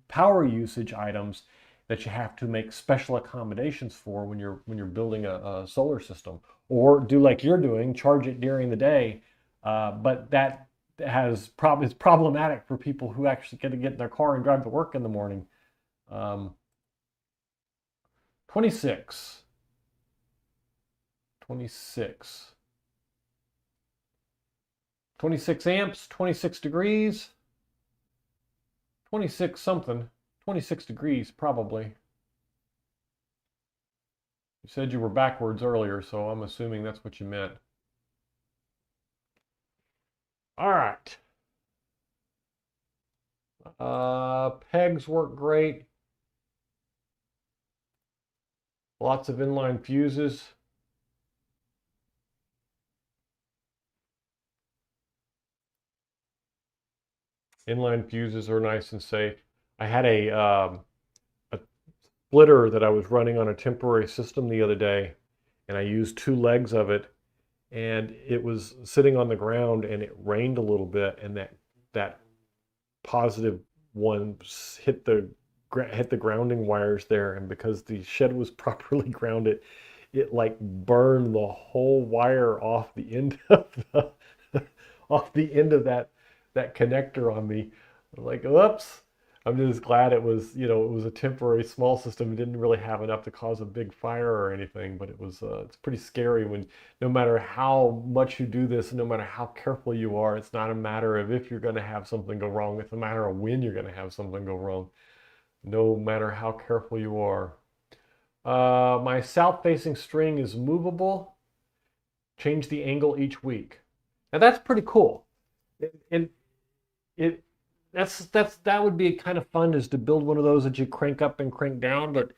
power usage items that you have to make special accommodations for when you're building a solar system, or do like you're doing, charge it during the day. But that is problematic for people who actually get to get in their car and drive to work in the morning. 26. 26 amps, 26 degrees, 26 something, 26 degrees probably. You said you were backwards earlier, so I'm assuming that's what you meant. All right. Pegs work great. Lots of inline fuses. Inline fuses are nice and safe. I had a splitter that I was running on a temporary system the other day, and I used 2 legs of it, and it was sitting on the ground, and it rained a little bit, and that positive one hit the grounding wires there, and because the shed was properly grounded, it like burned the whole wire off the end of that connector on me. I'm like, oops. I'm just glad it was, it was a temporary small system. It didn't really have enough to cause a big fire or anything, but it's pretty scary when no matter how much you do this, no matter how careful you are, it's not a matter of if you're going to have something go wrong. It's a matter of when you're going to have something go wrong, no matter how careful you are. My south-facing string is movable. Change the angle each week. Now that's pretty cool. That would be kind of fun, is to build one of those that you crank up and crank down, but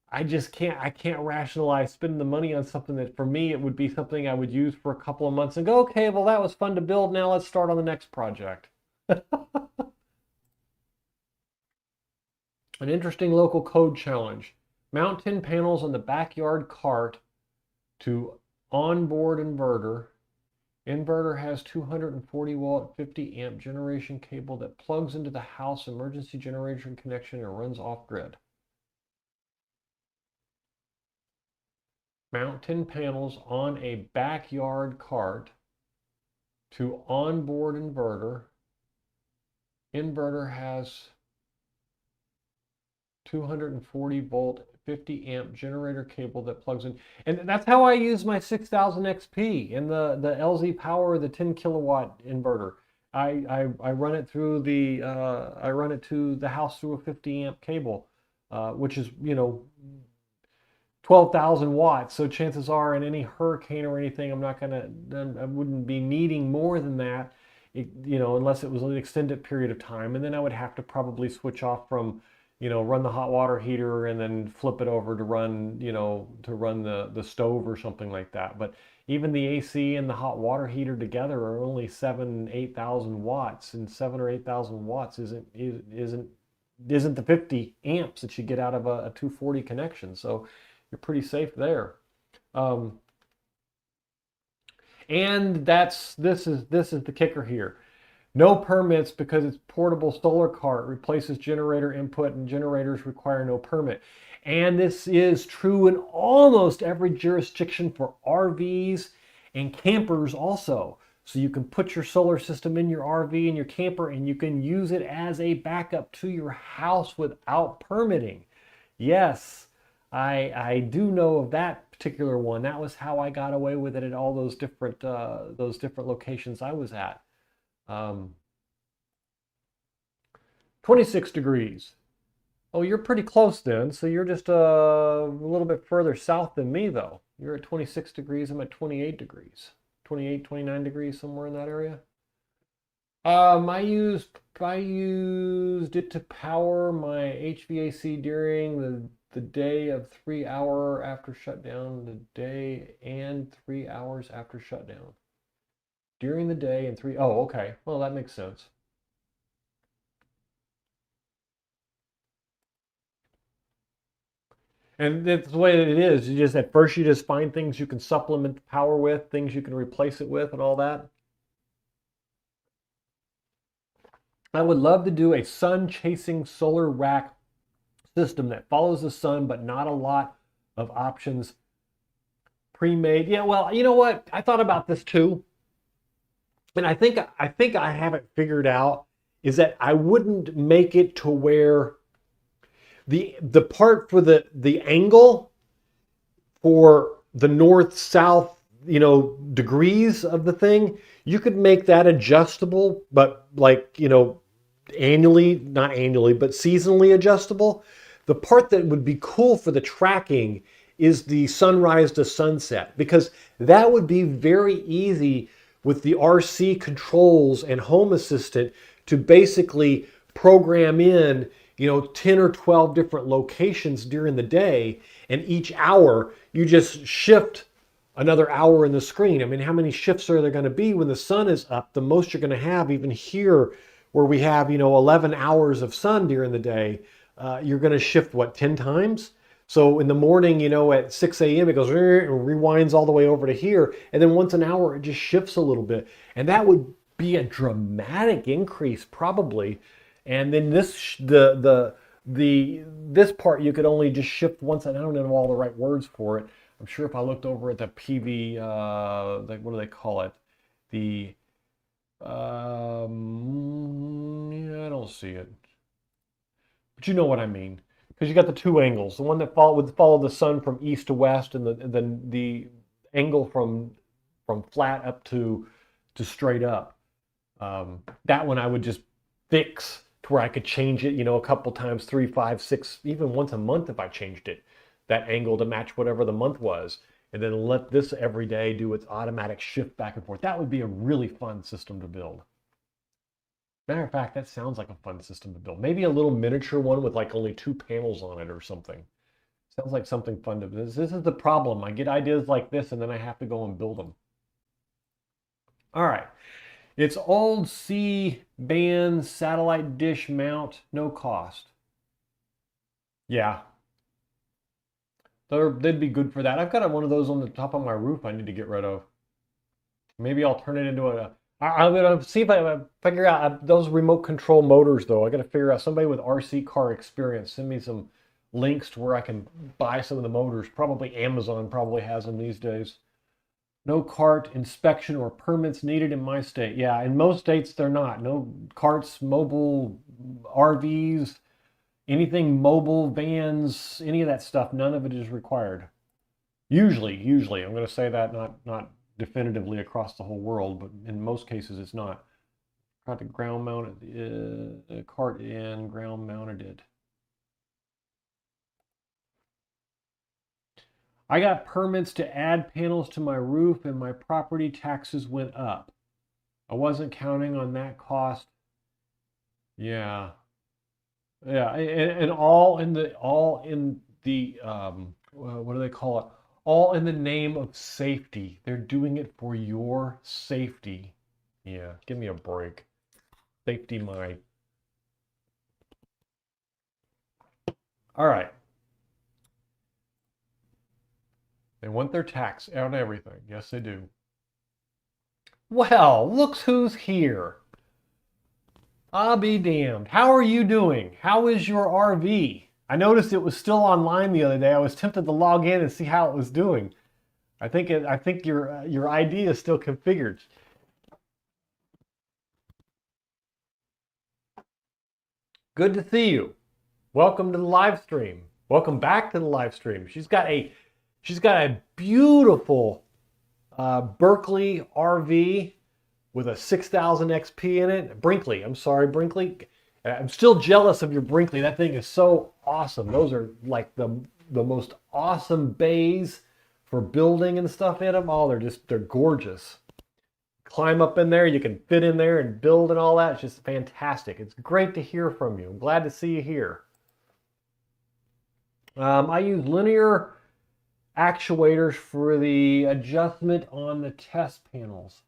I just can't rationalize spending the money on something that for me it would be something I would use for a couple of months and go, okay, well that was fun to build, now let's start on the next project. An interesting local code challenge. Mount 10 panels on the backyard cart to onboard inverter. Inverter has 240 watt 50 amp generation cable that plugs into the house emergency generation connection and runs off grid. Mount 10 panels on a backyard cart to onboard inverter. Inverter has 240 volt 50 amp generator cable that plugs in, and that's how I use my 6000 XP in the LZ Power, the 10 kilowatt inverter. I run it through the I run it to the house through a 50 amp cable, which is 12,000 watts. So chances are, in any hurricane or anything, I wouldn't be needing more than that, unless it was an extended period of time, and then I would have to probably switch off from run the hot water heater and then flip it over to run, the stove or something like that. But even the AC and the hot water heater together are only 8,000 watts, and 7,000 or 8,000 watts isn't the 50 amps that you get out of a 240 connection. So you're pretty safe there. And this is the kicker here. No permits, because it's portable solar cart, replaces generator input, and generators require no permit. And this is true in almost every jurisdiction for RVs and campers also. So you can put your solar system in your RV and your camper, and you can use it as a backup to your house without permitting. Yes, I do know of that particular one. That was how I got away with it at all those different locations I was at. 26 degrees. Oh, you're pretty close then. So you're just a little bit further south than me, though. You're at 26 degrees. I'm at 28 degrees. 28, 29 degrees, somewhere in that area. I used it to power my HVAC during the day of 3 hour after shutdown, the day and 3 hours after shutdown. During the day and oh, okay. Well, that makes sense. And that's the way it is. At first you just find things you can supplement the power with, things you can replace it with, and all that. I would love to do a sun-chasing solar rack system that follows the sun, but not a lot of options pre-made. Yeah, well, you know what? I thought about this too. And I think I have it figured out, is that I wouldn't make it to where the part for the angle for the north-south, degrees of the thing, you could make that adjustable, but like, annually, not annually, but seasonally adjustable. The part that would be cool for the tracking is the sunrise to sunset, because that would be very easy with the RC controls and Home Assistant to basically program in, 10 or 12 different locations during the day, and each hour you just shift another hour in the screen. I mean, how many shifts are there going to be when the sun is up? The most you're going to have, even here where we have, 11 hours of sun during the day, you're going to shift, what, 10 times? So in the morning, at 6 a.m., it goes and rewinds all the way over to here. And then once an hour, it just shifts a little bit. And that would be a dramatic increase, probably. And then this part you could only just shift once. And I don't know all the right words for it. I'm sure if I looked over at the PV, what do they call it? Yeah, I don't see it. But you know what I mean. Because you got the two angles. The one that would follow the sun from east to west, and the angle from flat up to straight up. That one I would just fix to where I could change it, a couple times, 3, 5, 6, even once a month if I changed it. That angle to match whatever the month was. And then let this every day do its automatic shift back and forth. That would be a really fun system to build. Matter of fact, that sounds like a fun system to build. Maybe a little miniature one with like only 2 panels on it or something. Sounds like something fun to build. This is the problem. I get ideas like this and then I have to go and build them. All right. It's old C-band satellite dish mount, no cost. Yeah. They'd be good for that. I've got one of those on the top of my roof I need to get rid of. Maybe I'll turn it into I'm gonna see if I figure out those remote control motors though. I gotta figure out somebody with RC car experience. Send me some links to where I can buy some of the motors. Probably Amazon probably has them these days. No cart inspection or permits needed in my state. Yeah, in most states they're not. No carts, mobile RVs, anything mobile, vans, any of that stuff. None of it is required. Usually, I'm going to say that not definitively across the whole world, but in most cases it's not. Got the ground mounted cart in, ground mounted it. I got permits to add panels to my roof and my property taxes went up. I wasn't counting on that cost. Yeah. Yeah, and all in the what do they call it? All in the name of safety. They're doing it for your safety. Yeah, give me a break. Safety my. All right. They want their tax on everything. Yes, they do. Well, look who's here. I'll be damned. How are you doing? How is your RV? I noticed it was still online the other day. I was tempted to log in and see how it was doing. I think your ID is still configured. Good to see you. Welcome to the live stream. Welcome back to the live stream. She's got a beautiful Berkeley RV with a 6000 XP in it. Brinkley, I'm sorry, Brinkley. I'm still jealous of your Brinkley. That thing is so awesome. Those are like the most awesome bays for building and stuff in them. Oh, they're gorgeous. Climb up in there, you can fit in there and build and all that. It's just fantastic. It's great to hear from you. I'm glad to see you here. I use linear actuators for the adjustment on the test panels.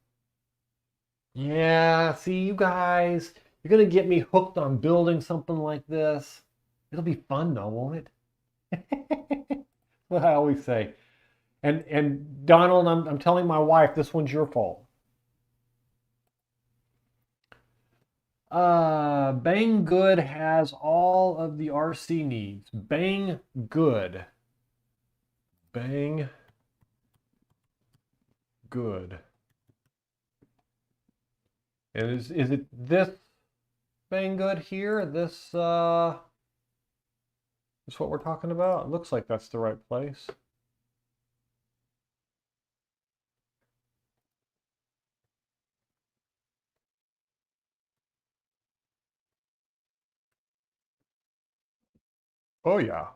Yeah, see, you guys, you're going to get me hooked on building something like this. It'll be fun though, won't it? What I always say. And Donald, I'm telling my wife this one's your fault. Bang Good has all of the RC needs. Bang Good. Bang Good. And is it this Bang Good here? This is what we're talking about? It looks like that's the right place. Oh yeah,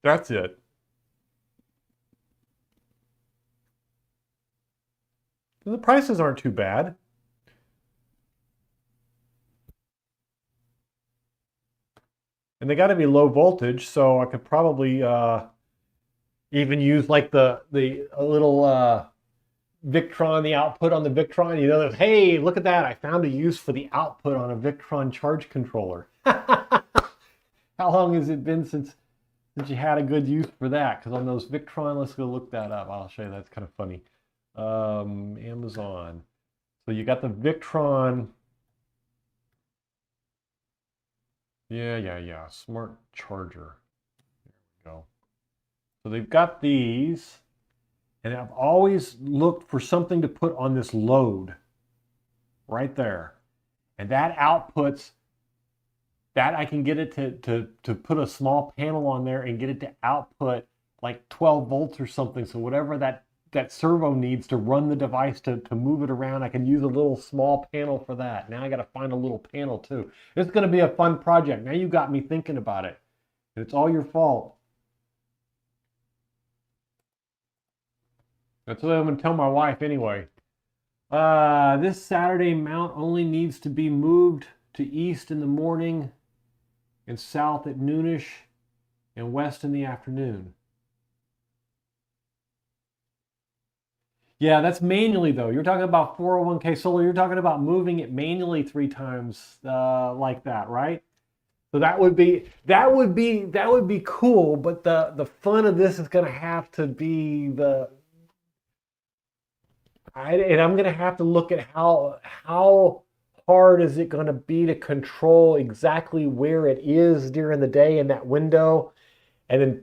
that's it. The prices aren't too bad. And they got to be low voltage, so I could probably even use like the a little Victron, the output on the Victron. You know, hey, look at that! I found a use for the output on a Victron charge controller. How long has it been since you had a good use for that? Because on those Victron, let's go look that up. I'll show you. That's kind of funny. Amazon. So you got the Victron. Yeah. Smart charger. There we go. So they've got these, and I've always looked for something to put on this load right there. And that outputs, that I can get it to put a small panel on there and get it to output like 12 volts or something. So whatever that servo needs to run the device to move it around, I can use a little small panel for that. Now I got to find a little panel too. It's going to be a fun project. Now you got me thinking about it. And it's all your fault. That's what I'm going to tell my wife anyway. This Saturday mount only needs to be moved to east in the morning and south at noonish and west in the afternoon. Yeah, that's manually though. You're talking about 401k solar. You're talking about moving it manually 3 times like that, right? So that would be cool. But the fun of this is going to have to be and I'm going to have to look at how hard is it going to be to control exactly where it is during the day in that window, and then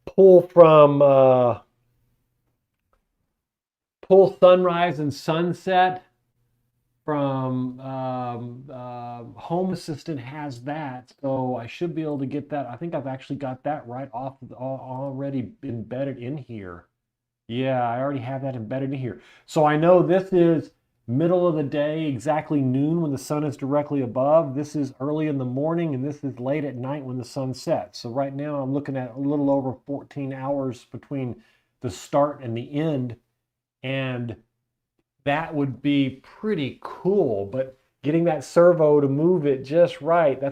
pull from pull sunrise and sunset from Home Assistant has that, so I should be able to get that. I think I've actually got that right off already embedded in here. Yeah, I already have that embedded in here. So I know this is middle of the day, exactly noon when the sun is directly above. This is early in the morning, and this is late at night when the sun sets. So right now I'm looking at a little over 14 hours between the start and the end, and that would be pretty cool. But getting that servo to move it just right,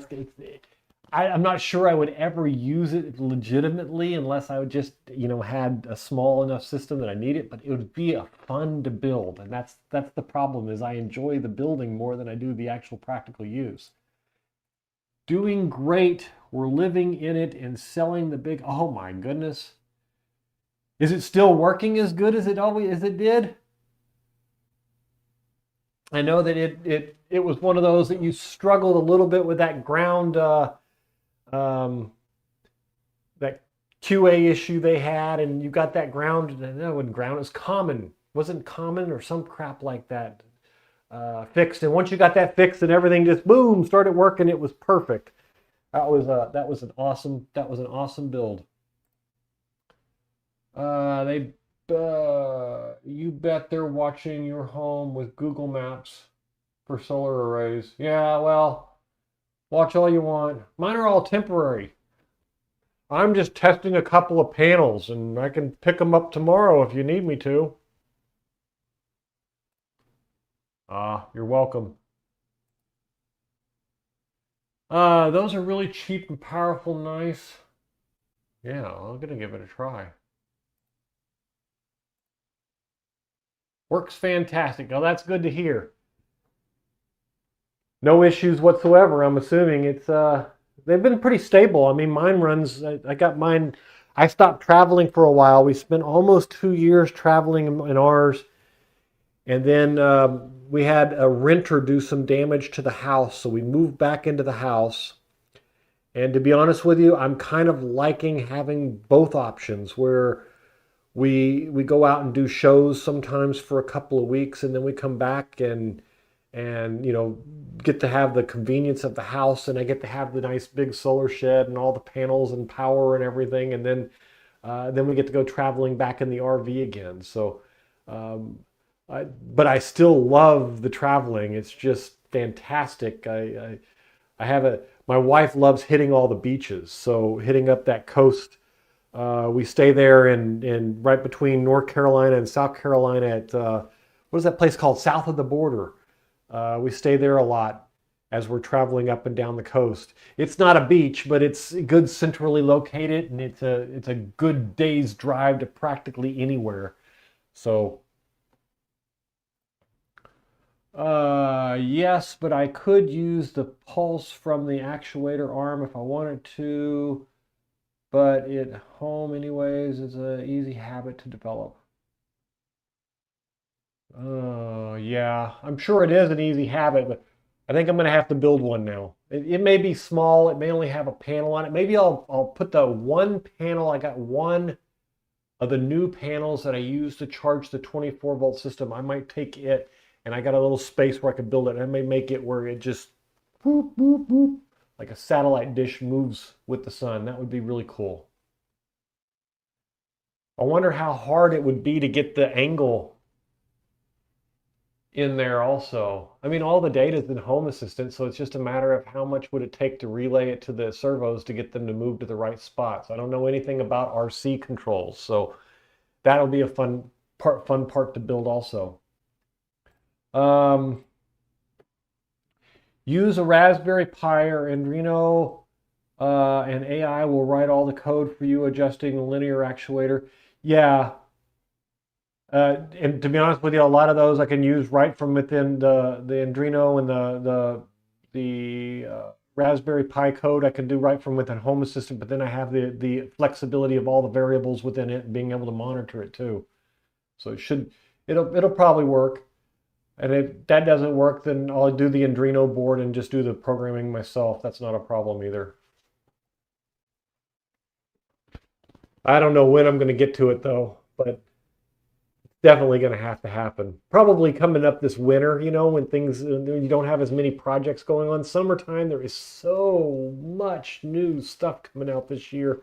I'm not sure I would ever use it legitimately unless I would just, had a small enough system that I need it, but it would be a fun to build. And that's the problem, is I enjoy the building more than I do the actual practical use. Doing great. We're living in it and selling the big, oh my goodness. Is it still working as good as it did? I know that it was one of those that you struggled a little bit with that ground that QA issue they had, and you got that ground. No, when ground is common, wasn't common or some crap like that fixed. And once you got that fixed, and everything just boom started working, it was perfect. That was an awesome build. You bet they're watching your home with Google Maps for solar arrays. Yeah, well, watch all you want. Mine are all temporary. I'm just testing a couple of panels, and I can pick them up tomorrow if you need me to. You're welcome. Those are really cheap and powerful, nice. Yeah, I'm gonna give it a try. Works fantastic. Oh, that's good to hear. No issues whatsoever. I'm assuming they've been pretty stable. I mean, mine runs. I got mine. I stopped traveling for a while. We spent almost 2 years traveling in ours, and then we had a renter do some damage to the house, so we moved back into the house. And to be honest with you, I'm kind of liking having both options, where we go out and do shows sometimes for a couple of weeks, and then we come back and get to have the convenience of the house, and I get to have the nice big solar shed and all the panels and power and everything, and then we get to go traveling back in the RV again. So but I still love the traveling. It's just fantastic. I have my wife loves hitting all the beaches. So hitting up that coast, we stay there in right between North Carolina and South Carolina at what is that place called? South of the border. We stay there a lot as we're traveling up and down the coast. It's not a beach, but it's good centrally located, and it's a good day's drive to practically anywhere. So yes, but I could use the pulse from the actuator arm if I wanted to, but at home anyways, it's an easy habit to develop. Oh, yeah, I'm sure it is an easy habit, but I think I'm going to have to build one now. It may be small, it may only have a panel on it. Maybe I'll put the one panel, I got one of the new panels that I use to charge the 24-volt system. I might take it, and I got a little space where I could build it. I may make it where it just boop, boop, boop, like a satellite dish moves with the sun. That would be really cool. I wonder how hard it would be to get the angle in there also. I mean, all the data is in Home Assistant, so it's just a matter of how much would it take to relay it to the servos to get them to move to the right spots. I don't know anything about RC controls, so that'll be a fun part to build also. Use a Raspberry Pi or Arduino, and AI will write all the code for you adjusting the linear actuator. Yeah. And to be honest with you, a lot of those I can use right from within the Arduino and the Raspberry Pi code. I can do right from within Home Assistant, but then I have the flexibility of all the variables within it and being able to monitor it too. So it'll probably work. And if that doesn't work, then I'll do the Arduino board and just do the programming myself. That's not a problem either. I don't know when I'm going to get to it though, but definitely going to have to happen. Probably coming up this winter, you know, when you don't have as many projects going on. Summertime, there is so much new stuff coming out this year.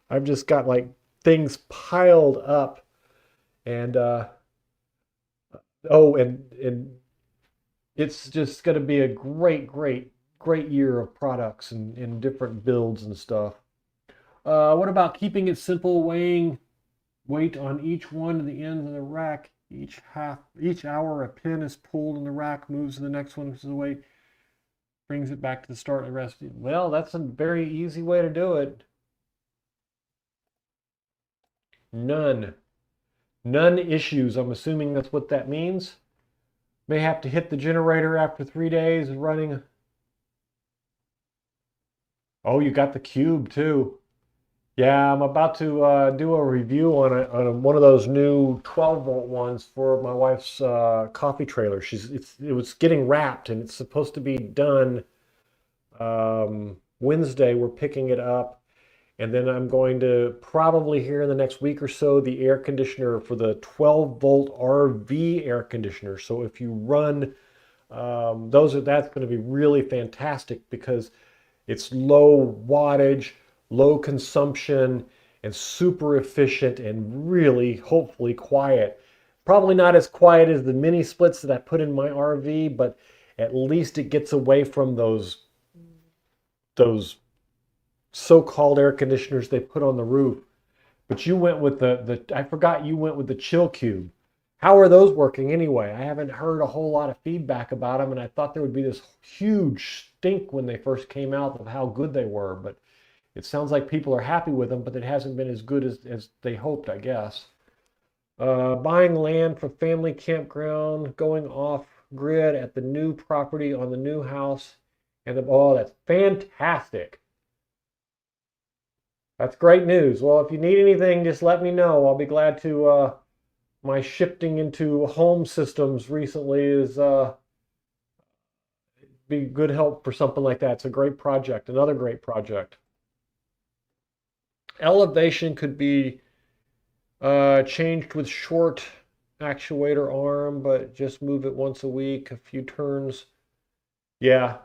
I've just got like things piled up, and and it's just going to be a great year of products and different builds and stuff. What about keeping it simple, weight on each one of the ends of the rack? Each hour a pin is pulled and the rack moves to the next one, which is the weight, brings it back to the start of the rest. Well, that's a very easy way to do it. None issues. I'm assuming that's what that means. May have to hit the generator after 3 days of running. Oh, you got the cube too. Yeah, I'm about to do a review on one of those new 12-volt ones for my wife's coffee trailer. It was getting wrapped and it's supposed to be done Wednesday. We're picking it up, and then I'm going to probably here in the next week or so the air conditioner for the 12-volt RV air conditioner. So if you run that's going to be really fantastic because it's low wattage, low consumption, and super efficient and really hopefully quiet. Probably not as quiet as the mini splits that I put in my RV, but at least it gets away from those so-called air conditioners they put on the roof. But you went with I forgot you went with the Chill Cube. How are those working anyway? I haven't heard a whole lot of feedback about them, and I thought there would be this huge stink when they first came out of how good they were, but it sounds like people are happy with them, but it hasn't been as good as they hoped, I guess. Buying land for family campground, going off grid at the new property on the new house, and oh, that's fantastic. That's great news. Well, if you need anything, just let me know. I'll be glad to. My shifting into home systems recently is be good help for something like that. It's a great project, another great project. Elevation could be changed with short actuator arm, but just move it once a week, a few turns. Yeah,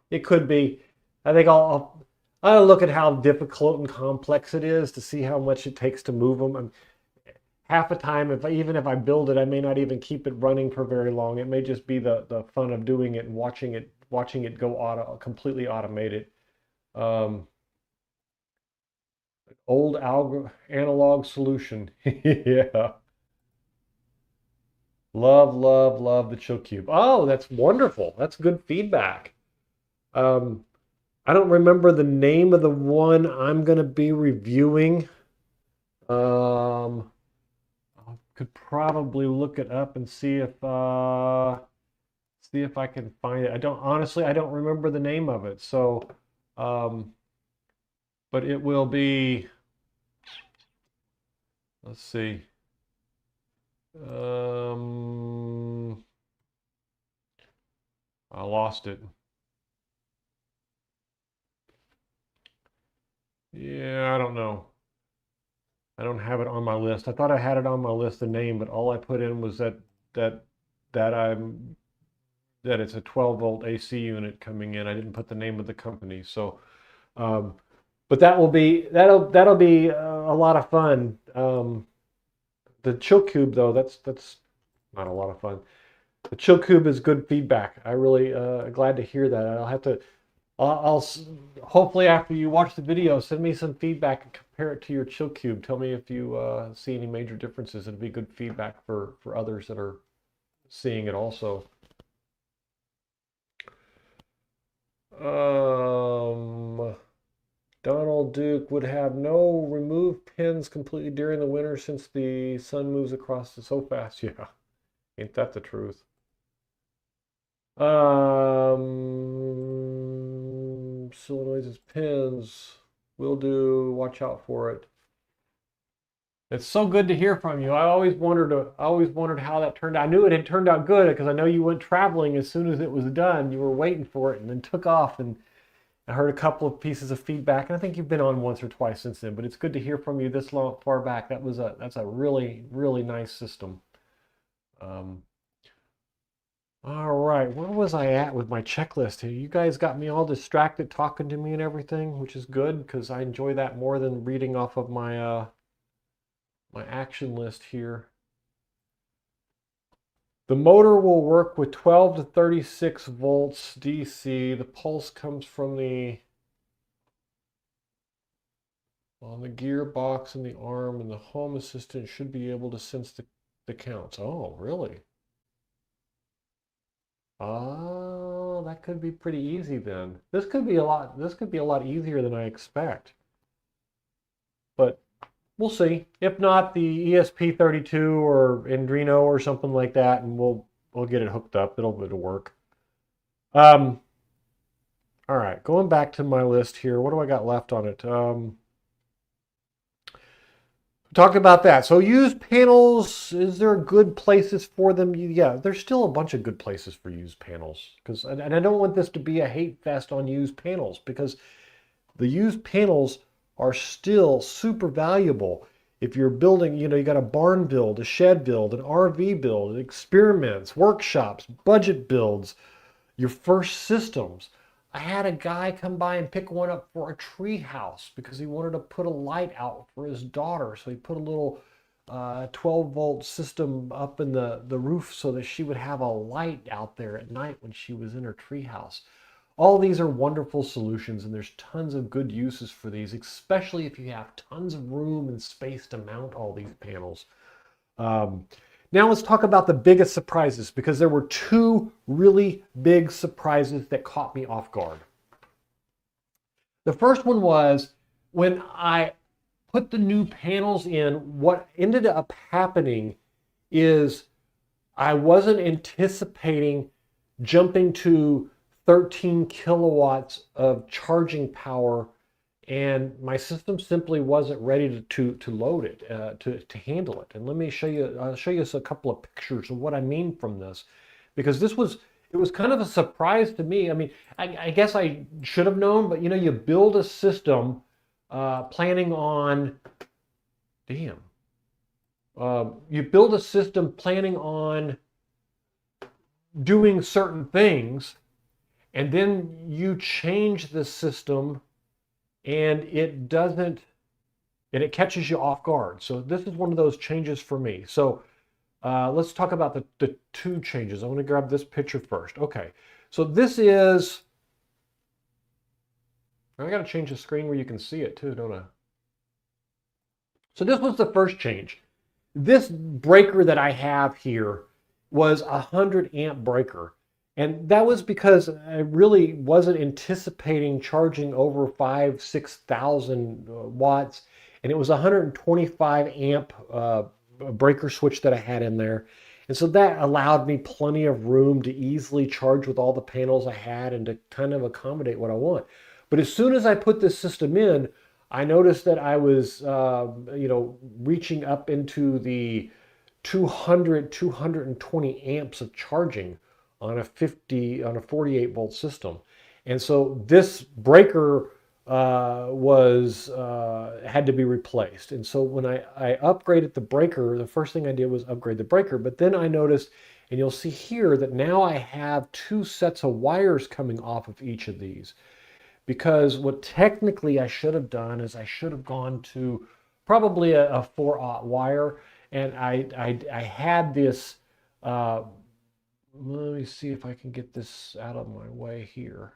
it could be. I think I'll look at how difficult and complex it is to see how much it takes to move them. And half the time, even if I build it, I may not even keep it running for very long. It may just be the fun of doing it and watching it go completely automated. Um, old analog solution. Yeah. Love, love, love the chill cube. Oh, that's wonderful. That's good feedback. Um, I don't remember the name of the one I'm going to be reviewing. I could probably look it up and see if I can find it. I don't honestly, I don't remember the name of it. So, um, but it will be. Let's see. I lost it. Yeah, I don't know. I don't have it on my list. I thought I had it on my list, the name, but all I put in was that that I'm that it's a 12-volt AC unit coming in. I didn't put the name of the company. So, um, but that'll be a lot of fun. The chill cube though, that's not a lot of fun. The chill cube is good feedback. I really glad to hear that. I'll have to hopefully after you watch the video, send me some feedback and compare it to your chill cube. Tell me if you see any major differences. It'd be good feedback for others that are seeing it also. Donald Duke would have no remove pins completely during the winter since the sun moves across it so fast. Yeah, ain't that the truth? Solenoids pins will do. Watch out for it. It's so good to hear from you. I always wondered how that turned out. I knew it had turned out good because I know you went traveling as soon as it was done. You were waiting for it and then took off, and I heard a couple of pieces of feedback, and I think you've been on once or twice since then, but it's good to hear from you this far back. That's a really, really nice system. All right, where was I at with my checklist here? You guys got me all distracted talking to me and everything, which is good because I enjoy that more than reading off of my my action list here. The motor will work with 12 to 36 volts DC. The pulse comes from on the gearbox and the arm, and the home assistant should be able to sense the counts. Oh, really? Oh, that could be pretty easy then. This could be a lot easier than I expect. But we'll see. If not, the ESP32 or Arduino or something like that, and we'll get it hooked up. It'll work. All right, going back to my list here. What do I got left on it? Talked about that. So used panels, is there good places for them? Yeah, there's still a bunch of good places for used panels. And I don't want this to be a hate fest on used panels because the used panels are still super valuable. If you're building, you got a barn build, a shed build, an RV build, experiments, workshops, budget builds, your first systems. I had a guy come by and pick one up for a tree house because he wanted to put a light out for his daughter. So he put a little 12-volt system up in the roof so that she would have a light out there at night when she was in her tree house. All these are wonderful solutions, and there's tons of good uses for these, especially if you have tons of room and space to mount all these panels. Now let's talk about the biggest surprises, because there were two really big surprises that caught me off guard. The first one was when I put the new panels in, what ended up happening is I wasn't anticipating jumping to 13 kilowatts of charging power, and my system simply wasn't ready to load it, to handle it. And let me show you, I'll show you a couple of pictures of what I mean from this, because it was kind of a surprise to me. I mean, I guess I should have known, but you build a system planning on, you build a system planning on doing certain things, and then you change the system and it catches you off guard. So this is one of those changes for me. So let's talk about the two changes. I want to grab this picture first. Okay, so this is I got to change the screen where you can see it too, don't I? So this was the first change. This breaker that I have here was a 100 amp breaker. And that was because I really wasn't anticipating charging over 6,000 watts. And it was a 125 amp breaker switch that I had in there. And so that allowed me plenty of room to easily charge with all the panels I had and to kind of accommodate what I want. But as soon as I put this system in, I noticed that I was, reaching up into the 220 amps of charging on a 48 volt system. And so this breaker had to be replaced. And so when I upgraded the breaker, the first thing I did was upgrade the breaker. But then I noticed, and you'll see here, that now I have 2 sets of wires coming off of each of these. Because what technically I should have done is I should have gone to probably a 4/0 wire. And I had this, let me see if I can get this out of my way here.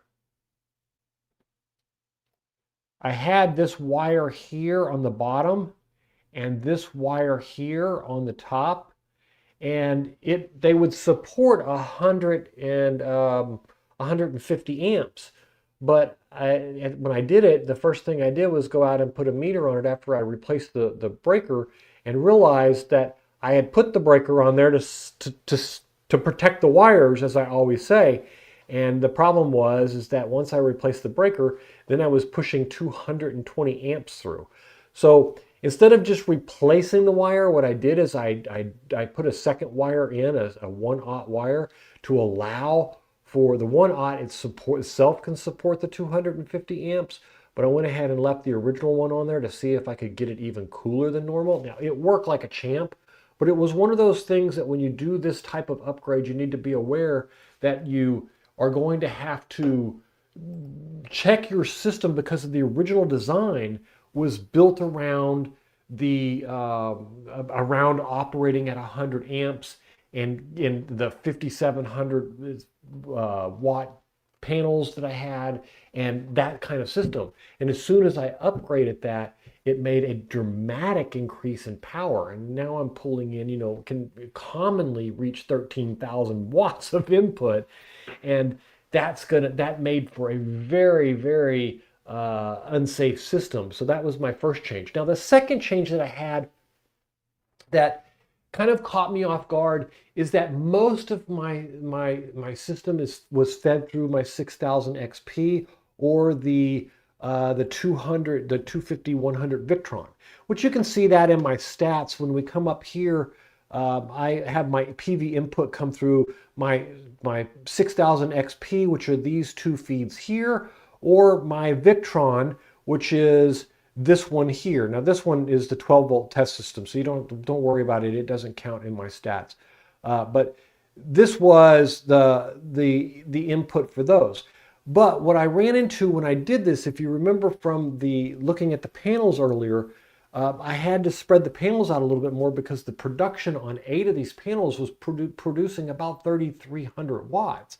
I had this wire here on the bottom and this wire here on the top, and they would support 150 amps. But when I did it, the first thing I did was go out and put a meter on it after I replaced the breaker, and realized that I had put the breaker on there to protect the wires, as I always say. And the problem was that once I replaced the breaker, then I was pushing 220 amps through. So instead of just replacing the wire, what I did is I put a second wire in, a 1/0 wire, to allow for the 1/0 itself can support the 250 amps, but I went ahead and left the original one on there to see if I could get it even cooler than normal. Now, it worked like a champ, but it was one of those things that when you do this type of upgrade, you need to be aware that you are going to have to check your system, because of the original design was built around around operating at 100 amps and in the 5,700 watt panels that I had and that kind of system. And as soon as I upgraded that, it made a dramatic increase in power. And now I'm pulling in, can commonly reach 13,000 watts of input. And that made for a very, very unsafe system. So that was my first change. Now, the second change that I had that kind of caught me off guard is that most of my system was fed through my 6000 XP or the 250 100 Victron, which you can see that in my stats. When we come up here, I have my PV input come through my 6000 XP, which are these 2 feeds here, or my Victron, which is this one here. Now this one is the 12 volt test system, so you don't worry about it. It doesn't count in my stats. But this was the input for those. But what I ran into when I did this, if you remember from looking at the panels earlier, I had to spread the panels out a little bit more because the production on 8 of these panels was producing about 3,300 watts.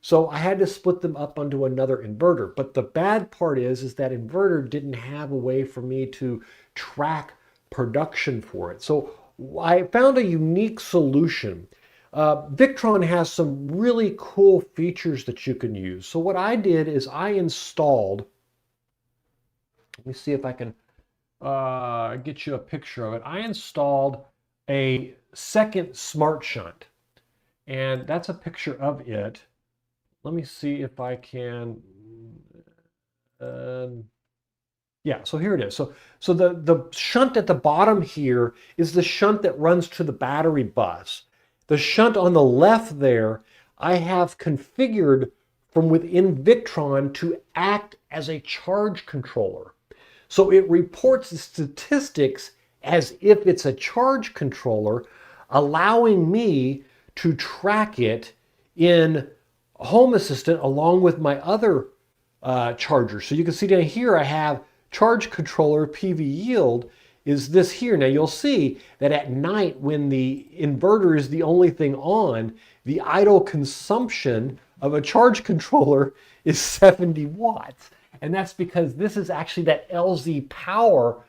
So I had to split them up onto another inverter. But the bad part is that inverter didn't have a way for me to track production for it. So I found a unique solution. Victron has some really cool features that you can use. So what I did is I installed, let me see if I can get you a picture of it. I installed a second smart shunt, and that's a picture of it. Let me see if I can, yeah, so here it is. So the shunt at the bottom here is the shunt that runs to the battery bus. The shunt on the left there, I have configured from within Victron to act as a charge controller. So it reports the statistics as if it's a charge controller, allowing me to track it in Home Assistant along with my other chargers. So you can see down here I have charge controller PV yield is this here. Now you'll see that at night when the inverter is the only thing on, the idle consumption of a charge controller is 70 watts. And that's because this is actually that LZ power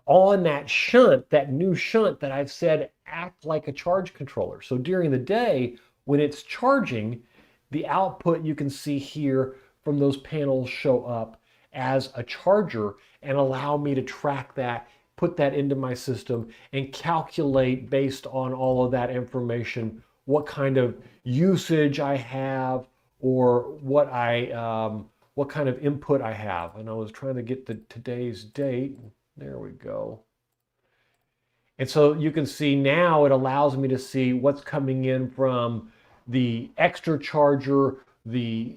on that shunt, that new shunt that I've said act like a charge controller. So during the day, when it's charging, the output you can see here from those panels show up as a charger and allow me to track that, put that into my system, and calculate based on all of that information what kind of usage I have or what kind of input I have. And I was trying to get today's date. There we go. And so you can see now it allows me to see what's coming in from the extra charger, the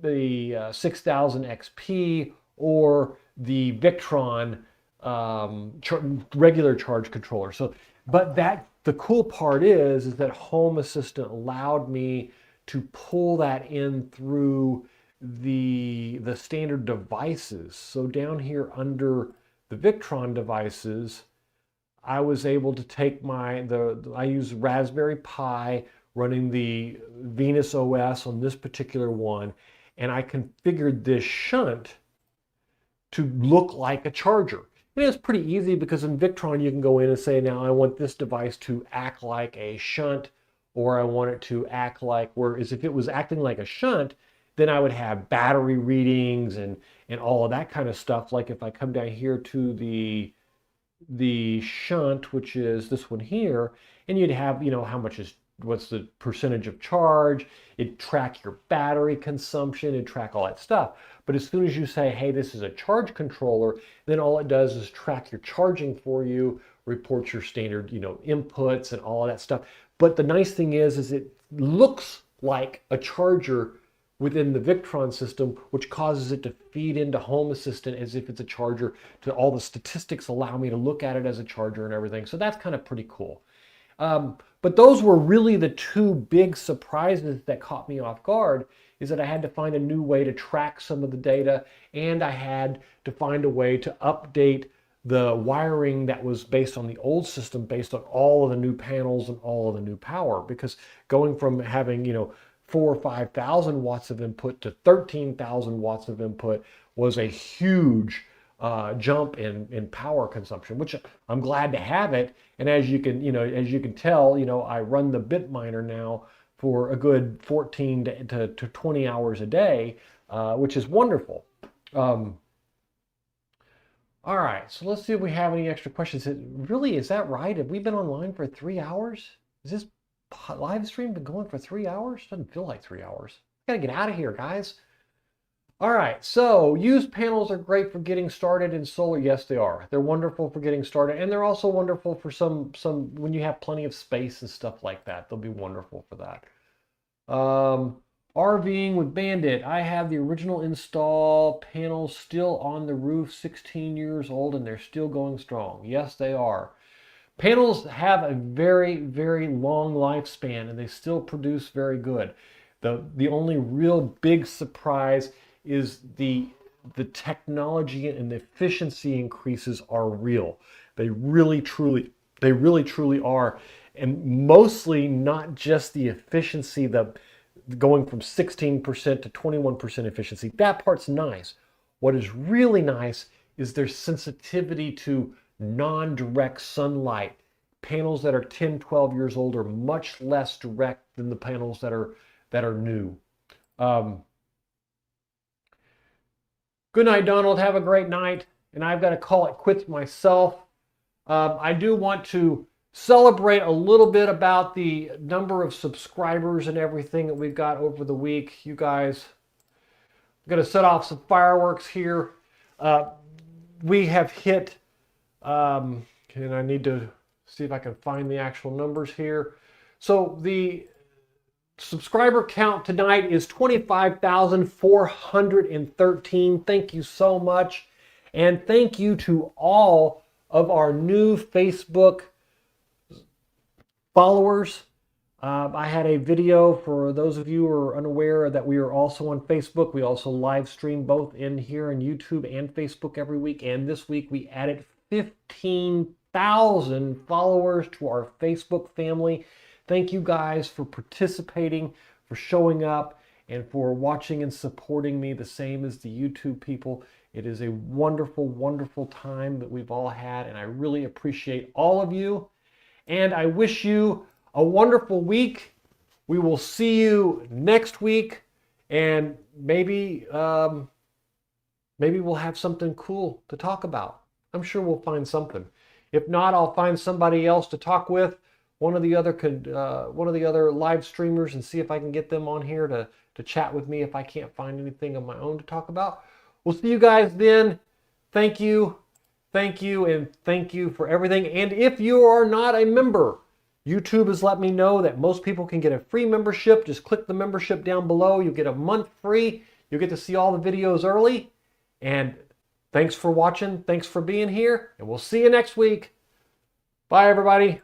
6000 XP, or the Victron regular charge controller. So, but the cool part is that Home Assistant allowed me to pull that in through the standard devices. So down here under the Victron devices, I was able to take I use Raspberry Pi running the Venus OS on this particular one, and I configured this shunt to look like a charger. And it's pretty easy because in Victron you can go in and say, now I want this device to act like a shunt, or I want it to act like, whereas if it was acting like a shunt, then I would have battery readings and all of that kind of stuff. Like if I come down here to the shunt, which is this one here, and you'd have, what's the percentage of charge, it'd track your battery consumption, it'd track all that stuff. But as soon as you say, hey, this is a charge controller, then all it does is track your charging for you, reports your standard, inputs and all of that stuff. But the nice thing is it looks like a charger within the Victron system, which causes it to feed into Home Assistant as if it's a charger. To all the statistics allow me to look at it as a charger and everything. So that's kind of pretty cool. But those were really the two big surprises that caught me off guard, is that I had to find a new way to track some of the data, and I had to find a way to update the wiring that was based on the old system, based on all of the new panels and all of the new power. Because going from having, 4,000 or 5,000 watts of input to 13,000 watts of input was a huge jump in power consumption, which I'm glad to have it. And as you can tell, I run the bit miner now for a good 14 to 20 hours a day, which is wonderful. All right, so let's see if we have any extra questions. Really, is that right? Have we been online for 3 hours? Is this live stream been going for 3 hours? Doesn't feel like 3 hours. Gotta get out of here, guys. All right, so used panels are great for getting started in solar. Yes, they are. They're wonderful for getting started, and they're also wonderful for some when you have plenty of space and stuff like that. They'll be wonderful for that. RVing with Bandit. I have the original install panels still on the roof, 16 years old, and they're still going strong. Yes, they are. Panels have a very, very long lifespan, and they still produce very good. The only real big surprise is the technology and the efficiency increases are real. They really truly are. And mostly not just the efficiency, going from 16% to 21% efficiency. That part's nice. What is really nice is their sensitivity to non-direct sunlight. Panels that are 10, 12 years old are much less direct than the panels that are new. Good night, Donald. Have a great night. And I've got to call it quits myself. I do want to celebrate a little bit about the number of subscribers and everything that we've got over the week. You guys, I'm going to set off some fireworks here. We have hit, and I need to see if I can find the actual numbers here. So the subscriber count tonight is 25,413. Thank you so much. And thank you to all of our new Facebook followers. I had a video for those of you who are unaware that we are also on Facebook. We also live stream both in here on YouTube and Facebook every week. And this week we added 15,000 followers to our Facebook family. Thank you guys for participating, for showing up, and for watching and supporting me the same as the YouTube people. It is a wonderful, wonderful time that we've all had, and I really appreciate all of you. And I wish you a wonderful week. We will see you next week, and maybe we'll have something cool to talk about. I'm sure we'll find something. If not, I'll find somebody else to talk with, one of the other live streamers, and see if I can get them on here to chat with me if I can't find anything of my own to talk about. We'll see you guys then. Thank you, and thank you for everything. And if you are not a member, YouTube has let me know that most people can get a free membership. Just click the membership down below. You'll get a month free. You'll get to see all the videos early. And thanks for watching. Thanks for being here. And we'll see you next week. Bye, everybody.